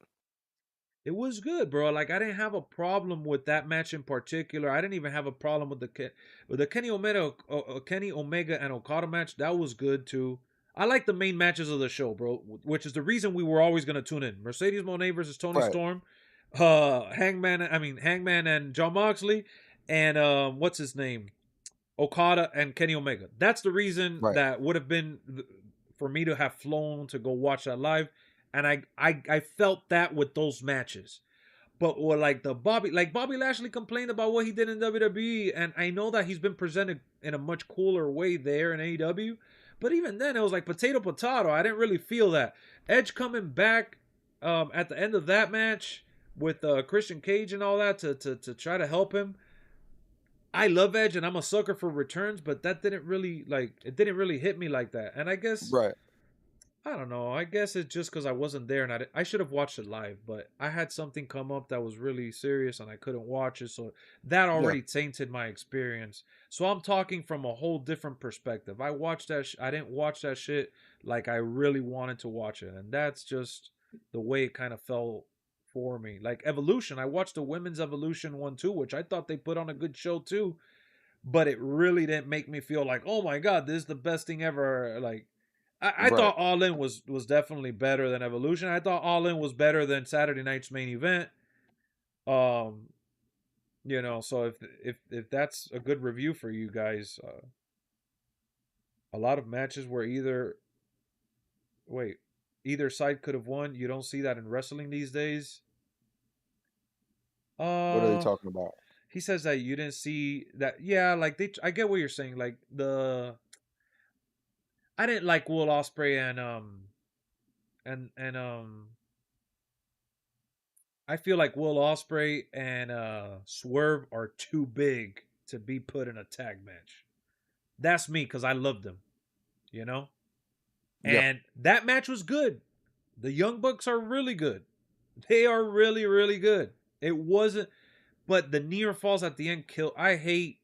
It was good, bro. Like, I didn't have a problem with that match in particular. I didn't even have a problem with the Kenny Omega and Okada match. That was good too. I like the main matches of the show, bro, which is the reason we were always going to tune in. Mercedes Moné versus Tony Storm, Hangman and Jon Moxley, and what's his name? Okada and Kenny Omega. That's the reason that would have been for me to have flown to go watch that live. And I felt that with those matches. But or like Bobby Lashley complained about what he did in WWE, and I know that he's been presented in a much cooler way there in AEW. But even then, it was like potato. I didn't really feel that. Edge coming back at the end of that match with Christian Cage and all that to try to help him. I love Edge and I'm a sucker for returns, but that didn't really hit me like that. And I guess I don't know. I guess it's just because I wasn't there, and I should have watched it live, but I had something come up that was really serious, and I couldn't watch it, so that already tainted my experience. So I'm talking from a whole different perspective. I watched that. I didn't watch that shit like I really wanted to watch it, and that's just the way it kind of fell for me. Like Evolution, I watched the Women's Evolution one too, which I thought they put on a good show too, but it really didn't make me feel like, oh my god, this is the best thing ever. Like. I thought All In was definitely better than Evolution. I thought All In was better than Saturday Night's Main Event. So if that's a good review for you guys, a lot of matches where either side could have won. You don't see that in wrestling these days. What are they talking about? He says that you didn't see that. Yeah, like I get what you're saying. Like I didn't like Will Ospreay and I feel like Will Ospreay and Swerve are too big to be put in a tag match. That's me because I loved them, you know? And that match was good. The Young Bucks are really good. They are really, really good. It wasn't, but the near falls at the end kill. I hate.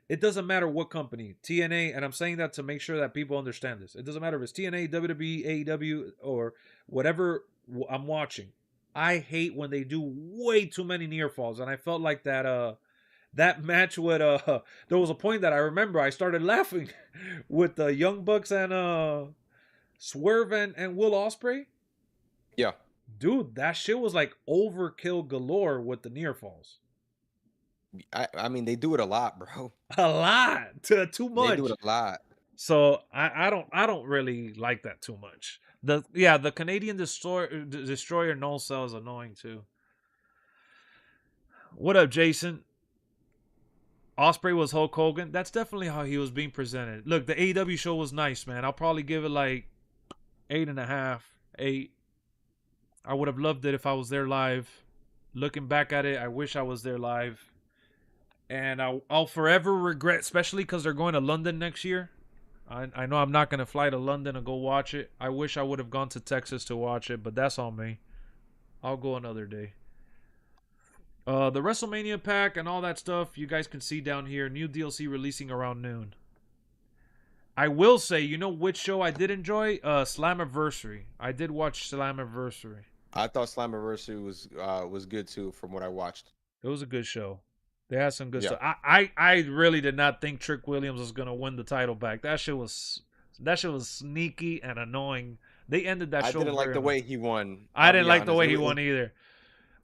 It doesn't matter what company, TNA, and I'm saying that to make sure that people understand this. It doesn't matter if it's TNA, WWE, AEW, or whatever I'm watching. I hate when they do way too many near falls, and I felt like that match with there was a point that I remember I started laughing with the Young Bucks and Swerve and Will Ospreay. Yeah. Dude, that shit was like overkill galore with the near falls. I mean, they do it a lot, bro. A lot. Too much. They do it a lot. So I don't really like that too much. The Canadian Destroyer no sell is annoying too. What up, Jason? Ospreay was Hulk Hogan. That's definitely how he was being presented. Look, the AEW show was nice, man. I'll probably give it like 8.5, 8. I would have loved it if I was there live. Looking back at it, I wish I was there live. And I'll forever regret, especially because they're going to London next year. I know I'm not going to fly to London and go watch it. I wish I would have gone to Texas to watch it, but that's on me. I'll go another day. The WrestleMania pack and all that stuff, you guys can see down here. New DLC releasing around noon. I will say, you know which show I did enjoy? Slammiversary. I did watch Slammiversary. I thought Slammiversary was good too from what I watched. It was a good show. They had some good stuff. I really did not think Trick Williams was gonna win the title back. That shit was sneaky and annoying. They ended that show. I didn't like the way he won. I didn't like the way he won either.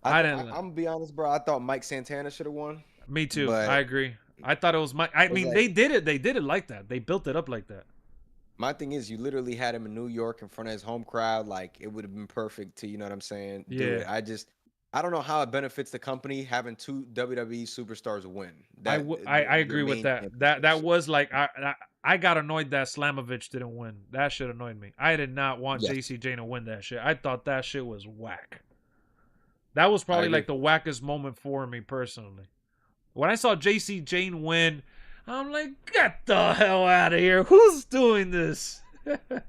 I'm gonna be honest, bro. I thought Mike Santana should have won. Me too. I agree. I thought it was Mike. I mean, they did it. They did it like that. They built it up like that. My thing is, you literally had him in New York in front of his home crowd. Like, it would have been perfect to, you know what I'm saying? Yeah. I don't know how it benefits the company having two WWE superstars win. I agree with that. That was like I got annoyed that Slamovich didn't win. That shit annoyed me. I did not want JC Jane to win that shit. I thought that shit was whack. That was probably like the wackest moment for me personally. When I saw JC Jane win, I'm like, get the hell out of here. Who's doing this?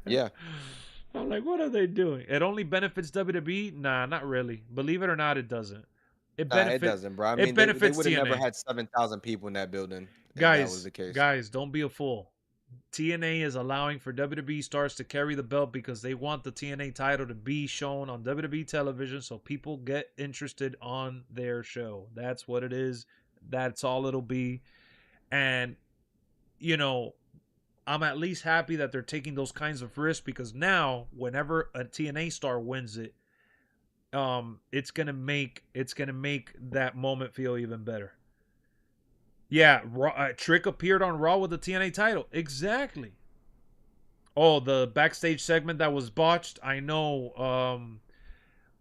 Yeah. I'm like, what are they doing? It only benefits WWE? Nah, not really. Believe it or not, it doesn't. It doesn't, bro. I mean, they would have never had 7,000 people in that building if that was the case. Guys, don't be a fool. TNA is allowing for WWE stars to carry the belt because they want the TNA title to be shown on WWE television so people get interested on their show. That's what it is. That's all it'll be. And, you know, I'm at least happy that they're taking those kinds of risks because now, whenever a TNA star wins it, it's gonna make that moment feel even better. Yeah, Trick appeared on Raw with the TNA title. Exactly. Oh, the backstage segment that was botched. I know.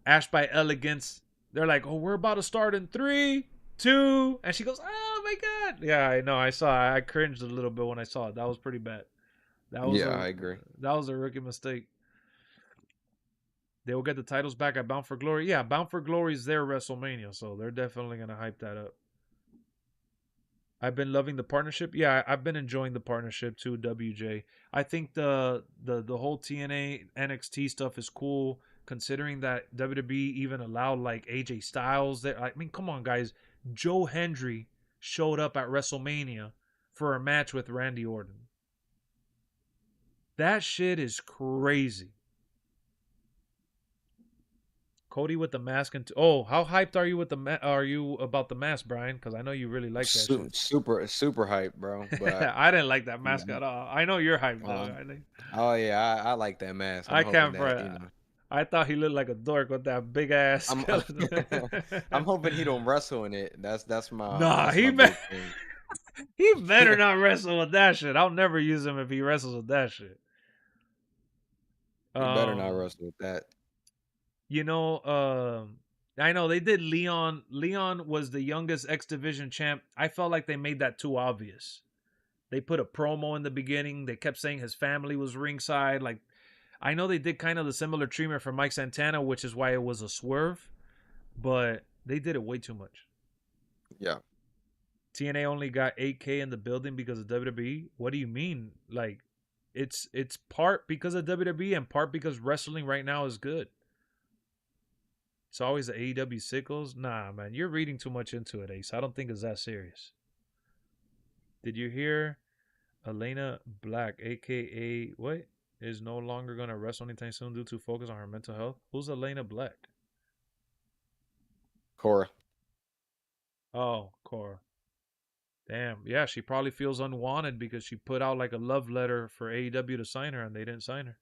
Ash by Elegance They're like, oh, we're about to start in 3, 2, and she goes, oh my god. Yeah, I know. I cringed a little bit when I saw it. That was pretty bad. I agree. That was a rookie mistake. They will get the titles back at Bound for Glory. Yeah, Bound for Glory is their WrestleMania, so they're definitely gonna hype that up. I've been loving the partnership. Yeah, I've been enjoying the partnership too, WJ. I think the whole TNA NXT stuff is cool, considering that WWE even allowed like AJ Styles there. I mean, come on, guys. Joe Hendry showed up at WrestleMania for a match with Randy Orton. That shit is crazy. Cody with the mask and how hyped are you with are you about the mask, Brian? Because I know you really like that shit. Super hyped, bro. But I didn't like that mask at all. I know you're hyped though. Oh yeah, I like that mask. I can't. I thought he looked like a dork with that big ass. I'm hoping he don't wrestle in it. That's my. Nah, that's he he better not wrestle with that shit. I'll never use him if he wrestles with that shit. He better not wrestle with that. You know, I know they did Leon. Leon was the youngest X Division champ. I felt like they made that too obvious. They put a promo in the beginning. They kept saying his family was ringside. Like, I know they did kind of the similar treatment for Mike Santana, which is why it was a swerve, but they did it way too much. Yeah. TNA only got 8K in the building because of WWE. What do you mean? Like, it's part because of WWE and part because wrestling right now is good. It's always the AEW sickles. Nah, man, you're reading too much into it, Ace. I don't think it's that serious. Did you hear Aleister Black, a.k.a. what? Is no longer going to wrestle anytime soon due to focus on her mental health? Who's Aleister Black? Cora. Oh, Cora. Damn. Yeah, she probably feels unwanted because she put out like a love letter for AEW to sign her and they didn't sign her.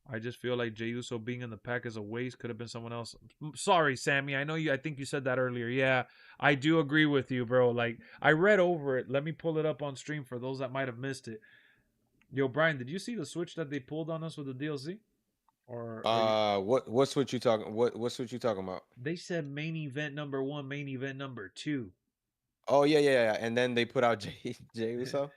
I just feel like Jey Uso being in the pack is a waste. Could have been someone else. Sorry, Sammy. I think you said that earlier. Yeah, I do agree with you, bro. Like, I read over it. Let me pull it up on stream for those that might have missed it. Yo, Brian, did you see the switch that they pulled on us with the DLC? Or what switch you talking? What switch you talking about? They said main event number 1, main event number 2. Oh yeah. And then they put out Jey Uso.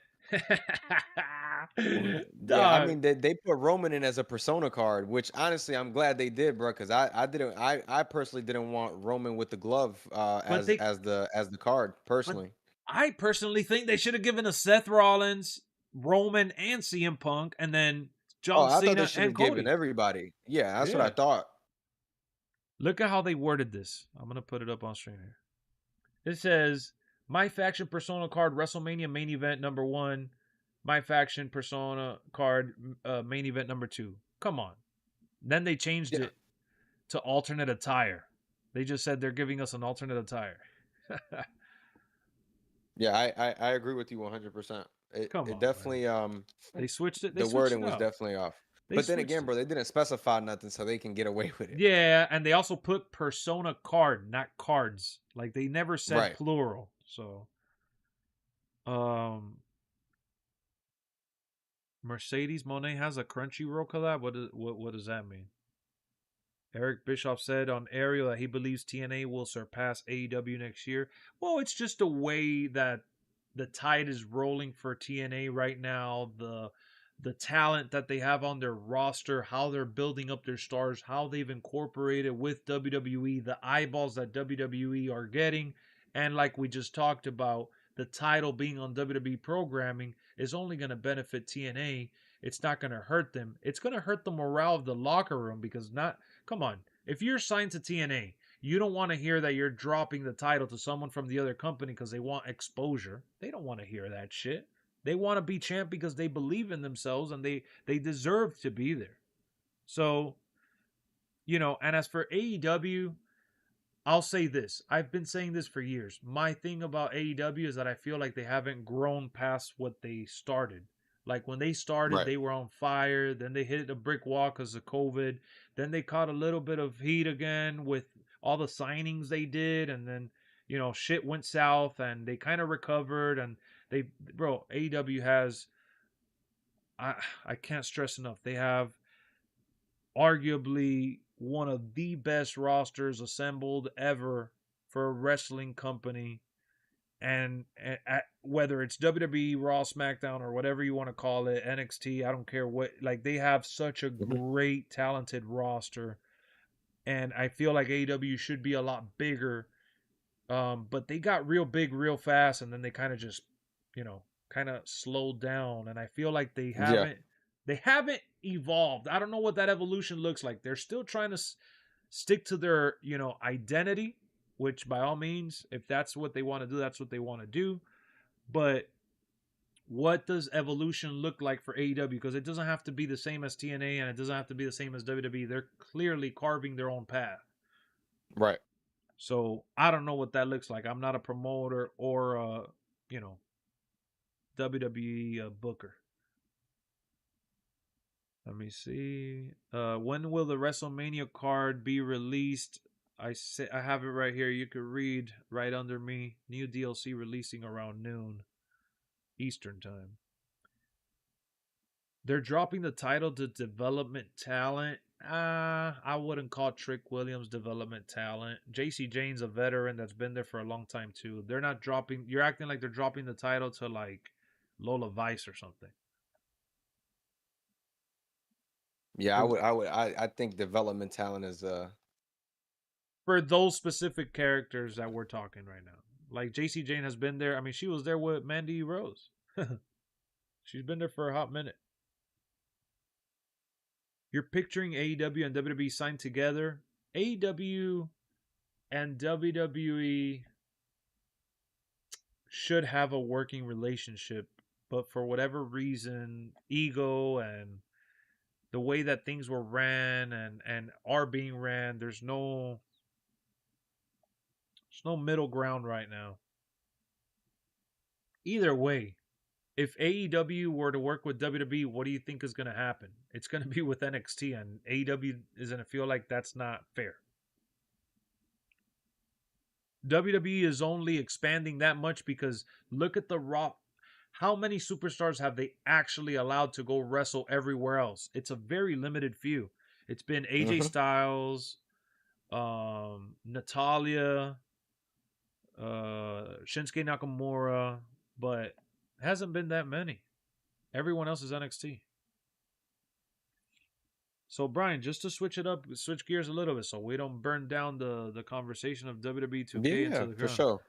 Yeah, I mean they put Roman in as a persona card, which honestly I'm glad they did, bro. Because I personally didn't want Roman with the glove as the card personally. I personally think they should have given us Seth Rollins, Roman, and CM Punk, and then John Cena thought they should and have Cody. given everybody. Yeah, that's what I thought. Look at how they worded this. I'm gonna put it up on screen here. It says MyFaction persona card WrestleMania main event number 1. MyFaction persona card main event number 2. Come on. Then they changed it to alternate attire. They just said they're giving us an alternate attire. Yeah, I agree with you 100%. It definitely they switched it. The wording was definitely off. But then again, bro, they didn't specify nothing, so they can get away with it. Yeah, and they also put persona card, not cards. Like they never said plural. So, Mercedes Moné has a Crunchyroll collab. What does that mean? Eric Bischoff said on Ariel that he believes TNA will surpass AEW next year. Well, it's just a way that the tide is rolling for TNA right now. The talent that they have on their roster, how they're building up their stars, how they've incorporated with WWE, the eyeballs that WWE are getting, and like we just talked about, the title being on WWE programming is only going to benefit TNA. It's not going to hurt them. It's going to hurt the morale of the locker room because come on, if you're signed to TNA, you don't want to hear that you're dropping the title to someone from the other company because they want exposure. They don't want to hear that shit. They want to be champ because they believe in themselves and they deserve to be there. So, and as for AEW, I'll say this. I've been saying this for years. My thing about AEW is that I feel like they haven't grown past what they started. Like when they started, they were on fire. Then they hit a brick wall because of COVID. Then they caught a little bit of heat again with all the signings they did. And then, shit went south and they kind of recovered. And AEW has, I can't stress enough, they have arguably one of the best rosters assembled ever for a wrestling company. And whether it's WWE, Raw, SmackDown, or whatever you want to call it, NXT, I don't care what, like, they have such a great, talented roster. And I feel like AEW should be a lot bigger. But they got real big real fast, and then they kind of just, kind of slowed down. And I feel like they haven't evolved. I don't know what that evolution looks like. They're still trying to stick to their, identity, which by all means, if that's what they want to do, that's what they want to do. But what does evolution look like for AEW? Because it doesn't have to be the same as TNA, and it doesn't have to be the same as WWE. They're clearly carving their own path. Right. So I don't know what that looks like. I'm not a promoter or WWE booker. Let me see. When will the WrestleMania card be released? I have it right here. You could read right under me. New DLC releasing around noon Eastern time. They're dropping the title to development talent. I wouldn't call Trick Williams development talent. JC Jane's a veteran that's been there for a long time too. They're not dropping. You're acting like they're dropping the title to like Lola Vice or something. Yeah, I think development talent is for those specific characters that we're talking right now. Like JC Jane has been there. I mean, she was there with Mandy Rose. She's been there for a hot minute. You're picturing AEW and WWE signed together. AEW and WWE should have a working relationship, but for whatever reason, ego and the way that things were ran and are being ran, there's no middle ground right now. Either way, if AEW were to work with WWE, what do you think is going to happen? It's going to be with NXT, and AEW is going to feel like that's not fair. WWE is only expanding that much because look at the Raw. How many superstars have they actually allowed to go wrestle everywhere else? It's a very limited few. It's been AJ Styles, Natalya, Shinsuke Nakamura, but hasn't been that many. Everyone else is NXT. So Brian, just to switch gears a little bit, so we don't burn down the conversation of WWE 2K into the ground. For sure.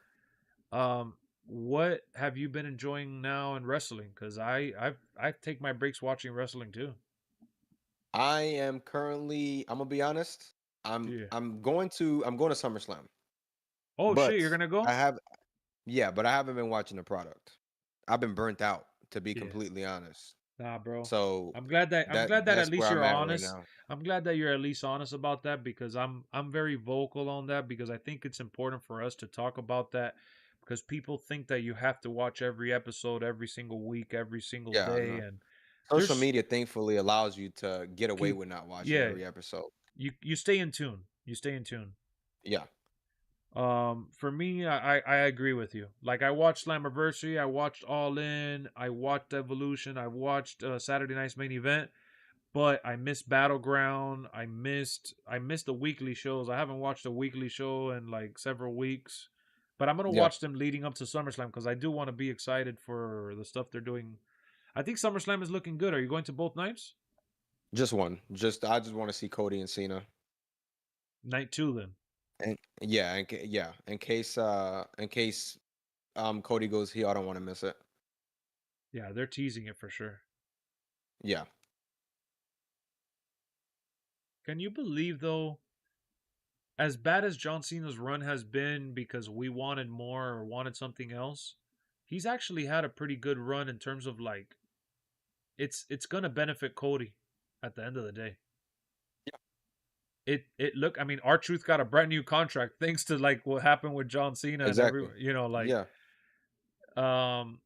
What have you been enjoying now in wrestling? Because I take my breaks watching wrestling too. I am currently. I'm gonna be honest. I'm going to SummerSlam. Oh shit, you're gonna go? But I haven't been watching the product. I've been burnt out, to be completely honest. Nah, bro. So I'm glad that at least you're honest. Right, I'm glad that you're at least honest about that, because I'm very vocal on that, because I think it's important for us to talk about that, because people think that you have to watch every episode every single week, every single day, and social media thankfully allows you to get away with not watching every episode. You stay in tune. Yeah. For me, I agree with you. Like, I watched Slammiversary, I watched All In, I watched Evolution, I watched Saturday Night's Main Event, but I missed Battleground. I missed the weekly shows. I haven't watched a weekly show in like several weeks, but I'm gonna watch them leading up to SummerSlam, because I do want to be excited for the stuff they're doing. I think SummerSlam is looking good. Are you going to both nights? Just one. I just want to see Cody and Cena. Night 2 then. And in case Cody goes heel, I don't want to miss it. Yeah, they're teasing it for sure. Yeah. Can you believe, though, as bad as John Cena's run has been because we wanted more or wanted something else, he's actually had a pretty good run in terms of, like, it's going to benefit Cody at the end of the day. I mean, R-Truth got a brand new contract thanks to like what happened with John Cena. Exactly. And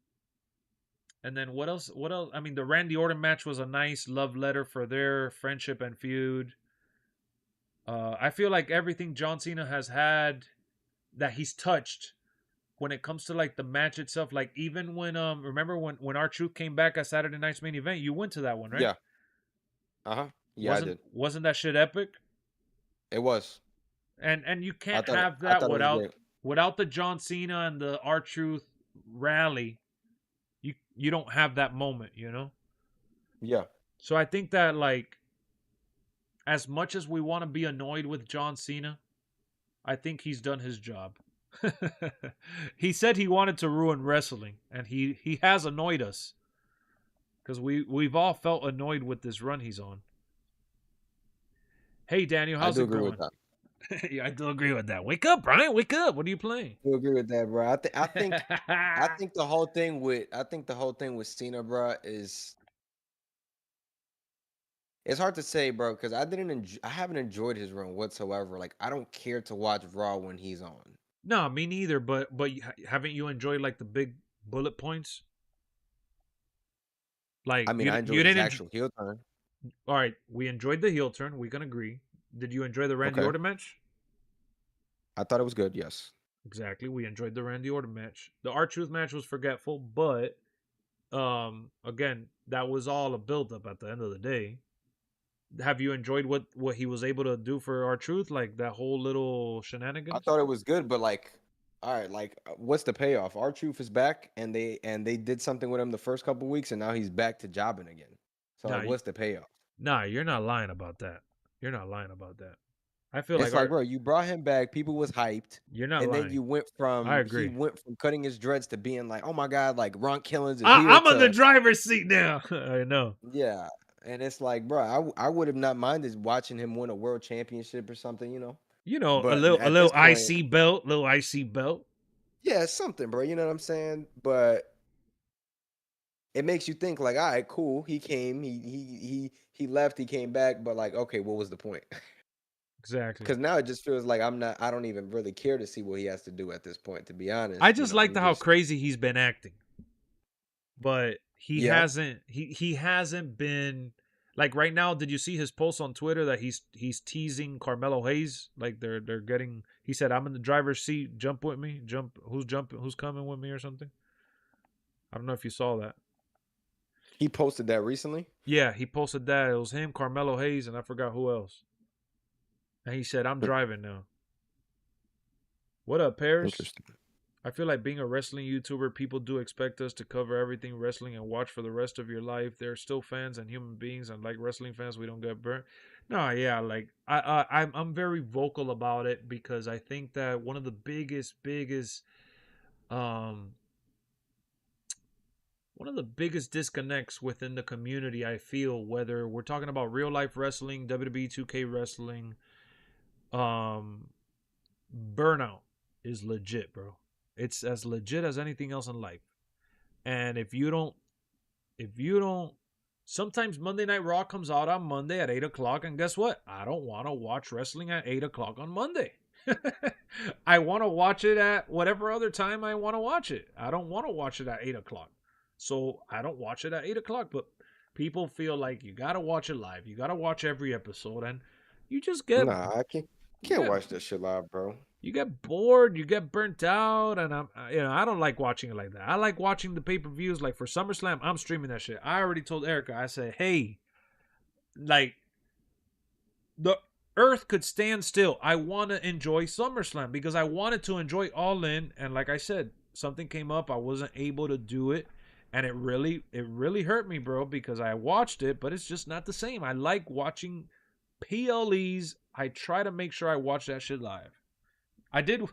then what else? I mean, the Randy Orton match was a nice love letter for their friendship and feud. I feel like everything John Cena has had that he's touched when it comes to like the match itself, like even when remember when R-Truth came back at Saturday Night's Main Event, you went to that one, right? Yeah. Yeah, I did. Wasn't that shit epic? It was. And you can't have that without the John Cena and the R-Truth rally. You don't have that moment, you know? Yeah. So I think that, like, as much as we want to be annoyed with John Cena, I think he's done his job. He said he wanted to ruin wrestling, and he has annoyed us. Because we've all felt annoyed with this run he's on. Hey, Daniel, how's it going? Yeah, I do agree with that. Wake up, Brian. Wake up. What are you playing? I do agree with that, bro. I think the whole thing with Cena, bro, is it's hard to say, bro, because I haven't enjoyed his run whatsoever. Like, I don't care to watch Raw when he's on. No, me neither. But haven't you enjoyed like the big bullet points? Like, I mean, I enjoyed his actual heel turn. All right, we enjoyed the heel turn. We can agree. Did you enjoy the Randy Orton match? I thought it was good. Yes. Exactly. We enjoyed the Randy Orton match. The R-Truth match was forgetful, but again, that was all a build-up at the end of the day. Have you enjoyed what he was able to do for R-Truth, like that whole little shenanigans? I thought it was good, but like, all right, like, what's the payoff? R-Truth is back, and they did something with him the first couple weeks, and now he's back to jobbing again. So like, what's the payoff? Nah, you're not lying about that. You're not lying about that. I feel it's like, bro, you brought him back. People was hyped. You're not and lying. Then you went from I agree. He went from cutting his dreads to being like, oh my god, like Ron Killings is here. I'm on the driver's seat now. I know. Yeah, and it's like, bro, I would have not minded watching him win a world championship or something, you know. But a little IC belt. Yeah, something, bro. You know what I'm saying? But it makes you think, like, all right, cool. He came, he left, he came back, but like, okay, what was the point? Exactly. Because now it just feels like I don't even really care to see what he has to do at this point, to be honest. I just like how crazy he's been acting. But he hasn't been like right now. Did you see his post on Twitter that he's teasing Carmelo Hayes? Like they're getting, he said, I'm in the driver's seat, jump with me. Who's coming with me or something? I don't know if you saw that. He posted that recently? Yeah, he posted that. It was him, Carmelo Hayes, and I forgot who else. And he said, I'm driving now. What up, Paris? Interesting. I feel like being a wrestling YouTuber, people do expect us to cover everything wrestling and watch for the rest of your life. There are still fans and human beings, and like wrestling fans, we don't get burnt. No, yeah, like I'm very vocal about it because I think that one of the biggest disconnects within the community, I feel, whether we're talking about real life wrestling, WWE 2K wrestling, burnout is legit, bro. It's as legit as anything else in life. And if you don't, sometimes Monday Night Raw comes out on Monday at 8 o'clock, and guess what? I don't want to watch wrestling at 8 o'clock on Monday. I want to watch it at whatever other time I want to watch it. I don't want to watch it at 8 o'clock. So I don't watch it at 8 o'clock, but people feel like you got to watch it live. You got to watch every episode, and you just get... Nah, I can't watch that shit live, bro. You get bored, you get burnt out, and I don't like watching it like that. I like watching the pay-per-views. Like for SummerSlam, I'm streaming that shit. I already told Erica, I said, hey, like, the earth could stand still. I want to enjoy SummerSlam because I wanted to enjoy All In, and like I said, something came up. I wasn't able to do it, and it really hurt me, bro, because I watched it, but it's just not the same. I like watching PLEs. I try to make sure I watch that shit live. I did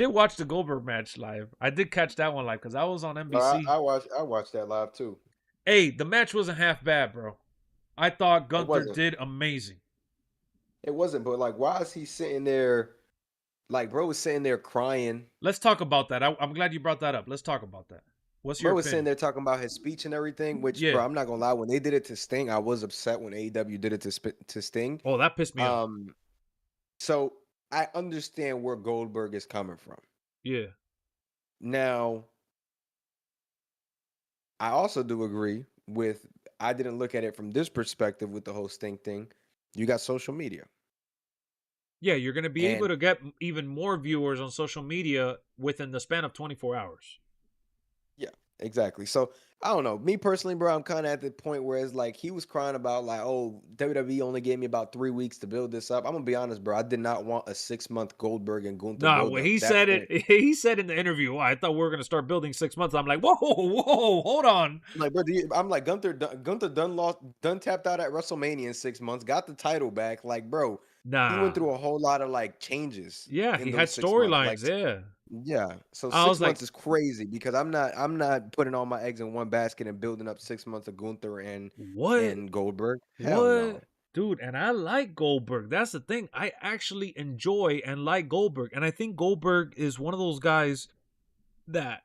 watch the Goldberg match live. I did catch that one live because I was on NBC. I watched that live too. Hey, the match wasn't half bad, bro. I thought Gunther did amazing. It wasn't, but like, why is he sitting there? Like, bro was sitting there crying. Let's talk about that. I'm glad you brought that up. Let's talk about that. What's your opinion? Bro was sitting there talking about his speech and everything, which, bro, I'm not gonna lie. When they did it to Sting, I was upset when AEW did it to Sting. Oh, that pissed me off. So I understand where Goldberg is coming from. Yeah. Now, I also do agree with, I didn't look at it from this perspective with the whole Sting thing. You got social media. Yeah, you're going to be able to get even more viewers on social media within the span of 24 hours. Yeah. Exactly. So I don't know. Me personally, bro, I'm kind of at the point where it's like he was crying about like, oh, WWE only gave me about 3 weeks to build this up. I'm gonna be honest, bro. I did not want a 6 month Goldberg and Gunther Nah, build when up. he That said point, it, he said in the interview, I thought we were gonna start building 6 months. I'm like, whoa, hold on. like, bro, I'm like Gunther done tapped out at WrestleMania in 6 months, got the title back. Like, bro, he went Nah. through a whole lot of like changes Yeah, in he had those 6 months. Like, storylines. Yeah. yeah. So I was 6 months like, is crazy because I'm not putting all my eggs in one basket and building up 6 months of Gunther what? and Goldberg. Hell What? no. Dude, and I like Goldberg. That's the thing. I actually enjoy and like Goldberg. And I think Goldberg is one of those guys that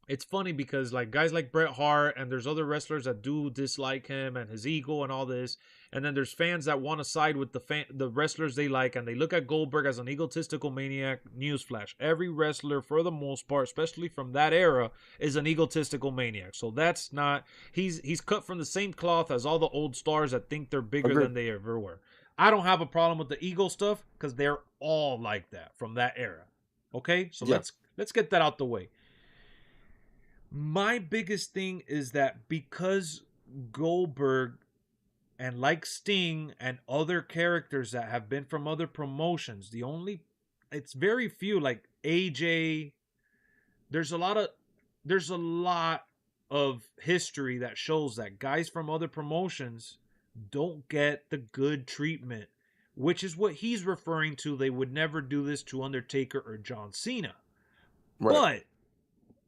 it's funny because like guys like Bret Hart and there's other wrestlers that do dislike him and his ego and all this, and then there's fans that want to side with the wrestlers they like, and they look at Goldberg as an egotistical maniac. Newsflash: every wrestler for the most part, especially from that era, is an egotistical maniac. So that's not he's cut from the same cloth as all the old stars that think they're bigger Agreed. than they ever were. I don't have a problem with the ego stuff because they're all like that from that era. Okay, so Yeah. let's get that out the way. My biggest thing is that because Goldberg and like Sting and other characters that have been from other promotions, it's very few like AJ. There's a lot of history that shows that guys from other promotions don't get the good treatment, which is what he's referring to. They would never do this to Undertaker or John Cena. Right. But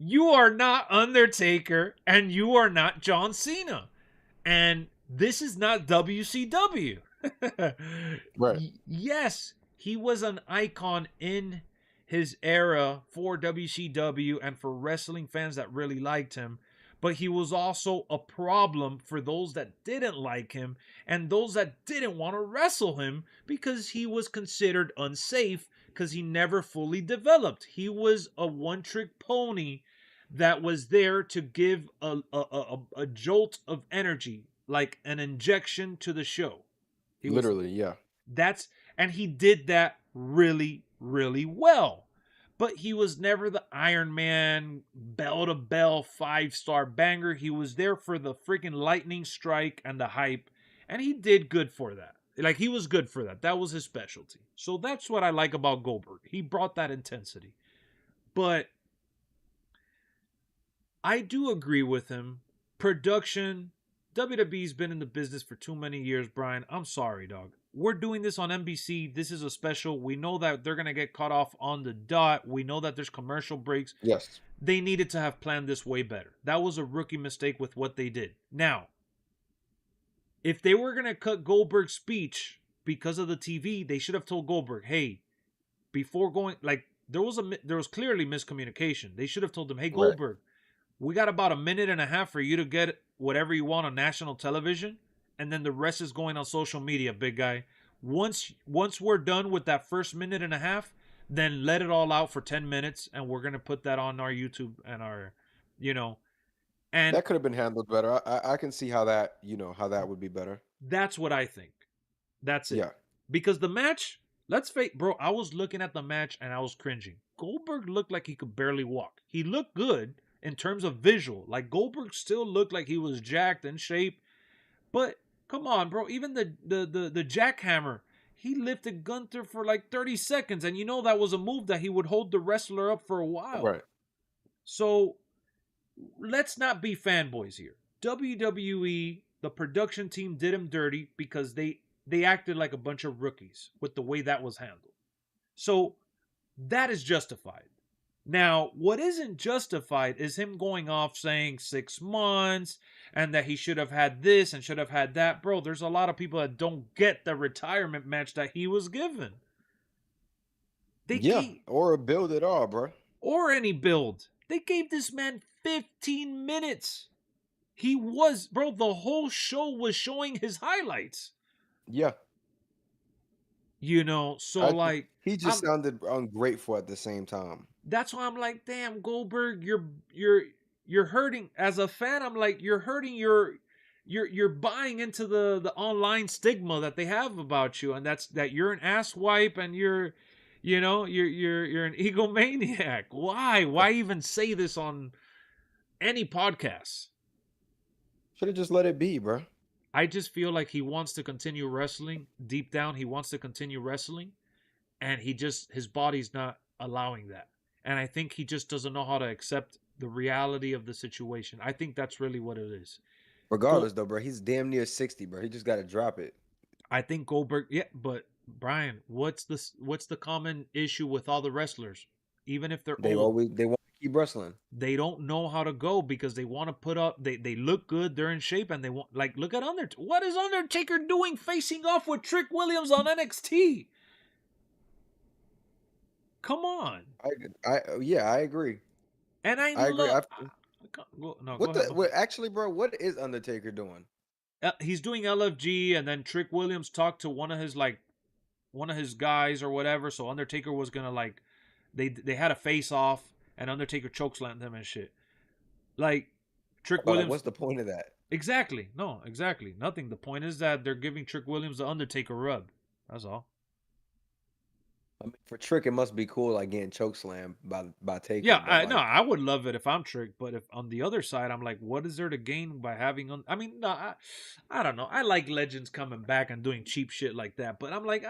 you are not Undertaker and you are not John Cena. And this is not WCW. Right. Yes, he was an icon in his era for WCW and for wrestling fans that really liked him. But he was also a problem for those that didn't like him and those that didn't want to wrestle him because he was considered unsafe because he never fully developed. He was a one-trick pony that was there to give a jolt of energy, like an injection to the show. Literally, yeah. And he did that really, really well. But he was never the Iron Man, bell to bell, 5-star banger. He was there for the freaking lightning strike and the hype. And he did good for that. Like, he was good for that. That was his specialty. So that's what I like about Goldberg. He brought that intensity. But I do agree with him. Production, WWE's been in the business for too many years, Brian. I'm sorry, dog. We're doing this on NBC. This is a special. We know that they're going to get cut off on the dot. We know that there's commercial breaks. Yes. They needed to have planned this way better. That was a rookie mistake with what they did. Now, if they were going to cut Goldberg's speech because of the TV, they should have told Goldberg, hey, before going, like, there was clearly miscommunication. They should have told him, hey, Goldberg, we got about a minute and a half for you to get whatever you want on national television, and then the rest is going on social media, big guy. Once we're done with that first minute and a half, then let it all out for 10 minutes, and we're going to put that on our YouTube and our, and that could have been handled better. I can see how that, how that would be better. That's what I think. That's it. Yeah. Because the match, let's face, bro, I was looking at the match and I was cringing. Goldberg looked like he could barely walk. He looked good in terms of visual. Like, Goldberg still looked like he was jacked in shape. But come on, bro. Even the jackhammer, he lifted Gunther for like 30 seconds. And that was a move that he would hold the wrestler up for a while. Right. So let's not be fanboys here. WWE, the production team, did him dirty because they acted like a bunch of rookies with the way that was handled. So that is justified. Now, what isn't justified is him going off saying 6 months and that he should have had this and should have had that. Bro, there's a lot of people that don't get the retirement match that he was given. Or a build at all, bro. Or any build. They gave this man 15 minutes. He was, bro, the whole show was showing his highlights. Yeah. So he just sounded ungrateful at the same time. That's why I'm like, damn, Goldberg, you're hurting. As a fan, I'm like, you're hurting you're buying into the online stigma that they have about you, and that you're an asswipe and you're an egomaniac. Why even say this on any podcasts. Should have just let it be, bro. I just feel like he wants to continue wrestling. Deep down, he wants to continue wrestling. And his body's not allowing that. And I think he just doesn't know how to accept the reality of the situation. I think that's really what it is. Regardless, though, bro, he's damn near 60, bro. He just got to drop it. I think Goldberg, yeah, but Brian, what's the common issue with all the wrestlers? Even if they're old, they want to keep wrestling. They don't know how to go because they want to put up. They look good, they're in shape, and they want, like, look at Undertaker. What is Undertaker doing facing off with Trick Williams on NXT? Come on. I agree. And I agree. Actually, bro, what is Undertaker doing? He's doing LFG, and then Trick Williams talked to one of his guys or whatever. So Undertaker was gonna, like, they had a face off, and Undertaker chokeslammed him and shit. Like, Trick Williams. What's the point of that? Exactly. No, exactly. Nothing. The point is that they're giving Trick Williams the Undertaker rub. That's all. I mean, for Trick, it must be cool, like, getting chokeslammed by Taker. Yeah, I would love it if I'm Trick, but if on the other side, I'm like, what is there to gain by having? I don't know. I like legends coming back and doing cheap shit like that, but I'm like,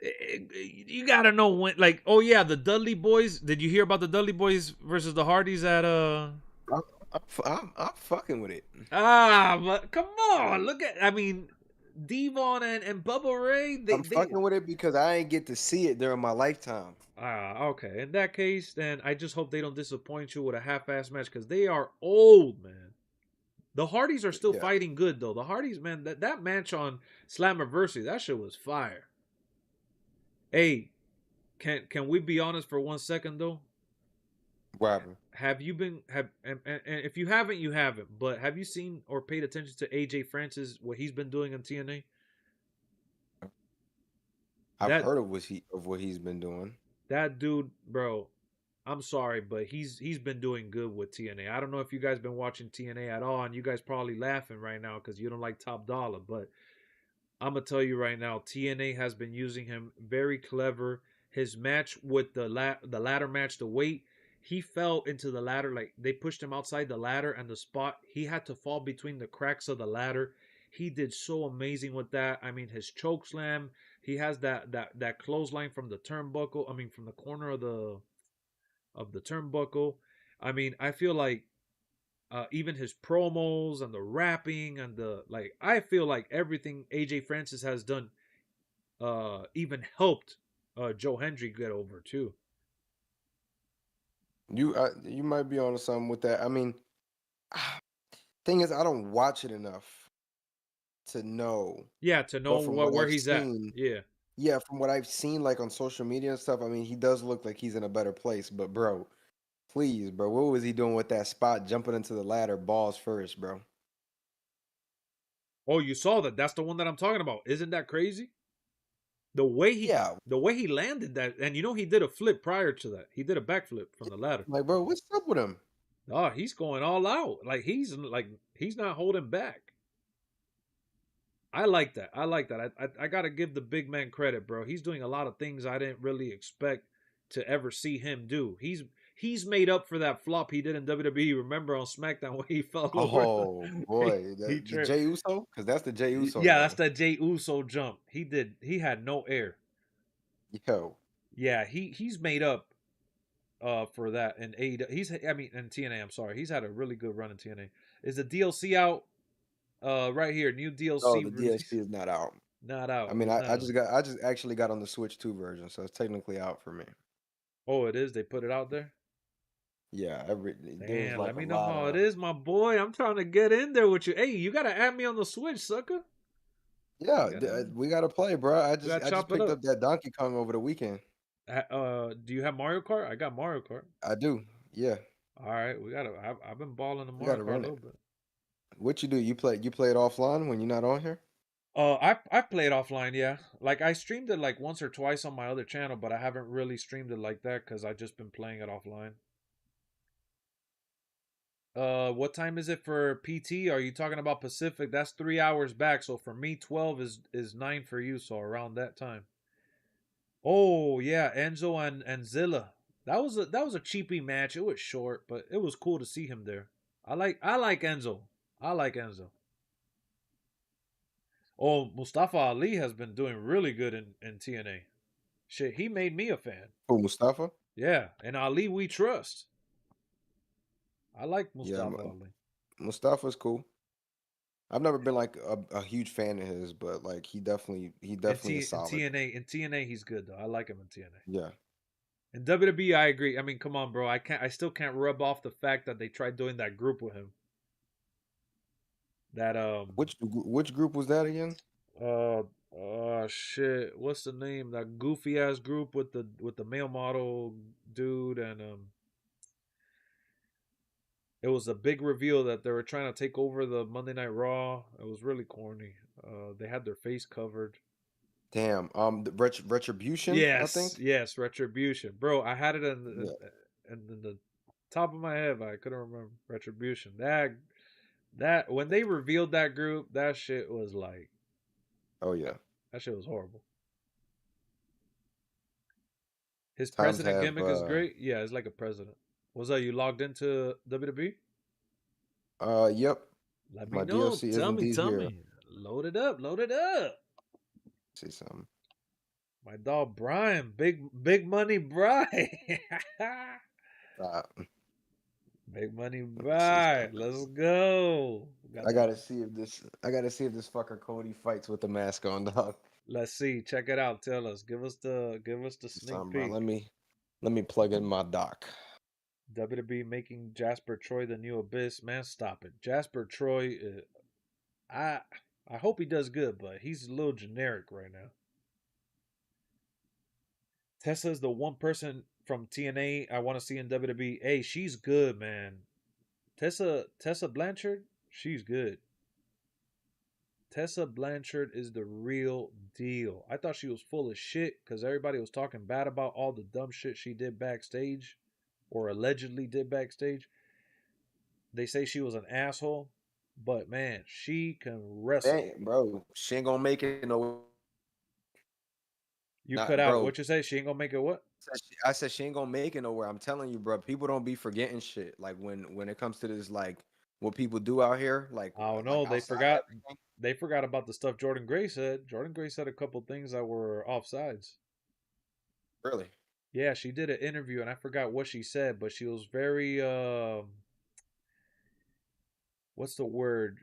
you gotta know when. Like, oh yeah, the Dudley Boys. Did you hear about the Dudley Boys versus the Hardys at I'm fucking with it. But come on, look at. I mean, Devon and Bubba Ray. I'm fucking with it because I ain't get to see it during my lifetime. Okay. In that case, then I just hope they don't disappoint you with a half-ass match because they are old, man. The Hardys are still fighting good, though. The Hardys, man, that match on Slammiversary, that shit was fire. Hey, can we be honest for 1 second, though? What happened? And if you haven't, you haven't. But have you seen or paid attention to AJ Francis, what he's been doing on TNA? I've heard of what he's been doing. That dude, bro, I'm sorry, but he's been doing good with TNA. I don't know if you guys been watching TNA at all, and you guys probably laughing right now because you don't like Top Dollar, but I'm gonna tell you right now, TNA has been using him very clever. His match with the ladder match, the weight, he fell into the ladder, like they pushed him outside the ladder, and the spot he had to fall between the cracks of the ladder. He did so amazing with that. I mean, his choke slam, he has that clothesline from the turnbuckle. I mean, from the corner of the turnbuckle. I mean, I feel like even his promos and the rapping and I feel like everything AJ Francis has done even helped Joe Hendry get over too. You might be onto something with that. I mean, thing is, I don't watch it enough to know. Yeah, to know where he's at. Yeah, from what I've seen, like on social media and stuff, I mean, he does look like he's in a better place. But bro, please, bro, what was he doing with that spot, jumping into the ladder, balls first, bro? Oh, you saw that? That's the one that I'm talking about. Isn't that crazy? The way he landed that, and he did a flip prior to that. He did a backflip from the ladder. Like, bro, what's up with him? Oh, he's going all out. Like he's not holding back. I like that. I gotta give the big man credit, bro. He's doing a lot of things I didn't really expect to ever see him do. He's made up for that flop he did in WWE. Remember on SmackDown when he fell over? Oh boy, the Jey Uso, because that's the Jey Uso. Yeah, that's the Jey Uso jump. He had no air. Yo. Yeah, he's made up for that in AEW. In TNA. I'm sorry, he's had a really good run in TNA. Is the DLC out? Right here, new DLC. Oh, the DLC is not out. Not out. I mean, I just actually got on the Switch 2 version, so it's technically out for me. Oh, it is. They put it out there. Yeah, damn, let me know how it is, my boy. I'm trying to get in there with you. Hey, you gotta add me on the Switch, sucker. Yeah, we gotta play, bro. I just picked up that Donkey Kong over the weekend. Do you have Mario Kart? I got Mario Kart. I do. Yeah. All right, we gotta. I've been balling the Mario Kart a little bit. What you do? You play it offline when you're not on here? I play it offline, yeah. Like I streamed it like once or twice on my other channel, but I haven't really streamed it like that because I've just been playing it offline. What time is it for PT? Are you talking about Pacific? That's 3 hours back. So for me, 12 is 9 for you. So around that time. Oh yeah, Enzo and Zilla. That was a cheapy match. It was short, but it was cool to see him there. I like Enzo. I like Enzo. Oh, Mustafa Ali has been doing really good in TNA. Shit, he made me a fan. Oh, Mustafa? Yeah, and Ali we trust. I like Mustafa Ali. Mustafa's cool. I've never been like a huge fan of his, but like he definitely is solid. In TNA he's good though. I like him in TNA. Yeah. In WWE, I agree. I mean, come on, bro. I still can't rub off the fact that they tried doing that group with him. That which group was that again? Shit. What's the name? That goofy ass group with the male model dude and it was a big reveal that they were trying to take over the Monday Night Raw. It was really corny. They had their face covered. Damn. The Retribution. Yes, I think. Yes, Retribution, bro. I had it in the top of my head, but I couldn't remember Retribution. That when they revealed that group, that shit was like, oh yeah, that shit was horrible. His president gimmick is great. Yeah, it's like a president. Was that you logged into WWE? Yep. Let me know. DLC tell me. Load it up. See something. My dog Brian, big money Brian. Big money Brian. Let's go. I gotta see if this fucker Cody fights with the mask on, dog. Let's see. Check it out. Tell us. Give us the sneak peek. Bro. Let me plug in my doc. WWE making Jasper Troy the new Abyss. Man, stop it. Jasper Troy, I hope he does good, but he's a little generic right now. Tessa's the one person from TNA I want to see in WWE. Hey, she's good, man. Tessa Blanchard, she's good. Tessa Blanchard is the real deal. I thought she was full of shit because everybody was talking bad about all the dumb shit she did backstage or allegedly did backstage. They say she was an asshole, but man, she can wrestle. Hey, bro, she ain't gonna make it no. You cut out. What you say? She ain't gonna make it what? I said she ain't gonna make it nowhere. I'm telling you, bro. People don't be forgetting shit. Like when it comes to this, like what people do out here. Like oh no, like they forgot. They forgot about the stuff Jordynne Grace said. Jordynne Grace said a couple things that were offsides. Really? Yeah, she did an interview and I forgot what she said, but she was very what's the word?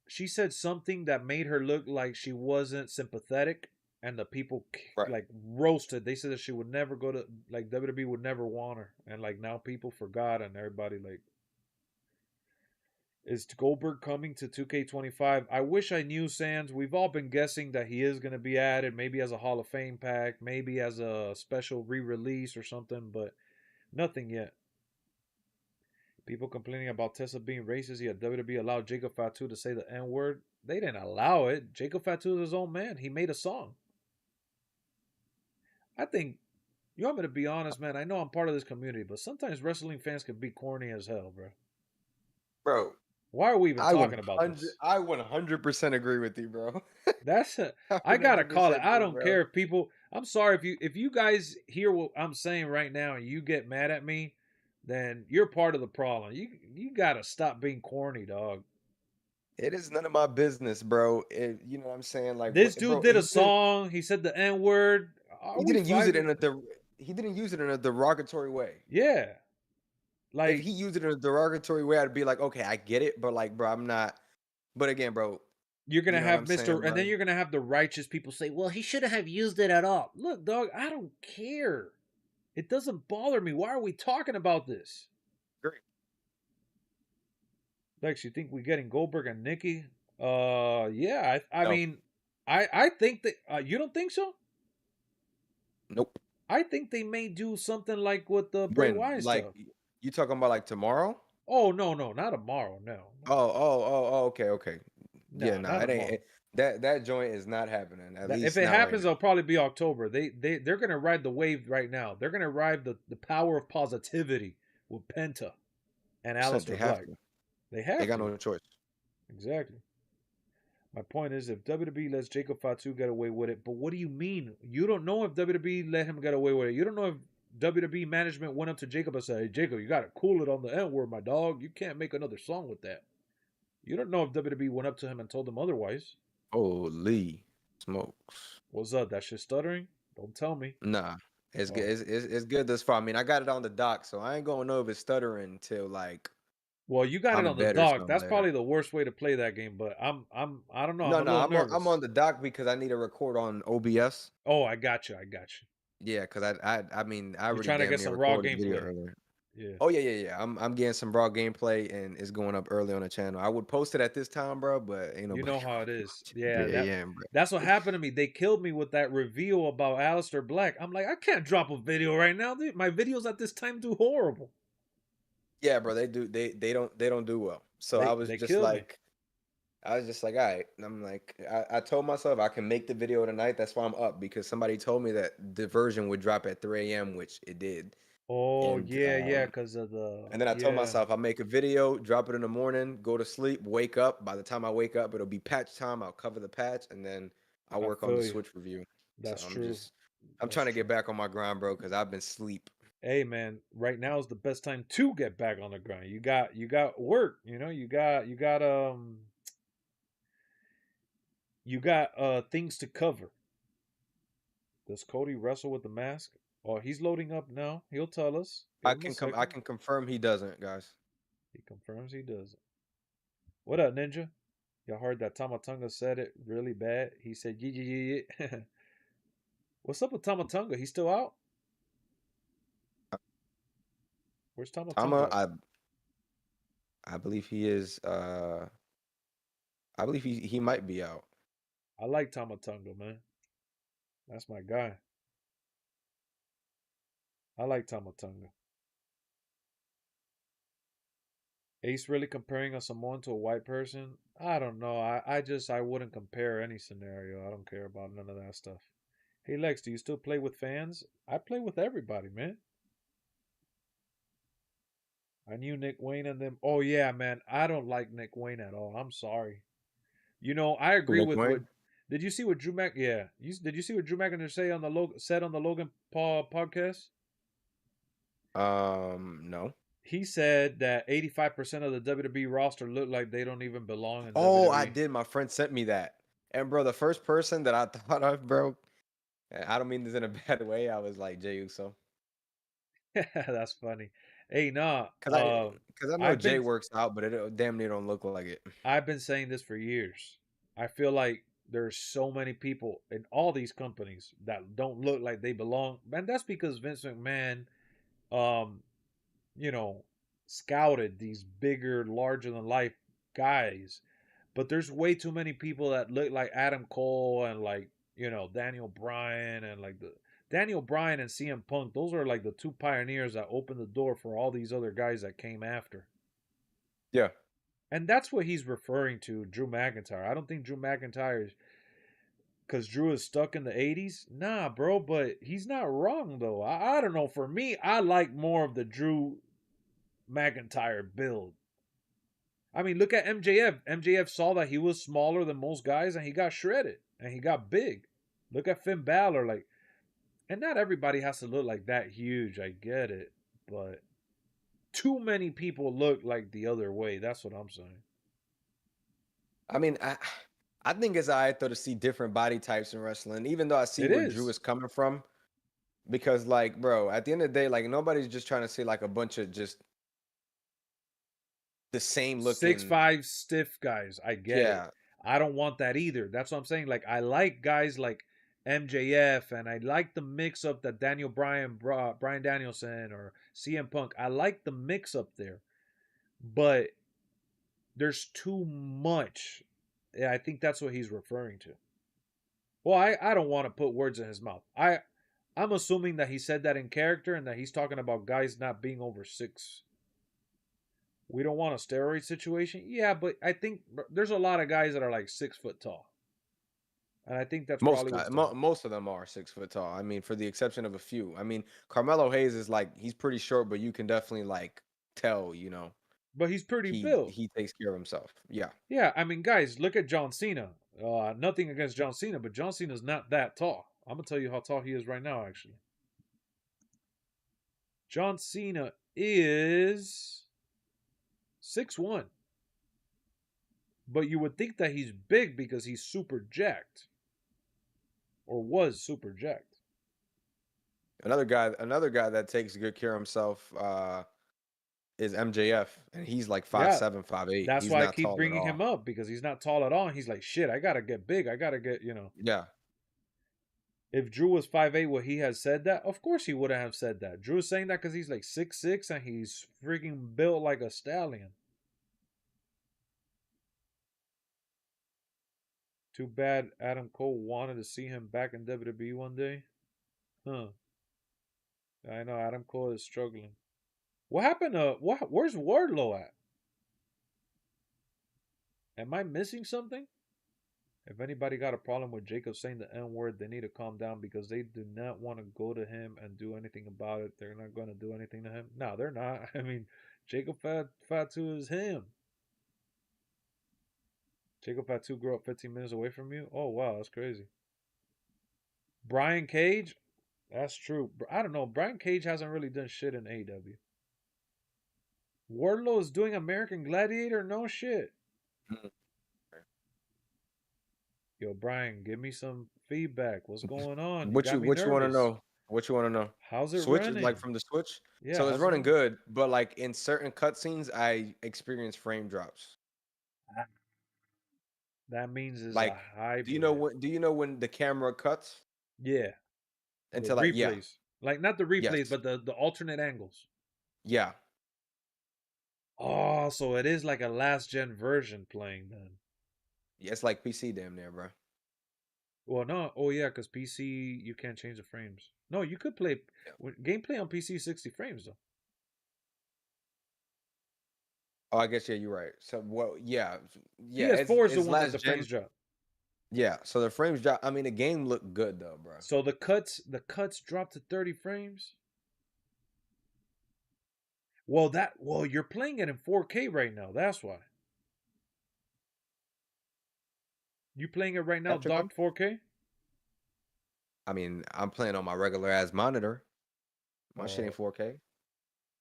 She said something that made her look like she wasn't sympathetic, and the people like roasted. They said that she would never go to like WWE would never want her, and like now people forgot, and everybody like, is Goldberg coming to 2K25? I wish I knew, Sands. We've all been guessing that he is going to be added, maybe as a Hall of Fame pack, maybe as a special re-release or something, but nothing yet. People complaining about Tessa being racist, yet WWE allowed Jacob Fatu to say the N-word. They didn't allow it. Jacob Fatu is his own man. He made a song. I think, you want me to be honest, man, I know I'm part of this community, but sometimes wrestling fans can be corny as hell, bro. Bro. Why are we even talking about this? I 100% agree with you, bro. I gotta call it. I don't care if people, I'm sorry if you guys hear what I'm saying right now and you get mad at me, then you're part of the problem. You gotta stop being corny, dog. It is none of my business, bro. You know what I'm saying? Like this dude did a song. He said the N-word. He didn't use it in a derogatory way. Yeah. Like if he used it in a derogatory way, I'd be like, okay, I get it, but like, bro, I'm not. But again, bro, you're gonna have Mr. and then you're gonna have the righteous people say, well, he shouldn't have used it at all. Look, dog, I don't care. It doesn't bother me. Why are we talking about this? Great. Lex, you think we're getting Goldberg and Nikki? Yeah. I mean, I think that you don't think so? Nope. I think they may do something like with the Bray Wyatt stuff. You talking about like tomorrow? Oh no, not tomorrow. No. Oh. Okay. No, yeah, no, it ain't. That joint is not happening. At least if it happens, it'll probably be October. They're gonna ride the wave right now. They're gonna ride the power of positivity with Penta and Aleister Black. They got no choice. Exactly. My point is, if WWE lets Jacob Fatu get away with it, but what do you mean? You don't know if WWE let him get away with it. You don't know if WWE management went up to Jacob and said, "Hey, Jacob, you got to cool it on the N word, my dog. You can't make another song with that." You don't know if WWE went up to him and told him otherwise. Holy smokes! What's up? That shit stuttering? Don't tell me. Nah, it's good. It's good thus far. I mean, I got it on the dock, so I ain't gonna know if it's stuttering until like Well, you got it I'm on the in bed or dock. something That's later. probably the worst way to play that game. But I don't know. I'm No, a no, little I'm nervous. on the dock because I need to record on OBS. Oh, I got you. Yeah, because I mean I You're already trying to damn get near some raw recorded the video gameplay. earlier. Yeah. Oh yeah. I'm getting some raw gameplay and it's going up early on the channel. I would post it at this time, bro, but ain't You nobody know how gonna it be is. watching Yeah, 3 a.m., bro. that's what happened to me. They killed me with that reveal about Aleister Black. I'm like, I can't drop a video right now, dude. My videos at this time do horrible. Yeah, bro, they don't do well. So They killed me. I was just like, all right. And I'm like, I told myself I can make the video tonight. That's why I'm up because somebody told me that the version would drop at 3 a.m., which it did. Oh yeah, because of and then I told myself I'll make a video, drop it in the morning, go to sleep, wake up. By the time I wake up, it'll be patch time. I'll cover the patch, and then I'll work on the Switch review. That's so true. I'm trying to get back on my grind, bro, because I've been sleep. Hey man, right now is the best time to get back on the grind. You got work, you got things to cover. Does Cody wrestle with the mask? Oh, he's loading up now. He'll tell us. I can confirm he doesn't, guys. He confirms he doesn't. What up, Ninja? Y'all heard that Tamatonga said it really bad. He said, yeah. What's up with Tamatonga? He's still out? Where's Tamatonga? I believe he is. I believe he might be out. I like Tamatonga, man. That's my guy. I like Tamatonga. Ace really comparing a Samoan to a white person? I don't know. I wouldn't compare any scenario. I don't care about none of that stuff. Hey Lex, do you still play with fans? I play with everybody, man. I knew Nick Wayne and them. Oh yeah, man. I don't like Nick Wayne at all. I'm sorry. I agree with what. Did you see what Drew Mac? Yeah. Did you see what Drew McIntyre said on the Logan Paul podcast? No. He said that 85% of the WWE roster look like they don't even belong in WWE. WWE. I did. My friend sent me that. And bro, the first person that I thought of, bro, I don't mean this in a bad way. I was like Jey Uso. That's funny. Hey, nah. Because I know Jay works out, but it damn near don't look like it. I've been saying this for years. I feel like there's so many people in all these companies that don't look like they belong. And that's because Vince McMahon, scouted these bigger, larger than life guys. But there's way too many people that look like Adam Cole and like, Daniel Bryan and like Daniel Bryan and CM Punk. Those are like the two pioneers that opened the door for all these other guys that came after. Yeah. And that's what he's referring to, Drew McIntyre. I don't think Drew McIntyre is because Drew is stuck in the 80s. Nah, bro, but he's not wrong, though. I don't know. For me, I like more of the Drew McIntyre build. I mean, look at MJF. MJF saw that he was smaller than most guys, and he got shredded, and he got big. Look at Finn Balor, and not everybody has to look like that huge. I get it, but too many people look like the other way. That's what I'm saying. I mean, I think it's alright though to see different body types in wrestling, even though I see where Drew is coming from. Because, like, bro, at the end of the day, like, nobody's just trying to see like a bunch of just the same looking 6'5" stiff guys. I get it. I don't want that either. That's what I'm saying. Like, I like guys like MJF, and I like the mix up that Daniel Bryan, Bryan Danielson, or CM Punk. I like the mix up there, but there's too much. Yeah, I think that's what he's referring to. Well, I don't want to put words in his mouth. I'm assuming that he said that in character and that he's talking about guys not being over 6. We don't want a steroid situation. Yeah, but I think there's a lot of guys that are like 6 foot tall. And I think that's most of them are 6 foot tall. I mean, for the exception of a few. I mean, Carmelo Hayes is like, he's pretty short, but you can definitely like tell, But he's pretty built. He takes care of himself. Yeah. Yeah, I mean, guys, look at John Cena. Nothing against John Cena, but John Cena's not that tall. I'm gonna tell you how tall he is right now, actually. John Cena is 6'1". But you would think that he's big because he's super jacked. Or was super jacked. Another guy that takes good care of himself is MJF, and he's like 5'7", 5'8". That's he's why I not keep tall bringing at all. him up, because he's not tall at all. And he's like, shit, I gotta get big. I gotta get, Yeah. If Drew was 5'8", would he have said that? Of course he wouldn't have said that. Drew is saying that because he's like 6'6", and he's freaking built like a stallion. Too bad Adam Cole wanted to see him back in WWE one day. Huh. I know Adam Cole is struggling. What happened to where's Wardlow at? Am I missing something? If anybody got a problem with Jacob saying the N-word, they need to calm down, because they do not want to go to him and do anything about it. They're not going to do anything to him. No, they're not. I mean, Jacob Fatu is him. Jacob Fatu grew up 15 minutes away from you? Oh, wow, that's crazy. Brian Cage? That's true. I don't know. Brian Cage hasn't really done shit in AEW. Wardlow is doing American Gladiator? No shit. Yo, Brian, give me some feedback. What's going on? What you want to know? What you want to know? How's it Switch running? like from the Switch? Yeah. So it's running good, but like in certain cutscenes, I experience frame drops. That means it's like a hybrid. Do you know when the camera cuts? Yeah. Until the like replays. yeah. Like not the replays, Yes. but the alternate angles. Yeah. Oh, so it is like a last gen version playing then. Yeah, it's like PC damn near, bro. Well, no. Oh, yeah, because PC, you can't change the frames. No, you could play gameplay on PC 60 frames, though. Oh, I guess, yeah, you're right. So, well, yeah. PS4 is the one that the frames drop. Yeah, so the frames drop. I mean, the game looked good, though, bro. So the cuts dropped to 30 frames? Well, you're playing it in 4K right now. That's why. You playing it right now, docked 4K? I mean, I'm playing on my regular ass monitor. My shit ain't 4K.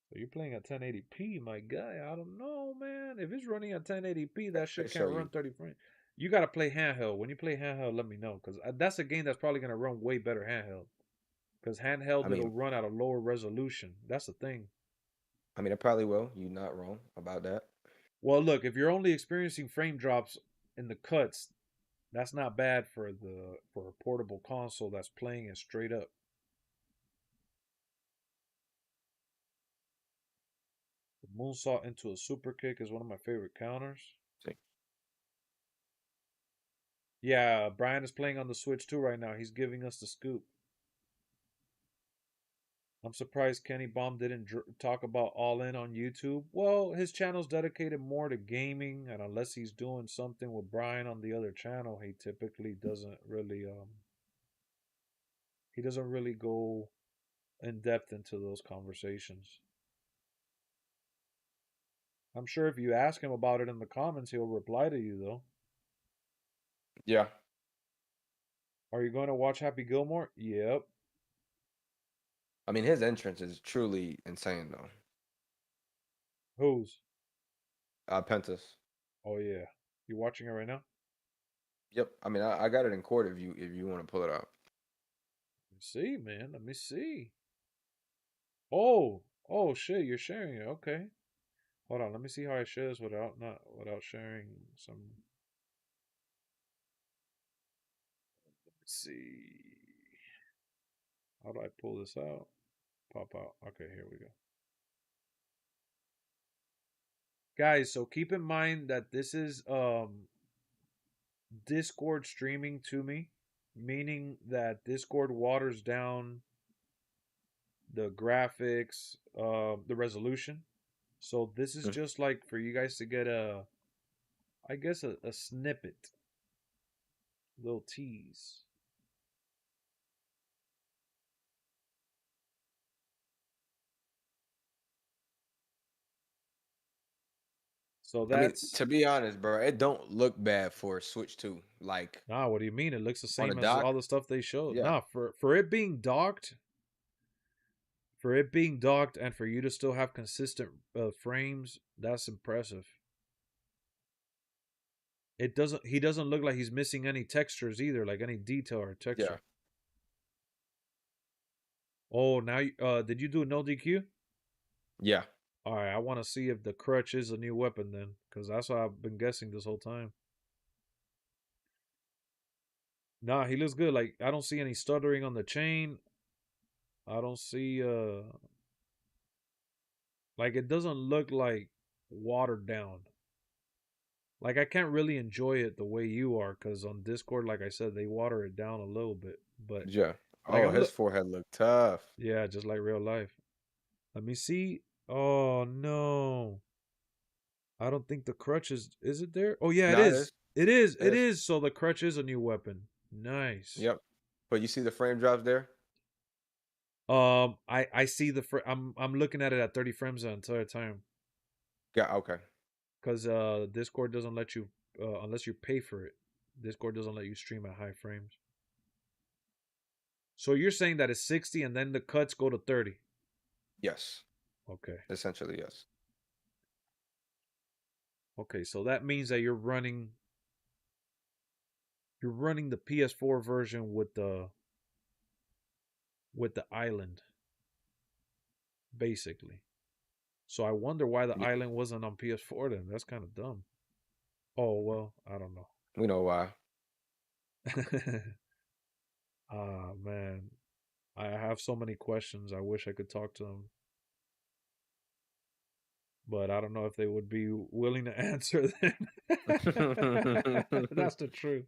So you're playing at 1080p, my guy. I don't know, man. If it's running at 1080p, that shit can't run 30 frames. You got to play handheld. When you play handheld, let me know, because that's a game that's probably going to run way better handheld. Because handheld, it'll run at a lower resolution. That's the thing. I mean, it probably will. You're not wrong about that. Well, look, if you're only experiencing frame drops in the cuts, that's not bad for a portable console that's playing it straight up. The moonsault into a super kick is one of my favorite counters. See. Yeah, Brian is playing on the Switch too right now. He's giving us the scoop. I'm surprised Kenny Baum didn't talk about All In on YouTube. Well, his channel's dedicated more to gaming, and unless he's doing something with Brian on the other channel, he typically doesn't really go in depth into those conversations. I'm sure if you ask him about it in the comments, he'll reply to you, though. Yeah. Are you going to watch Happy Gilmore? Yep. I mean, his entrance is truly insane, though. Whose? Pentas. Oh, yeah. You watching it right now? Yep. I mean, I got it in court if you want to pull it up. Let me see, man. Let me see. Oh shit, you're sharing it. Okay. Hold on, let me see how I share this without sharing some. Let's see. How do I pull this out? Pop out. Okay, here we go. Guys, so keep in mind that this is Discord streaming to me, meaning that Discord waters down the graphics, the resolution. So this is just like for you guys to get a snippet, little tease. So that's, to be honest, bro, it don't look bad for Switch 2. Like, nah, what do you mean? It looks the same as all the stuff they showed. Yeah. Nah, for it being docked, For it being docked and for you to still have consistent frames, that's impressive. He doesn't look like he's missing any textures either, like any detail or texture. Yeah. Oh, now did you do no DQ? Yeah. All right, I want to see if the crutch is a new weapon then, because that's what I've been guessing this whole time. Nah, he looks good. Like, I don't see any stuttering on the chain. I don't see like, it doesn't look like watered down. Like, I can't really enjoy it the way you are, because on Discord, like I said, they water it down a little bit. But yeah. Like, oh, his forehead looked tough. Yeah, just like real life. Let me see. Oh no. I don't think the crutch is it there? Oh yeah, it is. It is. It is. So the crutch is a new weapon. Nice. Yep. But you see the frame drops there? I see the I'm looking at it at 30 frames the entire time. Yeah, okay. Cuz Discord doesn't let you unless you pay for it. Discord doesn't let you stream at high frames. So you're saying that it's 60 and then the cuts go to 30? Yes. Okay. Essentially, yes. Okay, so that means that you're running the PS4 version with the island, basically. So I wonder why the island wasn't on PS4 then. That's kind of dumb. Oh well, I don't know. We know why. Ah man, I have so many questions. I wish I could talk to them, but I don't know if they would be willing to answer them. That's the truth.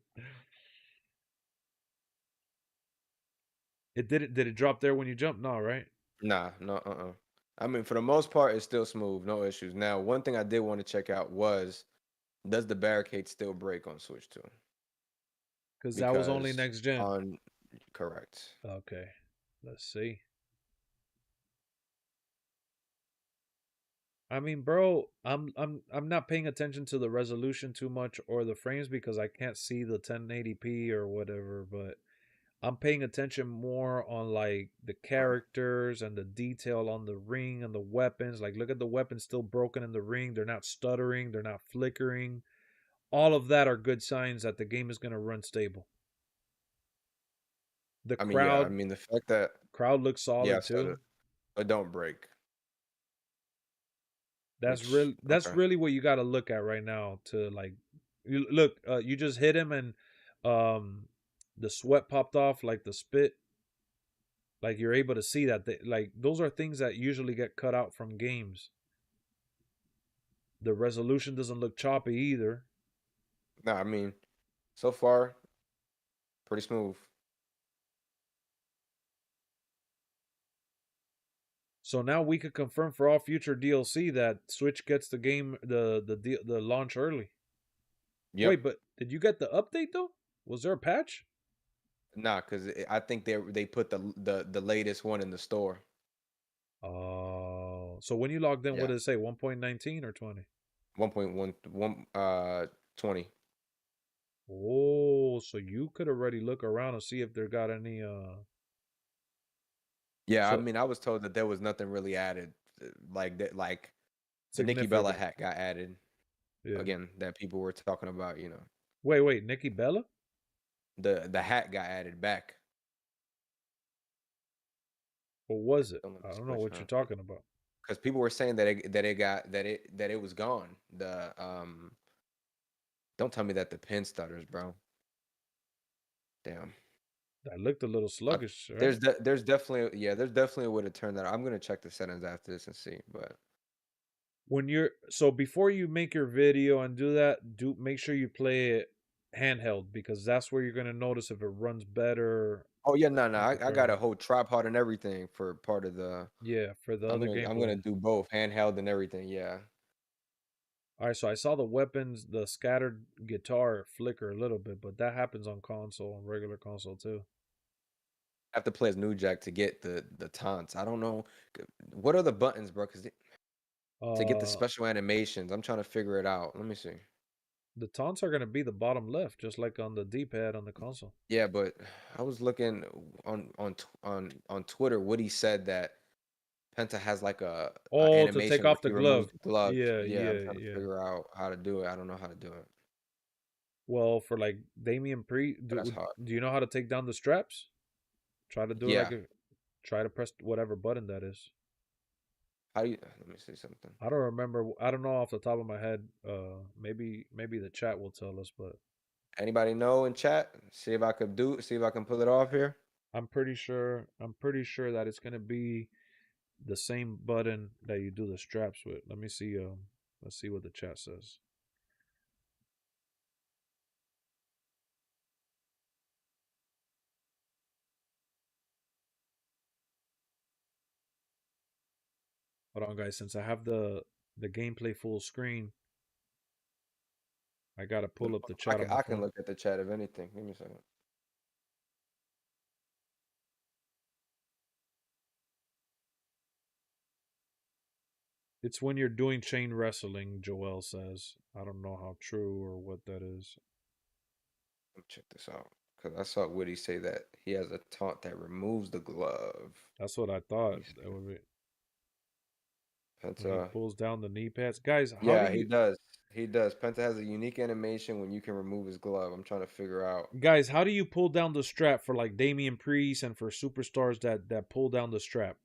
Did it drop there when you jumped? No, right? Nah, no, I mean, for the most part, it's still smooth, no issues. Now, one thing I did want to check out was, does the barricade still break on Switch 2? Because that was only next gen. Correct. Okay, let's see. I mean, bro, I'm not paying attention to the resolution too much or the frames because I can't see the 1080p or whatever, but I'm paying attention more on like the characters and the detail on the ring and the weapons. Like, look at the weapons still broken in the ring. They're not stuttering. They're not flickering. All of that are good signs that the game is going to run stable. The crowd. I mean, the fact that crowd looks solid too. But don't break. That's really what you got to look at right now to like look. You just hit him and the sweat popped off like the spit. Like you're able to see that like those are things that usually get cut out from games. The resolution doesn't look choppy either. No, I mean, so far, pretty smooth. So now we could confirm for all future DLC that Switch gets the game the launch early. Yep. Wait, but did you get the update though? Was there a patch? Nah, because I think they put the latest one in the store. Oh, so when you logged in, what did it say? 1.19 or 20? 1.1 20. Oh, so you could already look around and see if there got any Yeah, I mean, I was told that there was nothing really added, like that, like the Nikki Bella hat got added. Yeah. Again, that people were talking about, you know. Wait, Nikki Bella? The hat got added back. What was it? I don't know what you're talking about. Because people were saying that it was gone. The don't tell me that the pen stutters, bro. Damn. That looked a little sluggish. Right? There's definitely a way to turn that. I'm gonna check the settings after this and see. But when before you make your video and do that, make sure you play it handheld because that's where you're gonna notice if it runs better. Oh yeah, no, I got a whole tripod and everything for part of the. Yeah, for the other game. I'm gonna do both handheld and everything. Yeah. All right, so I saw the weapons, the scattered guitar flicker a little bit, but that happens on console, on regular console too. I have to play as New Jack to get the taunts. I don't know what are the buttons, bro. Because to get the special animations, I'm trying to figure it out. Let me see. The taunts are gonna be the bottom left, just like on the D-pad on the console. Yeah, but I was looking on Twitter. Woody said that Penta has like a to take animation where off the he removes glove. the gloves. Yeah, Yeah, I'm yeah, trying to yeah. figure out how to do it. I don't know how to do it. Well, for like Damian Priest, That's hard. do you know how to take down the straps? Try to do it like try to press whatever button that is. How do you? Let me see something. I don't remember. I don't know off the top of my head. Maybe the chat will tell us. But anybody know in chat? See if I could do. See if I can pull it off here. I'm pretty sure that it's gonna be the same button that you do the straps with. Let me see. Let's see what the chat says. Hold on, guys. Since I have the gameplay full screen, I gotta pull up the chat on my phone. I can look at the chat if anything. Give me a second. It's when you're doing chain wrestling, Joel says. I don't know how true or what that is. Let me check this out. Because I saw Woody say that he has a taunt that removes the glove. That's what I thought. That would be. Penta, when he pulls down the knee pads. Guys, he does. He does. Penta has a unique animation when you can remove his glove. I'm trying to figure out. Guys, how do you pull down the strap for like Damian Priest and for superstars that pull down the strap?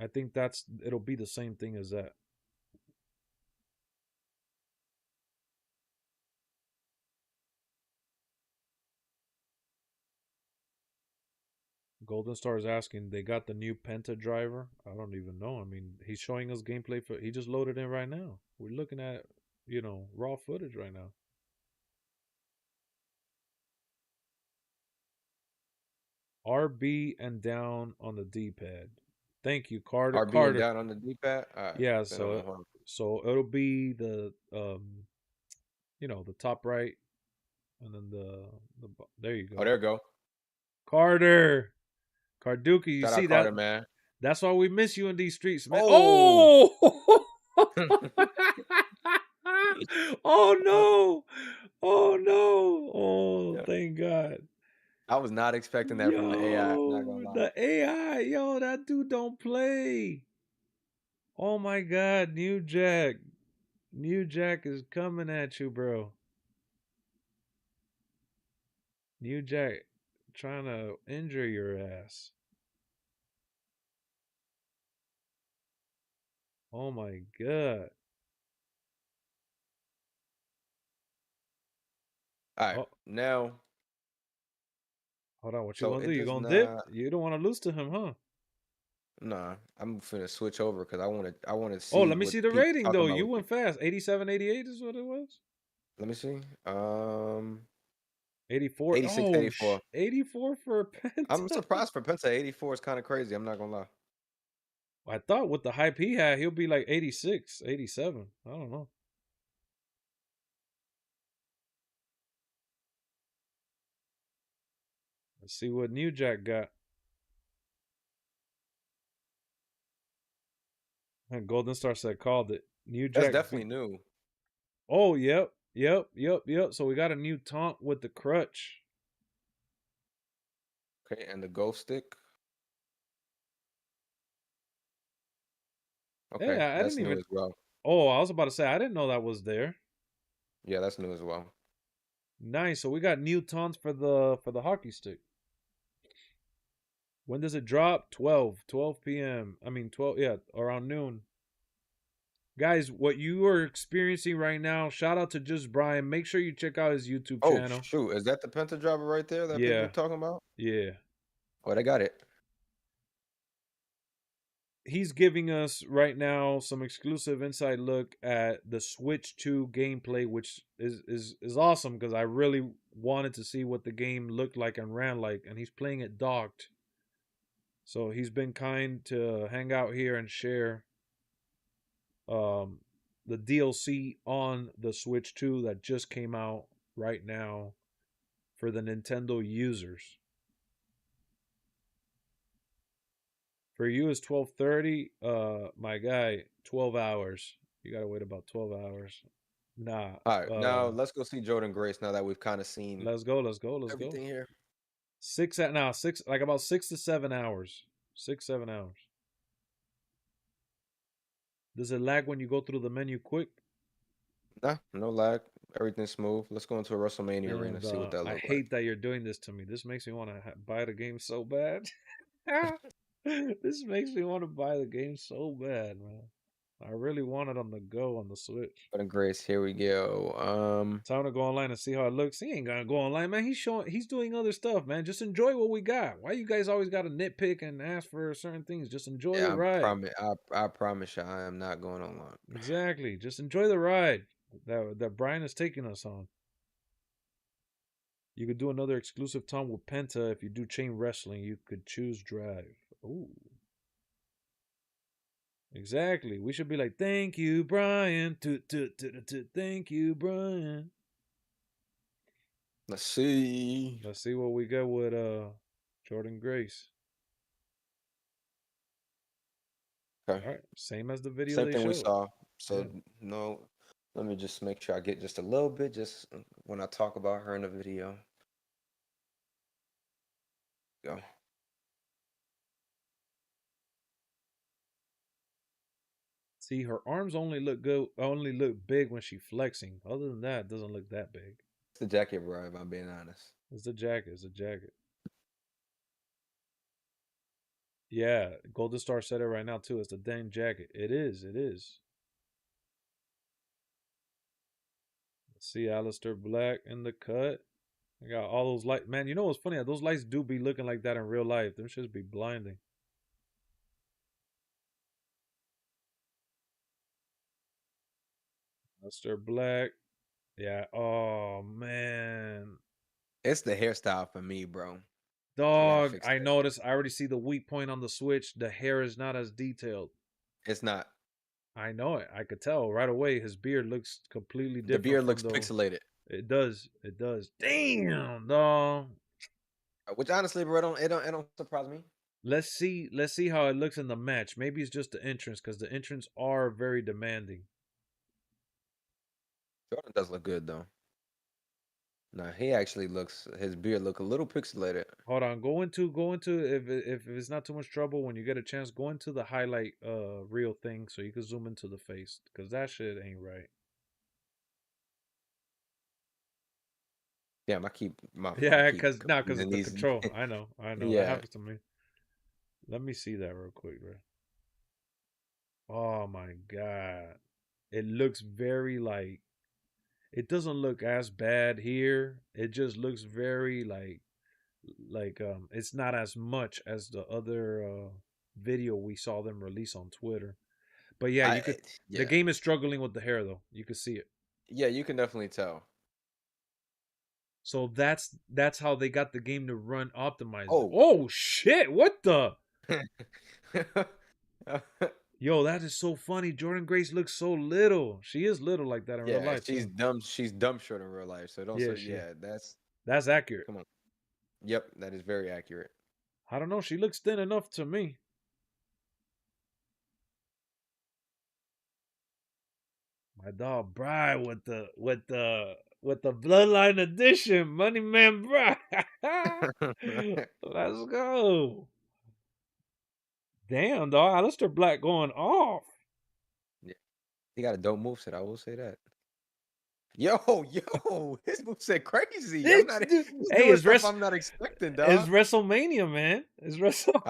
I think it'll be the same thing as that. Golden Star is asking, they got the new Penta driver? I don't even know. I mean, he's showing us gameplay he just loaded in right now. We're looking at, raw footage right now. RB and down on the D-pad. Thank you, Carter. RB and down on the D-pad? Yeah, so it'll be the the top right and then the there you go. Oh, there you go. Carter. Carduki, you Shout see out Carter, that? Man. That's why we miss you in these streets, man. Oh, oh no. Oh no. Oh, thank God. I was not expecting that from the AI. I'm not gonna lie. The AI, that dude don't play. Oh my God, New Jack. New Jack is coming at you, bro. New Jack trying to injure your ass. Oh my God. All right, now. Hold on, what you gonna do? You gonna dip? You don't want to lose to him, huh? Nah, I'm finna switch over because I want to see. Oh, let me see the rating though. You went fast. 87, 88 is what it was. Let me see. 84. 86, 84. 84 for Penta. I'm surprised for Penta. 84 is kind of crazy. I'm not gonna lie. I thought with the hype he had, he'll be like 86, 87. I don't know. Let's see what New Jack got. And Golden Star said called it. New Jack. That's definitely new. Oh, yep. So we got a new taunt with the crutch. Okay, and the ghost stick. Okay, yeah, that's new as well. Oh, I was about to say, I didn't know that was there. Yeah, that's new as well. Nice. So we got new taunts for the hockey stick. When does it drop? 12 p.m. I mean 12, yeah, around noon. Guys, what you are experiencing right now, shout out to Just Brian. Make sure you check out his YouTube channel. Oh, shoot. Is that the Penta driver right there that people are talking about? Yeah. Oh, they got it. He's giving us right now some exclusive inside look at the Switch 2 gameplay, which is awesome because I really wanted to see what the game looked like and ran like, and he's playing it docked. So he's been kind to hang out here and share the DLC on the Switch 2 that just came out right now for the Nintendo users. For you is 12:30. My guy, 12 hours. You gotta wait about 12 hours. Nah. All right, now let's go see Jordynne Grace. Now that we've kind of seen. Let's go. Everything here. 6 like about 6 to 7 hours. 6, 7 hours. Does it lag when you go through the menu quick? Nah, no lag. Everything's smooth. Let's go into a WrestleMania arena and see what that I looks like. hate that you're doing this to me. This makes me want to buy the game so bad. This makes me want to buy the game so bad, man. I really want it on the go on the Switch. Jordynne Grace, here we go. Time to go online and see how it looks. He ain't gonna go online, man. He's doing other stuff, man. Just enjoy what we got. Why you guys always gotta nitpick and ask for certain things? Just enjoy the ride. I promise you, I am not going online. Exactly. Just enjoy the ride that Brian is taking us on. You could do another exclusive time with Penta if you do chain wrestling. You could choose drive. Ooh. Exactly. We should be like, thank you, Brian. Thank you, Brian. Let's see. Let's see what we got with Jordynne Grace. Okay. All right. Same as the video. Same thing we saw. So no, let me just make sure I get just a little bit just when I talk about her in the video. Go. See, her arms only look big when she's flexing. Other than that, it doesn't look that big. It's the jacket, bro, if I'm being honest. It's the jacket. It's the jacket. Yeah, Golden Star said it right now too. It's the dang jacket. It is. It is. Let's see Aleister Black in the cut. I got all those lights. Man, you know what's funny? Those lights do be looking like that in real life. Them shits be blinding. Aleister Black. Yeah. Oh, man. It's the hairstyle for me, bro. Dog, I noticed. I already see the weak point on the Switch. The hair is not as detailed. It's not. I know it. I could tell right away. His beard looks completely different. The beard looks pixelated. It does. It does. Damn, dog. Which honestly, bro, it don't surprise me. Let's see how it looks in the match. Maybe it's just the entrance because the entrance are very demanding. Jordan does look good though. Nah, he actually his beard look a little pixelated. Hold on, go into if it's not too much trouble when you get a chance, go into the highlight reel thing so you can zoom into the face because that shit ain't right. Damn, I keep my because of the control. I know. Yeah. That happens to me. Let me see that real quick, bro. Oh my god, it looks very like. It doesn't look as bad here. It just looks very like it's not as much as the other video we saw them release on Twitter. But yeah, the game is struggling with the hair though. You can see it. Yeah, you can definitely tell. So that's how they got the game to run optimized. Oh shit, what the? Yo, that is so funny. Jordynne Grace looks so little. She is little like that in real life. She's dumb. She's dumb short in real life. So don't say that's accurate. Come on. Yep, that is very accurate. I don't know. She looks thin enough to me. My dog Bry with the Bloodline Edition, Money Man Bry. Let's go. Damn, dog. Aleister Black going off. Yeah. He got a dope moveset, I will say that. Yo, his moveset crazy. I'm not expecting, dog. It's WrestleMania, man. It's WrestleMania.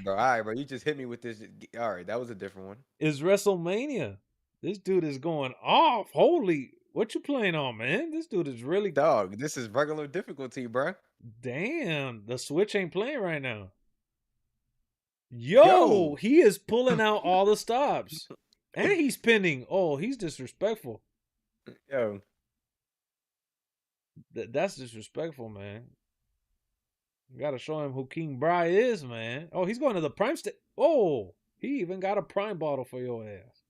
All right, bro. You just hit me with this. All right, that was a different one. It's WrestleMania. This dude is going off. Holy, what you playing on, man? This dude is really... Dog, this is regular difficulty, bro. Damn, the Switch ain't playing right now. Yo, he is pulling out all the stops. And he's pinning. Oh, he's disrespectful. Yo. That's disrespectful, man. You gotta show him who King Bry is, man. Oh, he's going to the Prime State. Oh, he even got a Prime bottle for your ass.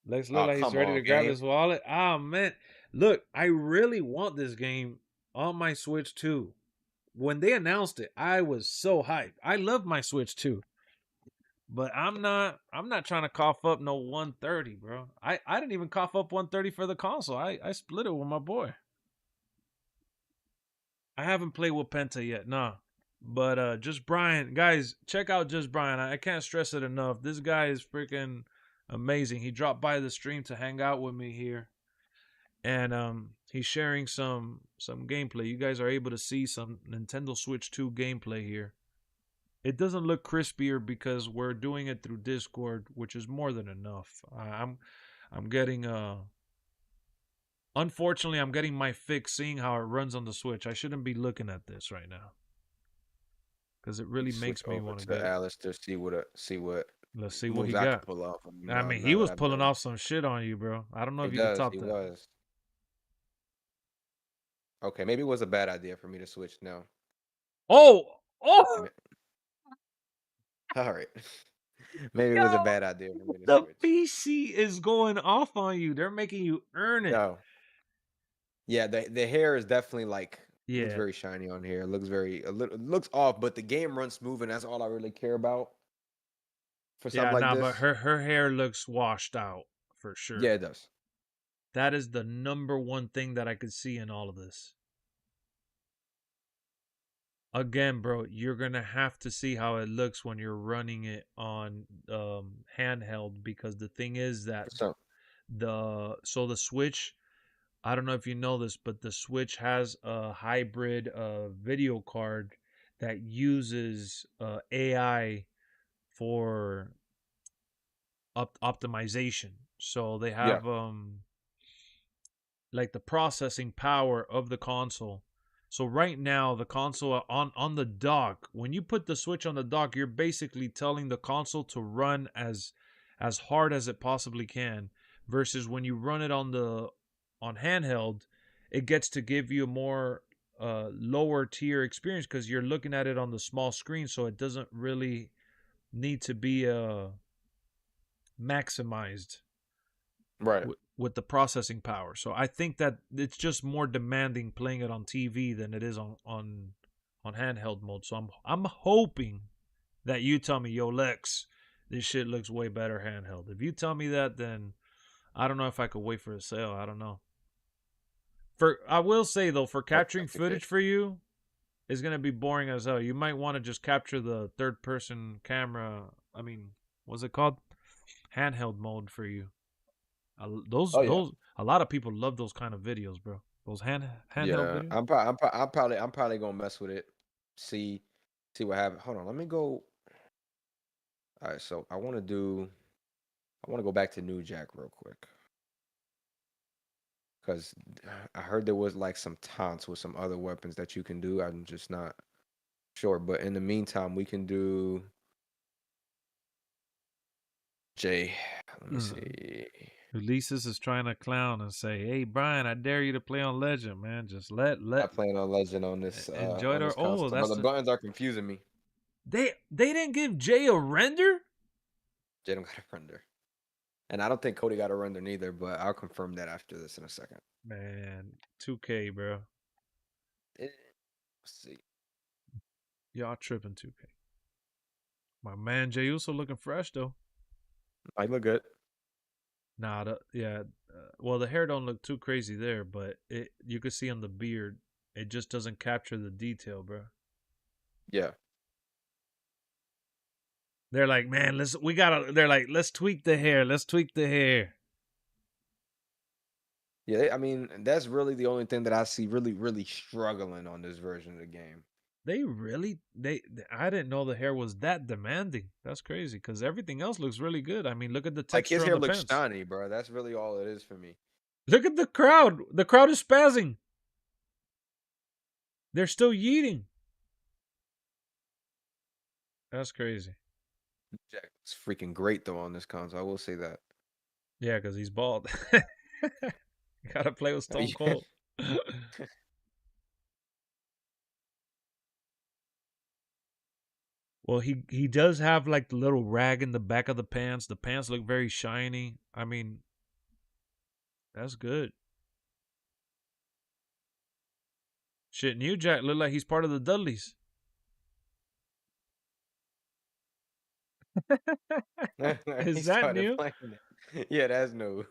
Lex look like he's ready to grab his wallet. Ah, man. Look, I really want this game on my Switch too. When they announced it, I was so hyped. I love my Switch too. But I'm not trying to cough up no 130, bro. I didn't even cough up 130 for the console. I split it with my boy. I haven't played with Penta yet, nah. But Just Brian, guys, check out Just Brian. I can't stress it enough. This guy is freaking amazing. He dropped by the stream to hang out with me here, and he's sharing some gameplay. You guys are able to see some Nintendo Switch 2 gameplay here. It doesn't look crispier because we're doing it through Discord, which is more than enough. I'm getting unfortunately I'm getting my fix seeing how it runs on the Switch. I shouldn't be looking at this right now, because it really makes me want to get Aleister, see what let's see what moves he I got. can pull off. I mean, he was pulling off some shit on you, bro. I don't know if you can top that. He was. Okay, maybe it was a bad idea for me to switch now. Oh! All right. Maybe it was a bad idea for me to switch. The PC is going off on you. They're making you earn it. No. Yeah, the hair is definitely like looks very shiny on here. It looks it looks off, but the game runs smooth, and that's all I really care about. For something like this. But her hair looks washed out for sure. Yeah, it does. That is the number one thing that I could see in all of this. Again, bro, you're gonna have to see how it looks when you're running it on handheld, because the thing is that the Switch, I don't know if you know this, but the Switch has a hybrid video card that uses AI for optimization. So they have like the processing power of the console. So right now, the console on the dock, when you put the Switch on the dock, you're basically telling the console to run as hard as it possibly can. Versus when you run it on handheld, it gets to give you a more lower tier experience, because you're looking at it on the small screen, so it doesn't really need to be maximized right with the processing power. So I think that it's just more demanding playing it on TV than it is on handheld mode. So I'm hoping that you tell me, yo, Lexx, this shit looks way better handheld. If you tell me that, then I don't know if I could wait for a sale. I don't know. I will say though, for capturing footage for you, it's gonna be boring as hell. You might want to just capture the third person camera. I mean, what's it called? Handheld mode for you. Those a lot of people love those kind of videos, bro. Those handheld videos. I'm probably gonna mess with it. See what happens. Hold on, let me go. All right, so I want to go back to New Jack real quick, because I heard there was like some taunts with some other weapons that you can do. I'm just not sure, but in the meantime, we can do Jay. Let me see. Ulysses is trying to clown and say, "Hey, Brian, I dare you to play on Legend, man. Just let." I'm playing on Legend on this. Enjoy their. Oh, that's the buttons are confusing me. They didn't give Jay a render. Jay don't got a render, and I don't think Cody got a render neither. But I'll confirm that after this in a second. Man, 2K, bro. Let's see. Y'all tripping 2K. My man Jay Uso looking fresh though. I look good. Nah, well, the hair don't look too crazy there, but you can see on the beard, it just doesn't capture the detail, bro. Yeah. They're like, man, they're like, let's tweak the hair. Let's tweak the hair. Yeah, I mean, that's really the only thing that I see really, really struggling on this version of the game. I didn't know the hair was that demanding. That's crazy, because everything else looks really good. I mean, look at the texture. Like his hair looks shiny, bro. That's really all it is for me. Look at the crowd. The crowd is spazzing. They're still yeeting. That's crazy. Jack's freaking great though on this console. I will say that. Yeah, because he's bald. Gotta play with Stone Cold. Well, he does have like the little rag in the back of the pants. The pants look very shiny. I mean, that's good. Shit, New Jack look like he's part of the Dudleys. Is that new? Yeah, that's new.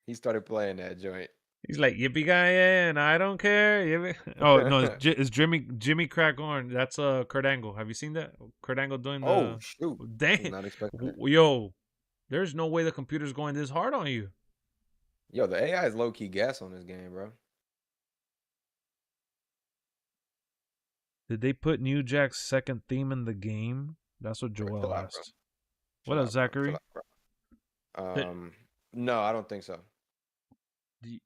He started playing that joint. He's like, yippee guy, and I don't care. Yippee. Oh no, it's Jimmy Crack Orange. That's Kurt Angle. Have you seen that? Kurt Angle doing Oh the shoot! dang. Not expecting it. Yo, there's no way the computer's going this hard on you. Yo, the AI is low key gas on this game, bro. Did they put New Jack's second theme in the game? That's what Bro, Joel chill out, bro. asked. What Chill up, out, bro. Chill Zachary? out, bro. No, I don't think so.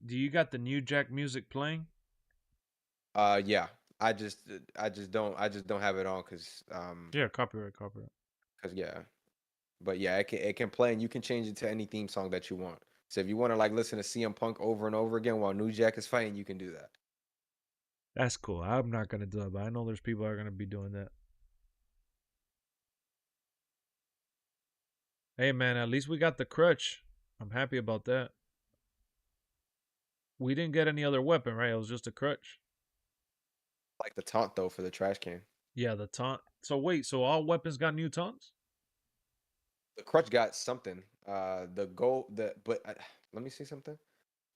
Do you got the New Jack music playing? Yeah. I just don't have it on because Yeah, copyright. Cause yeah, but yeah, it can play and you can change it to any theme song that you want. So if you want to like listen to CM Punk over and over again while New Jack is fighting, you can do that. That's cool. I'm not gonna do it, but I know there's people that are gonna be doing that. Hey man, at least we got the crutch. I'm happy about that. We didn't get any other weapon, right? It was just a crutch. Like the taunt though for the trash can. Yeah, the taunt. So wait, so all weapons got new taunts? The crutch got something. Let me see something.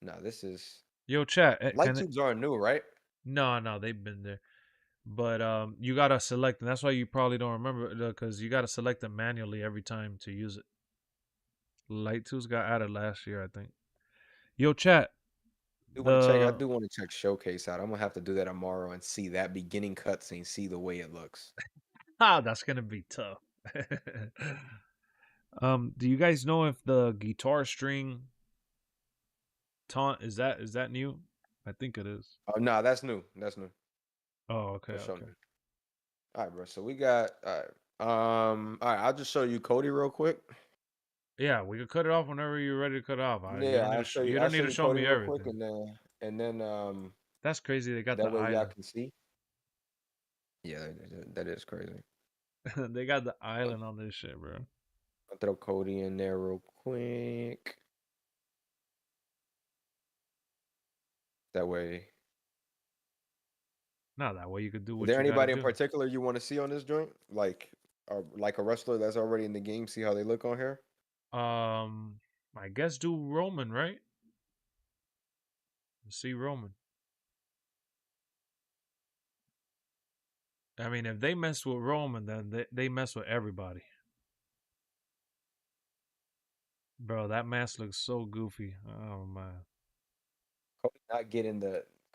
No, this is Yo, chat. light tubes aren't new, right? No, they've been there. But you gotta select, and that's why you probably don't remember because you gotta select them manually every time to use it. Light tubes got added last year, I think. Yo, chat. I do want to check Showcase out. I'm gonna have to do that tomorrow and see that beginning cutscene, see the way it looks. That's gonna be tough. Do you guys know if the guitar string taunt is that new? I think it is. Oh no, that's new. That's new. Oh, okay. All right, bro. So we got all right. I'll just show you Cody real quick. Yeah, we could cut it off whenever you're ready to cut it off. Yeah, I'll show you. You don't need to show Cody me real everything. quick, and then That's crazy. They got that the way island. y'all can see. Yeah, that is crazy. They got the island on this shit, bro. I'll throw Cody in there real quick. That way. Not that way you could do what Is there you anybody in do. particular you want to see on this joint? Like a wrestler that's already in the game, see how they look on here? I guess do Roman, right? See Roman. I mean, if they mess with Roman, then they mess with everybody. Bro, that mask looks so goofy. Oh man.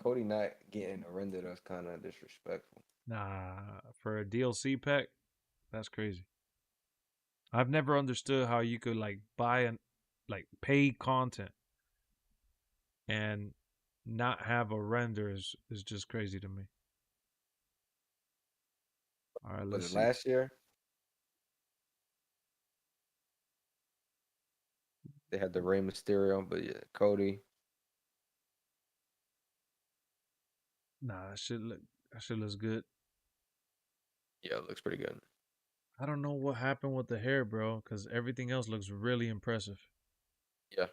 Cody not getting rendered us kind of disrespectful. Nah, for a DLC pack, that's crazy. I've never understood how you could like buy and like pay content and not have a render is just crazy to me. All right, let's see. Last year? They had the Rey Mysterio, but yeah, Cody. Nah, that shit looks good. Yeah, it looks pretty good. I don't know what happened with the hair, bro, because everything else looks really impressive. Yeah.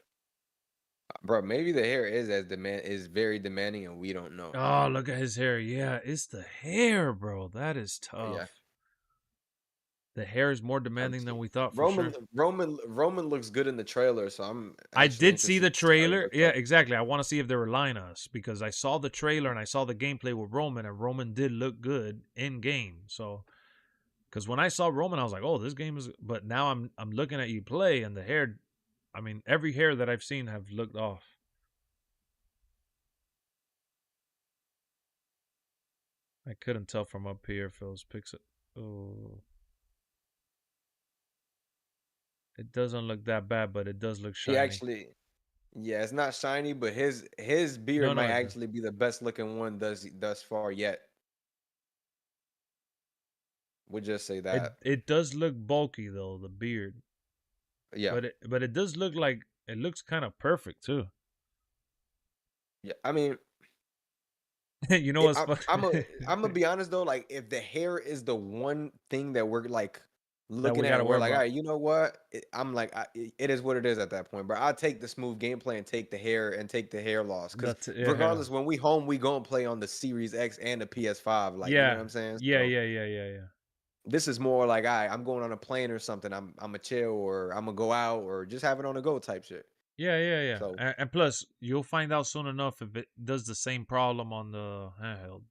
Bro, maybe the hair is very demanding and we don't know. Oh, look at his hair. Yeah, it's the hair, bro. That is tough. Yeah. The hair is more demanding than we thought for sure. Roman looks good in the trailer, so I did see the trailer. Yeah, exactly. I want to see if they're lying to us because I saw the trailer and I saw the gameplay with Roman, and Roman did look good in game. So, because when I saw Roman, I was like, "Oh, this game is." But now I'm looking at you play, and the hair. I mean, every hair that I've seen have looked off. I couldn't tell from up here if it was pixel. Oh. It doesn't look that bad, but it does look shiny. Yeah, it's not shiny, but his beard might actually be the best looking one thus far yet. We'll just say that. It does look bulky though, the beard. Yeah. But it does look like it looks kind of perfect too. Yeah, I mean, you know what's I'm gonna be honest though, like if the hair is the one thing that we're like looking at, we're like, all right, you know what? I'm like, it is what it is at that point. But I'll take the smooth gameplay and take the hair loss. Because regardless, when we home, we gonna play on the Series X and the PS5. Like, you know what I'm saying? Yeah. This is more like, I'm going on a plane or something. I'm a chill or I'm gonna go out or just have it on the go type shit. Yeah. So, and plus, you'll find out soon enough if it does the same problem on the handheld.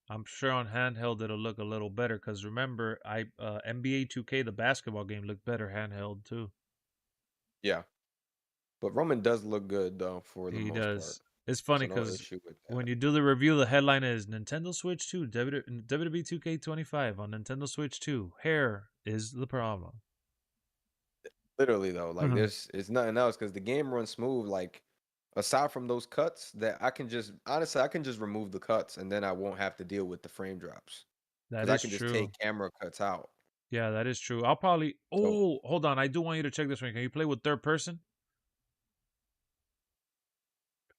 I'm sure on handheld it'll look a little better because remember, NBA 2K, the basketball game, looked better handheld too. Yeah, but Roman does look good though for the most part. It's funny because when you do the review, the headline is Nintendo Switch 2, WWE 2k25 on Nintendo Switch 2. Hair is the problem. Literally though, like it's nothing else because the game runs smooth. Like aside from those cuts, that I can just remove the cuts and then I won't have to deal with the frame drops. That I can just take camera cuts out. Yeah, that is true. I'll probably. Oh, hold on. I do want you to check this one. Can you play with third person?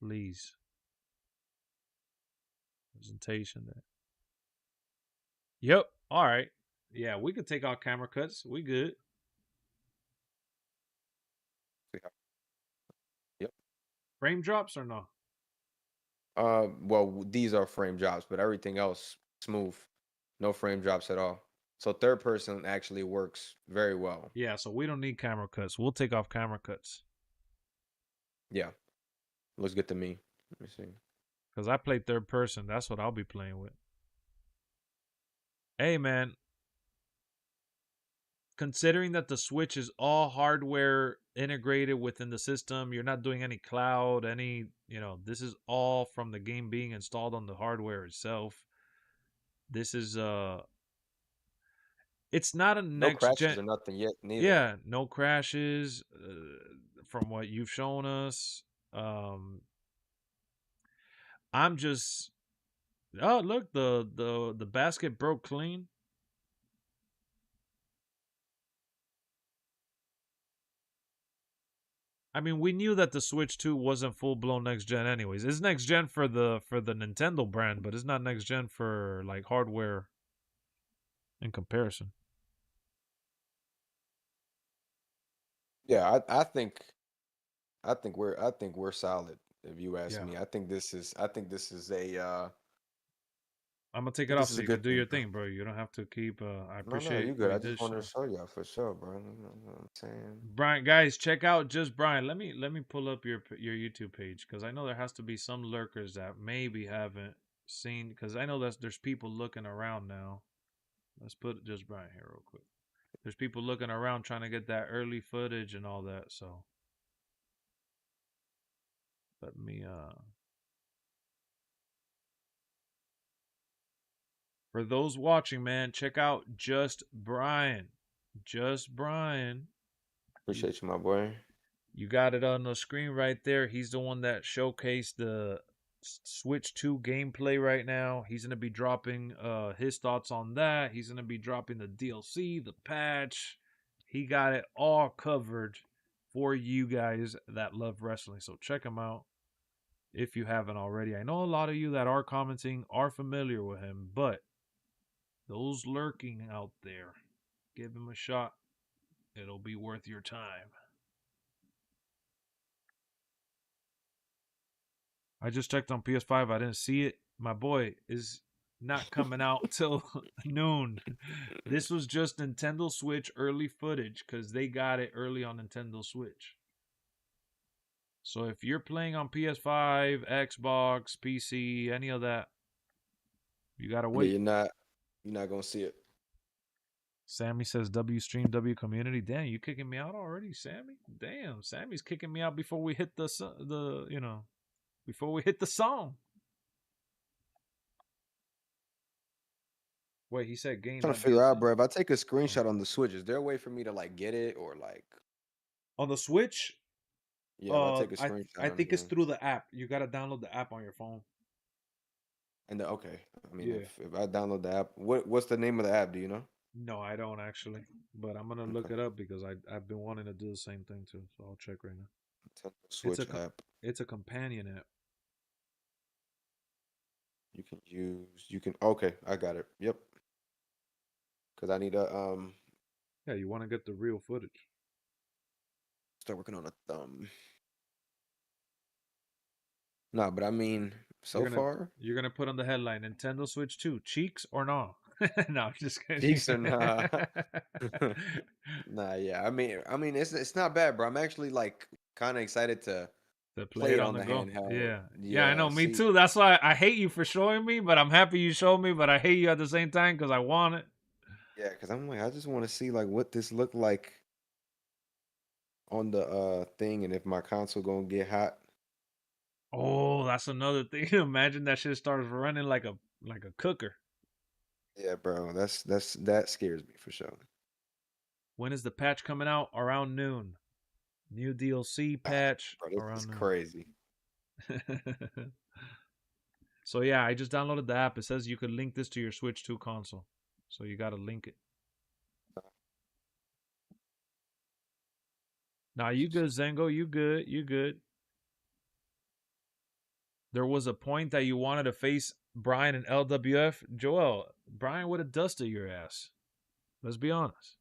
Please. Presentation there. Yep. All right. Yeah, we could take out camera cuts. We good. Yep. Frame drops or no? Well, these are frame drops, but everything else smooth. No frame drops at all. So third person actually works very well. Yeah, so we don't need camera cuts. We'll take off camera cuts. Yeah. Looks good to me. Let me see. Because I play third person. That's what I'll be playing with. Hey, man. Considering that the Switch is all hardware integrated within the system, you're not doing any cloud, this is all from the game being installed on the hardware itself. This is it's not a next crashes gen or nothing yet neither. Yeah, no crashes from what you've shown us. I'm just look, the basket broke clean. I mean, we knew that the Switch 2 wasn't full blown next gen anyways. It's next gen for the Nintendo brand, but it's not next gen for like hardware in comparison. Yeah, I think we're solid if you ask me. I think this is a I'm gonna take it off so you can do your thing, bro. You don't have to keep. I appreciate. No, you good. I just wanted to show y'all for sure, bro. You know what I'm saying? Brian, guys, check out just Brian. Let me pull up your YouTube page because I know there has to be some lurkers that maybe haven't seen. Because I know there's people looking around now. Let's put just Brian here real quick. There's people looking around trying to get that early footage and all that. So let me for those watching, man, check out Just Brian. Just Brian. Appreciate you, my boy. You got it on the screen right there. He's the one that showcased the Switch 2 gameplay right now. He's going to be dropping his thoughts on that. He's going to be dropping the DLC, the patch. He got it all covered for you guys that love wrestling. So check him out if you haven't already. I know a lot of you that are commenting are familiar with him, but those lurking out there, give him a shot. It'll be worth your time. I just checked on PS5. I didn't see it. My boy is not coming out till noon. This was just Nintendo Switch early footage because they got it early on Nintendo Switch. So if you're playing on PS5, Xbox, PC, any of that, you gotta wait. Yeah, you're not gonna see it. Sammy says W stream W community. Damn, you kicking me out already, Sammy? Damn, Sammy's kicking me out before we hit before we hit the song. Wait, he said game. I'm trying to figure out, bro. If I take a screenshot on the Switch, is there a way for me to like get it or like on the Switch? Yeah, I'll take a screenshot. I think it's through the app. You gotta download the app on your phone. And okay, I mean, if I download the app, what's the name of the app? Do you know? No, I don't actually, but I'm gonna look it up because I've been wanting to do the same thing too. So I'll check right now. Switch app. It's a companion app. You can. Okay, I got it. Yep. Because I need a Yeah, you want to get the real footage. Start working on a thumb. No, but I mean, so far you're gonna put on the headline Nintendo Switch 2 cheeks or not? No, I'm just kidding. Cheeks or nah. Nah, yeah. I mean, it's not bad, bro. I'm actually like kind of excited to Play play it it on on the the go. handheld. Yeah. Yeah, I Yeah, know. Me see. too. That's why I hate you for showing me, but I'm happy you showed me, but I hate you at the same time because I want it. Yeah, because I'm like, I just want to see like what this look like on the thing, and if my console gonna get hot. Oh, that's another thing. Imagine that shit starts running like a cooker. Yeah, bro. That scares me for sure. When is the patch coming out? Around noon. New DLC Ah, patch bro, this is around crazy. noon. So yeah, I just downloaded the app. It says you could link this to your Switch 2 console. So you gotta link it. Nah, you good, Zengo. You good. You good. There was a point that you wanted to face Brian in LWF. Joel, Brian would have dusted your ass. Let's be honest.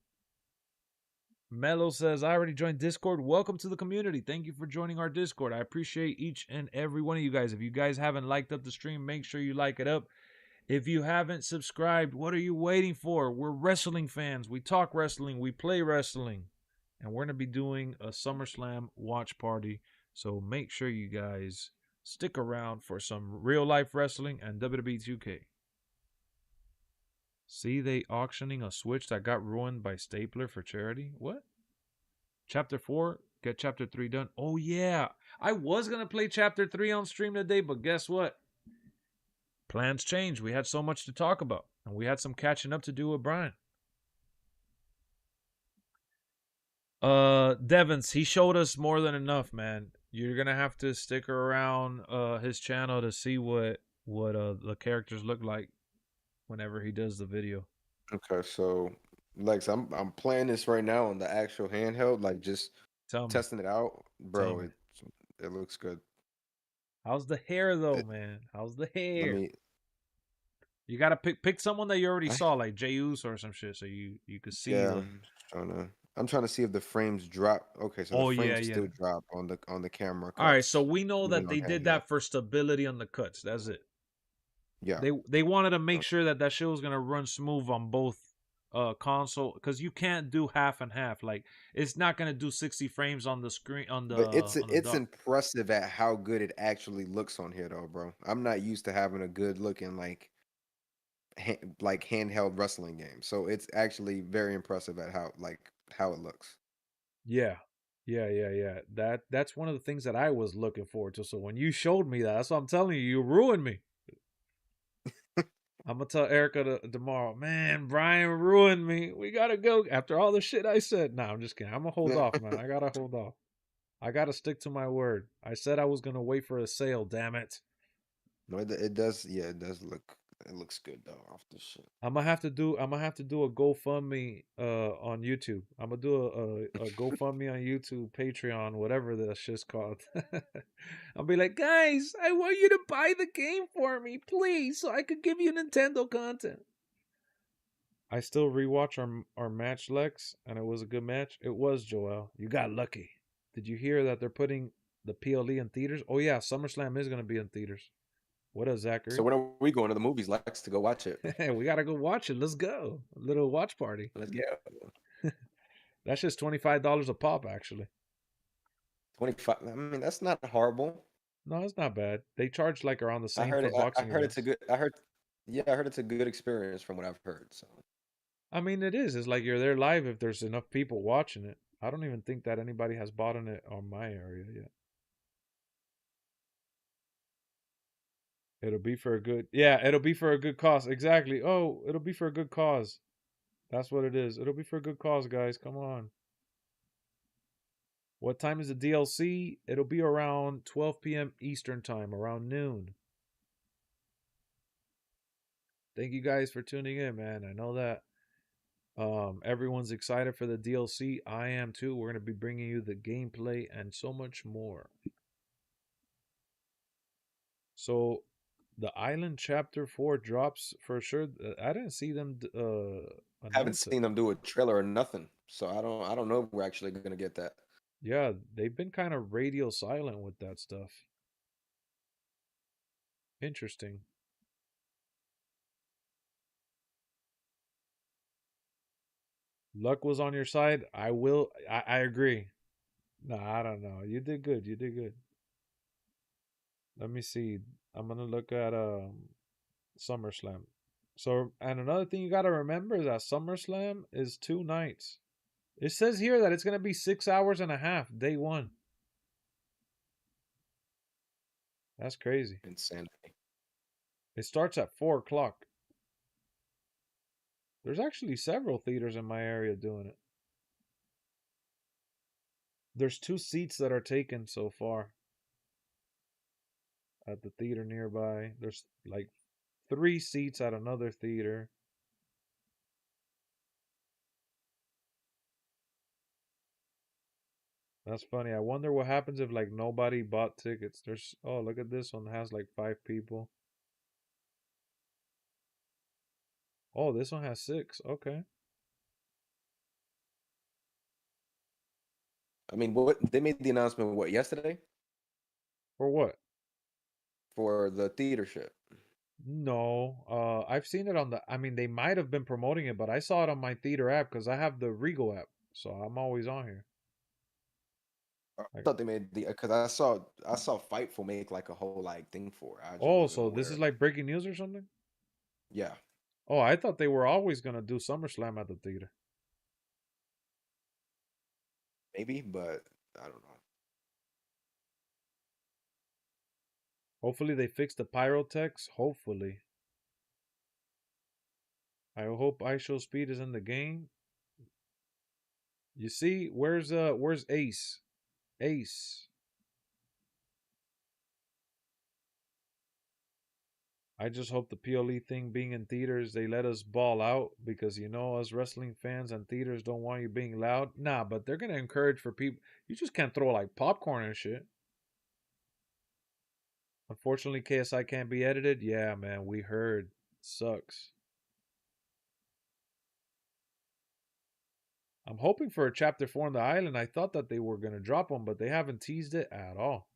Mello says, I already joined Discord. Welcome to the community. Thank you for joining our Discord. I appreciate each and every one of you guys. If you guys haven't liked up the stream, make sure you like it up. If you haven't subscribed, what are you waiting for? We're wrestling fans. We talk wrestling. We play wrestling. And we're going to be doing a SummerSlam watch party. So make sure you guys stick around for some real life wrestling and WWE 2K. See, they auctioning a Switch that got ruined by Stapler for charity? What? Chapter 4, get Chapter 3 done. Oh, yeah. I was going to play Chapter 3 on stream today, but guess what? Plans changed. We had so much to talk about, and we had some catching up to do with Brian. Devins, he showed us more than enough, man. You're gonna have to stick around his channel to see what the characters look like whenever he does the video. Okay, so Lex, I'm playing this right now on the actual handheld, like just testing it out, bro. It looks good. How's the hair though, man? How's the hair? Let me. You gotta pick someone that you already saw, like Jey Uso or some shit, so you could see. Yeah, I'm trying to see if the frames drop. Okay, so the frames still drop on the camera cuts. All right, so we know that they did that for stability on the cuts. That's it. Yeah. They wanted to make sure that shit was gonna run smooth on both console, because you can't do half and half. Like, it's not gonna do 60 frames on the screen on the. But it's on the dock. impressive at how good it actually looks on here, though, bro. I'm not used to having a good looking like handheld wrestling game, so it's actually very impressive at how it looks. Yeah. That's one of the things that I was looking forward to. So when you showed me that's what I'm telling you. You ruined me. I'm gonna tell Erica tomorrow. Man, Brian ruined me. We gotta go after all the shit I said. Nah, I'm just kidding. I'm gonna hold off, man. I gotta hold off. I gotta stick to my word. I said I was gonna wait for a sale. Damn it. No, it does. Yeah, it does look. It looks good though off the shit. I'm gonna have to do a GoFundMe on YouTube. I'm gonna do a GoFundMe on YouTube, Patreon, whatever that shit's called. I'll be like, guys, I want you to buy the game for me, please, so I could give you Nintendo content. I still rewatch our match, Lex, and it was a good match. It was, Joel. You got lucky. Did you hear that they're putting the PLE in theaters? Oh yeah, SummerSlam is gonna be in theaters. What up, Zachary? So when are we going to the movies, Lex, to go watch it? We gotta go watch it. Let's go. A little watch party. Let's go. That's just $25 a pop, actually. 25. I mean, that's not horrible. No, it's not bad. They charge like around the same for boxing. I heard it's a good. I heard it's a good experience from what I've heard. So, I mean, it is. It's like you're there live if there's enough people watching it. I don't even think that anybody has bought in it on my area yet. It'll be for a good, it'll be for a good cause. Exactly. Oh, it'll be for a good cause. That's what it is. It'll be for a good cause, guys. Come on. What time is the DLC? It'll be around 12 p.m. Eastern time, around noon. Thank you guys for tuning in, man. I know that everyone's excited for the DLC. I am too. We're going to be bringing you the gameplay and so much more. So the Island Chapter 4 drops for sure. I didn't see them I haven't seen them do a trailer or nothing. So I don't know if we're actually going to get that. Yeah, they've been kind of radio silent with that stuff. Interesting. Luck was on your side. I agree. No, I don't know. You did good. You did good. Let me see. I'm gonna look at SummerSlam. So, and another thing you gotta remember is that SummerSlam is 2 nights. It says here that it's gonna be 6 hours and a half, day one. That's crazy. Insanity. It starts at 4 o'clock. There's actually several theaters in my area doing it. There's 2 seats that are taken so far at the theater nearby. There's like 3 seats at another theater. That's funny. I wonder what happens if like nobody bought tickets. There's oh, look at this one, it has like 5 people. Oh, this one has 6. Okay. I mean, what they made the announcement what yesterday For what? for the theater shit. No, I've seen it on the. I mean, they might have been promoting it, but I saw it on my theater app because I have the Regal app, so I'm always on here. I thought they made the because I saw Fightful make like a whole like thing for it. I just Oh, wasn't so this aware is of like breaking news or something? Yeah, Oh, I thought they were always gonna do SummerSlam at the theater. maybe, but I don't know. Hopefully they fix the pyrotechs. Hopefully. I hope IShowSpeed is in the game. You see, where's Ace? Ace. I just hope the PLE thing being in theaters, they let us ball out because you know us wrestling fans and theaters don't want you being loud. Nah, but they're gonna encourage for people. You just can't throw like popcorn and shit. Unfortunately, KSI can't be edited. Yeah, man, we heard. Sucks. I'm hoping for a chapter 4 on the island. I thought that they were gonna drop one, but they haven't teased it at all.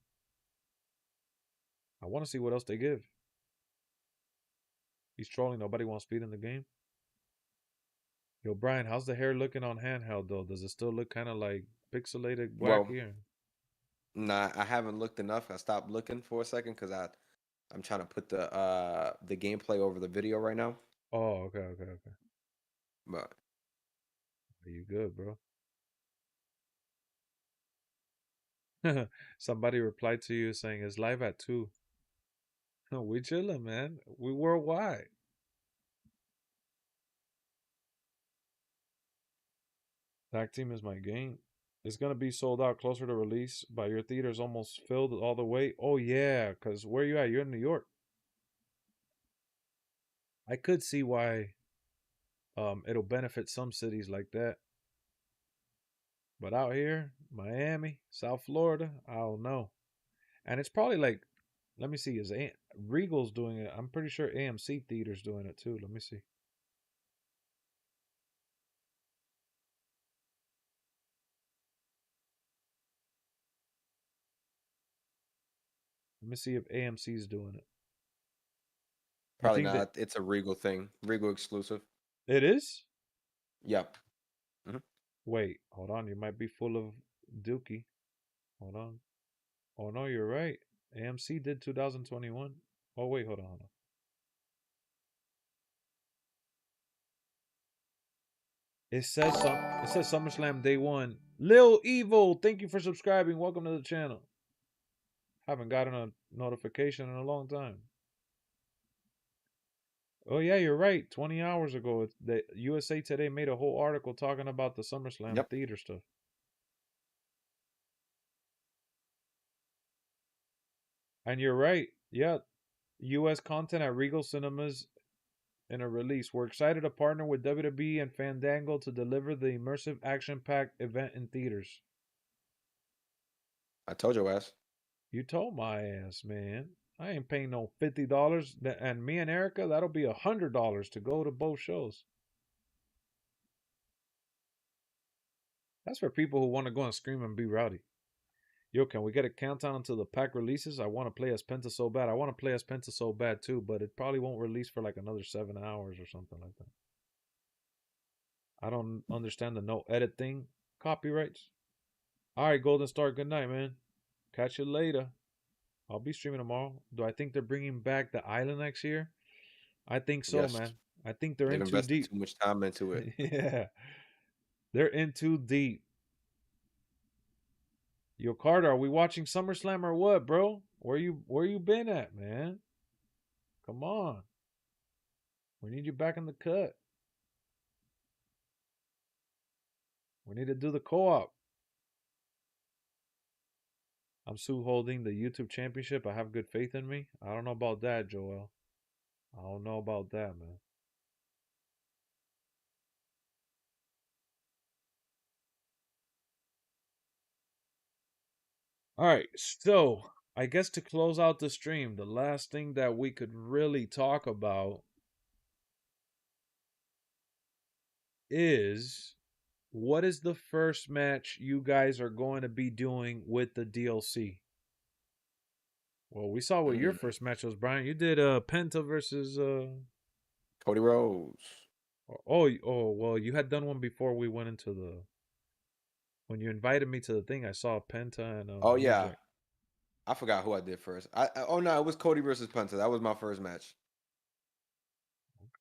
I want to see what else they give. He's trolling. Nobody wants speed in the game. Yo, Brian, how's the hair looking on handheld though? Does it still look kind of like pixelated, Well, wacky? Or... nah, I haven't looked enough. I stopped looking for a second because I'm trying to put the gameplay over the video right now. Oh, okay, okay, okay. But Are you good, bro? Somebody replied to you saying it's live at 2. We chilling, man. We worldwide. Tag team is my game. It's gonna be sold out closer to release, but your theater's almost filled all the way. Oh yeah, cause where you at? You're in New York. I could see why it'll benefit some cities like that. But out here, Miami, South Florida, I don't know. And it's probably like, let me see, is Regal's doing it? I'm pretty sure AMC Theater's doing it too. Let me see. Let me see if AMC's doing it. probably not. It's a Regal thing. Regal exclusive. It is? Yep. Mm-hmm. Wait, hold on. You might be full of dookie. Hold on. Oh no, you're right. AMC did 2021. Oh wait, hold on. It says SummerSlam day 1. Lil Evil, thank you for subscribing. Welcome to the channel. Haven't gotten a notification in a long time. Oh yeah, you're right. 20 hours ago, the USA Today made a whole article talking about the SummerSlam theater stuff. And you're right. Yeah, US content at Regal Cinemas in a release. We're excited to partner with WWE and Fandango to deliver the immersive action-packed event in theaters. I told your ass. You told my ass, man. I ain't paying no $50, and me and Erica, that'll be $100 to go to both shows. That's for people who want to go and scream and be rowdy. Yo, can we get a countdown until the pack releases? I want to play as Penta so bad. I want to play as Penta so bad too, but it probably won't release for like another 7 hours or something like that. I don't understand the no edit thing. Copyrights. All right, Golden Star. Good night, man. Catch you later. I'll be streaming tomorrow. Do I think they're bringing back the island next year? I think so, Yes. man. I think they're They've in too invested deep. too much time into it. Yeah. They're in too deep. Yo, Carter, are we watching SummerSlam or what, bro? Where you been at, man? Come on. We need you back in the cut. We need to do the co-op. I'm still holding the YouTube championship. I have good faith in me. I don't know about that, Joel. I don't know about that, man. All right, so I guess to close out the stream, the last thing that we could really talk about is what is the first match you guys are going to be doing with the DLC? Well, we saw what your first match was, Brian. You did Penta versus Cody Rhodes. Oh, well, you had done one before we went into the when you invited me to the thing. I saw Penta and Oh New yeah, Jack. I forgot who I did first. Oh no, it was Cody versus Penta. That was my first match.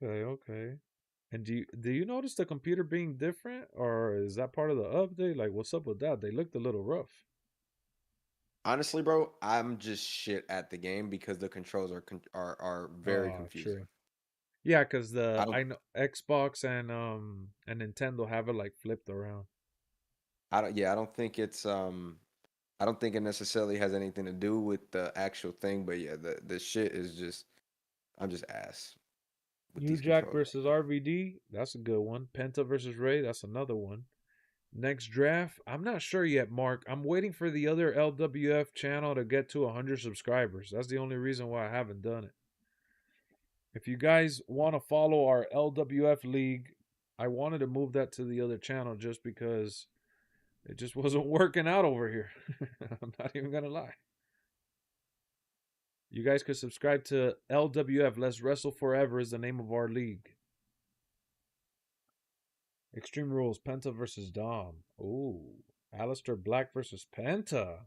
Okay. And do you notice the computer being different, or is that part of the update? Like, what's up with that? They looked a little rough. Honestly, bro, I'm just shit at the game because the controls are very confusing. True. Yeah, because I don't I know Xbox and Nintendo have it like flipped around. I don't think it's I don't think it necessarily has anything to do with the actual thing, but yeah, the shit is just I'm just ass with New these Jack controls. versus RVD, that's a good one. Penta versus Ray, that's another one. Next draft, I'm not sure yet, Mark. I'm waiting for the other LWF channel to get to 100 subscribers. That's the only reason why I haven't done it. If you guys want to follow our LWF league, I wanted to move that to the other channel just because it just wasn't working out over here. I'm not even going to lie. You guys could subscribe to LWF. Let's Wrestle Forever is the name of our league. Extreme Rules, Penta versus Dom. Ooh. Aleister Black versus Penta.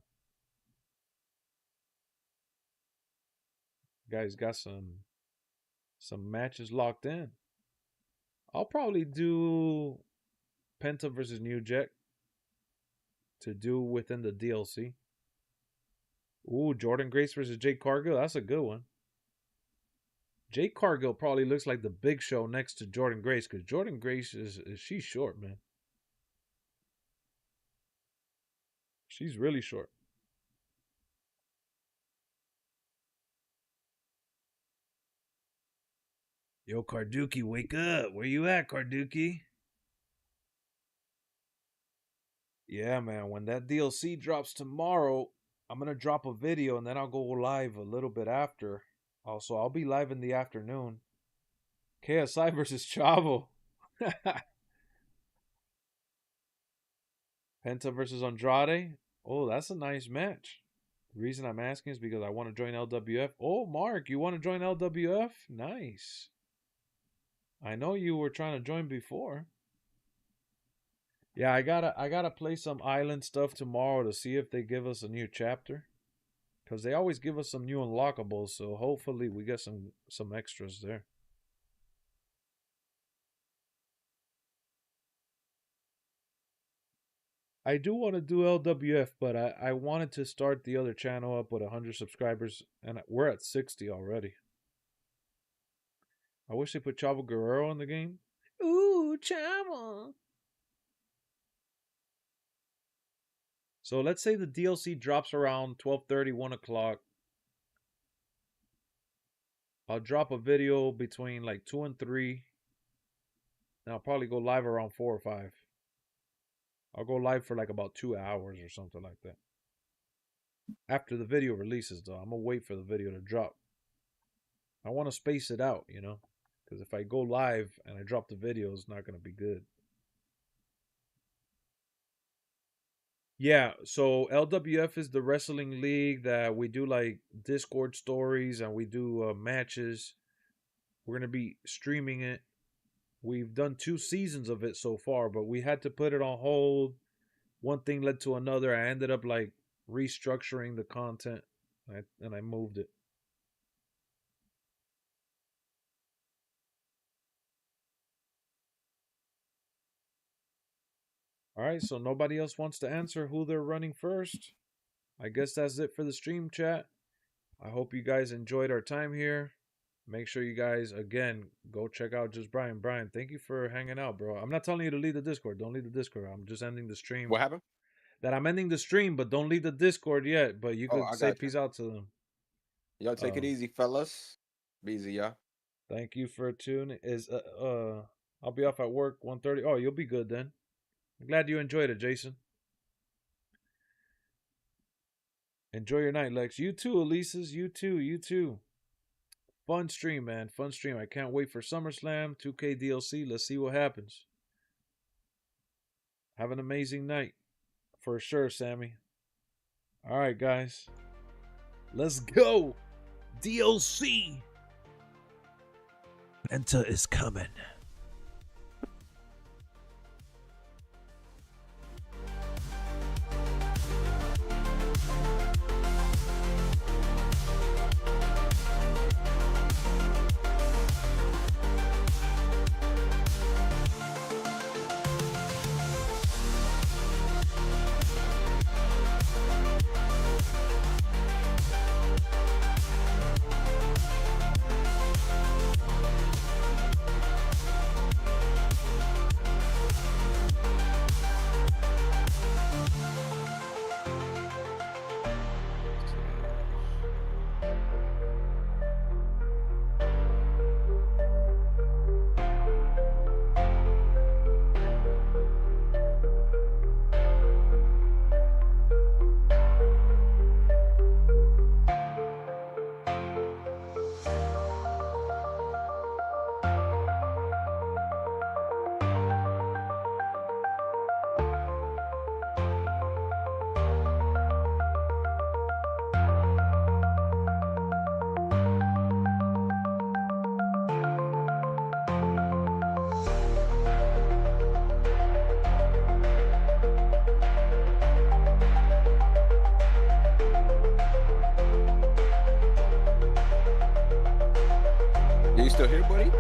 Guys got some matches locked in. I'll probably do Penta versus New Jack to do within the DLC. Ooh, Jordynne Grace versus Jade Cargill. That's a good one. Jade Cargill probably looks like the Big Show next to Jordynne Grace because Jordynne Grace is she's short, man. She's really short. Yo, Carducci, wake up. Where you at, Carducci? Yeah, man. When that DLC drops tomorrow, I'm going to drop a video and then I'll go live a little bit after. Also, I'll be live in the afternoon. KSI versus Chavo. Penta versus Andrade. Oh, that's a nice match. The reason I'm asking is because I want to join LWF. Oh, Mark, you want to join LWF? Nice. I know you were trying to join before. Yeah, I gotta play some island stuff tomorrow to see if they give us a new chapter. Cause they always give us some new unlockables, so hopefully we get some extras there. I do want to do LWF, but I wanted to start the other channel up with 100 subscribers, and we're at 60 already. I wish they put Chavo Guerrero in the game. Ooh, Chavo. So let's say the DLC drops around 12:30, 1 o'clock. I'll drop a video between like 2 and 3. And I'll probably go live around 4 or 5. I'll go live for like about 2 hours or something like that. After the video releases, though, I'm going to wait for the video to drop. I want to space it out, you know? Because if I go live and I drop the video, it's not going to be good. Yeah, so LWF is the wrestling league that we do like Discord stories and we do matches. We're going to be streaming it. We've done 2 seasons of it so far, but we had to put it on hold. One thing led to another. I ended up like restructuring the content, and I moved it. All right, so nobody else wants to answer who they're running first. I guess that's it for the stream chat. I hope you guys enjoyed our time here. Make sure you guys, again, go check out Just Brian. Brian, thank you for hanging out, bro. I'm not telling you to leave the Discord. Don't leave the Discord. I'm just ending the stream. What happened? That I'm ending the stream, but don't leave the Discord yet. But you could say peace out to them. Y'all take it easy, fellas. Be easy, y'all. Thank you for tuning. I'll be off at work 1:30. Oh, you'll be good then. I'm glad you enjoyed it, Jason. Enjoy your night, Lex. You too, Elises. You too. Fun stream, man. Fun stream. I can't wait for SummerSlam, 2K DLC. Let's see what happens. Have an amazing night. For sure, Sammy. All right, guys. Let's go. DLC. Penta is coming. You still here, buddy?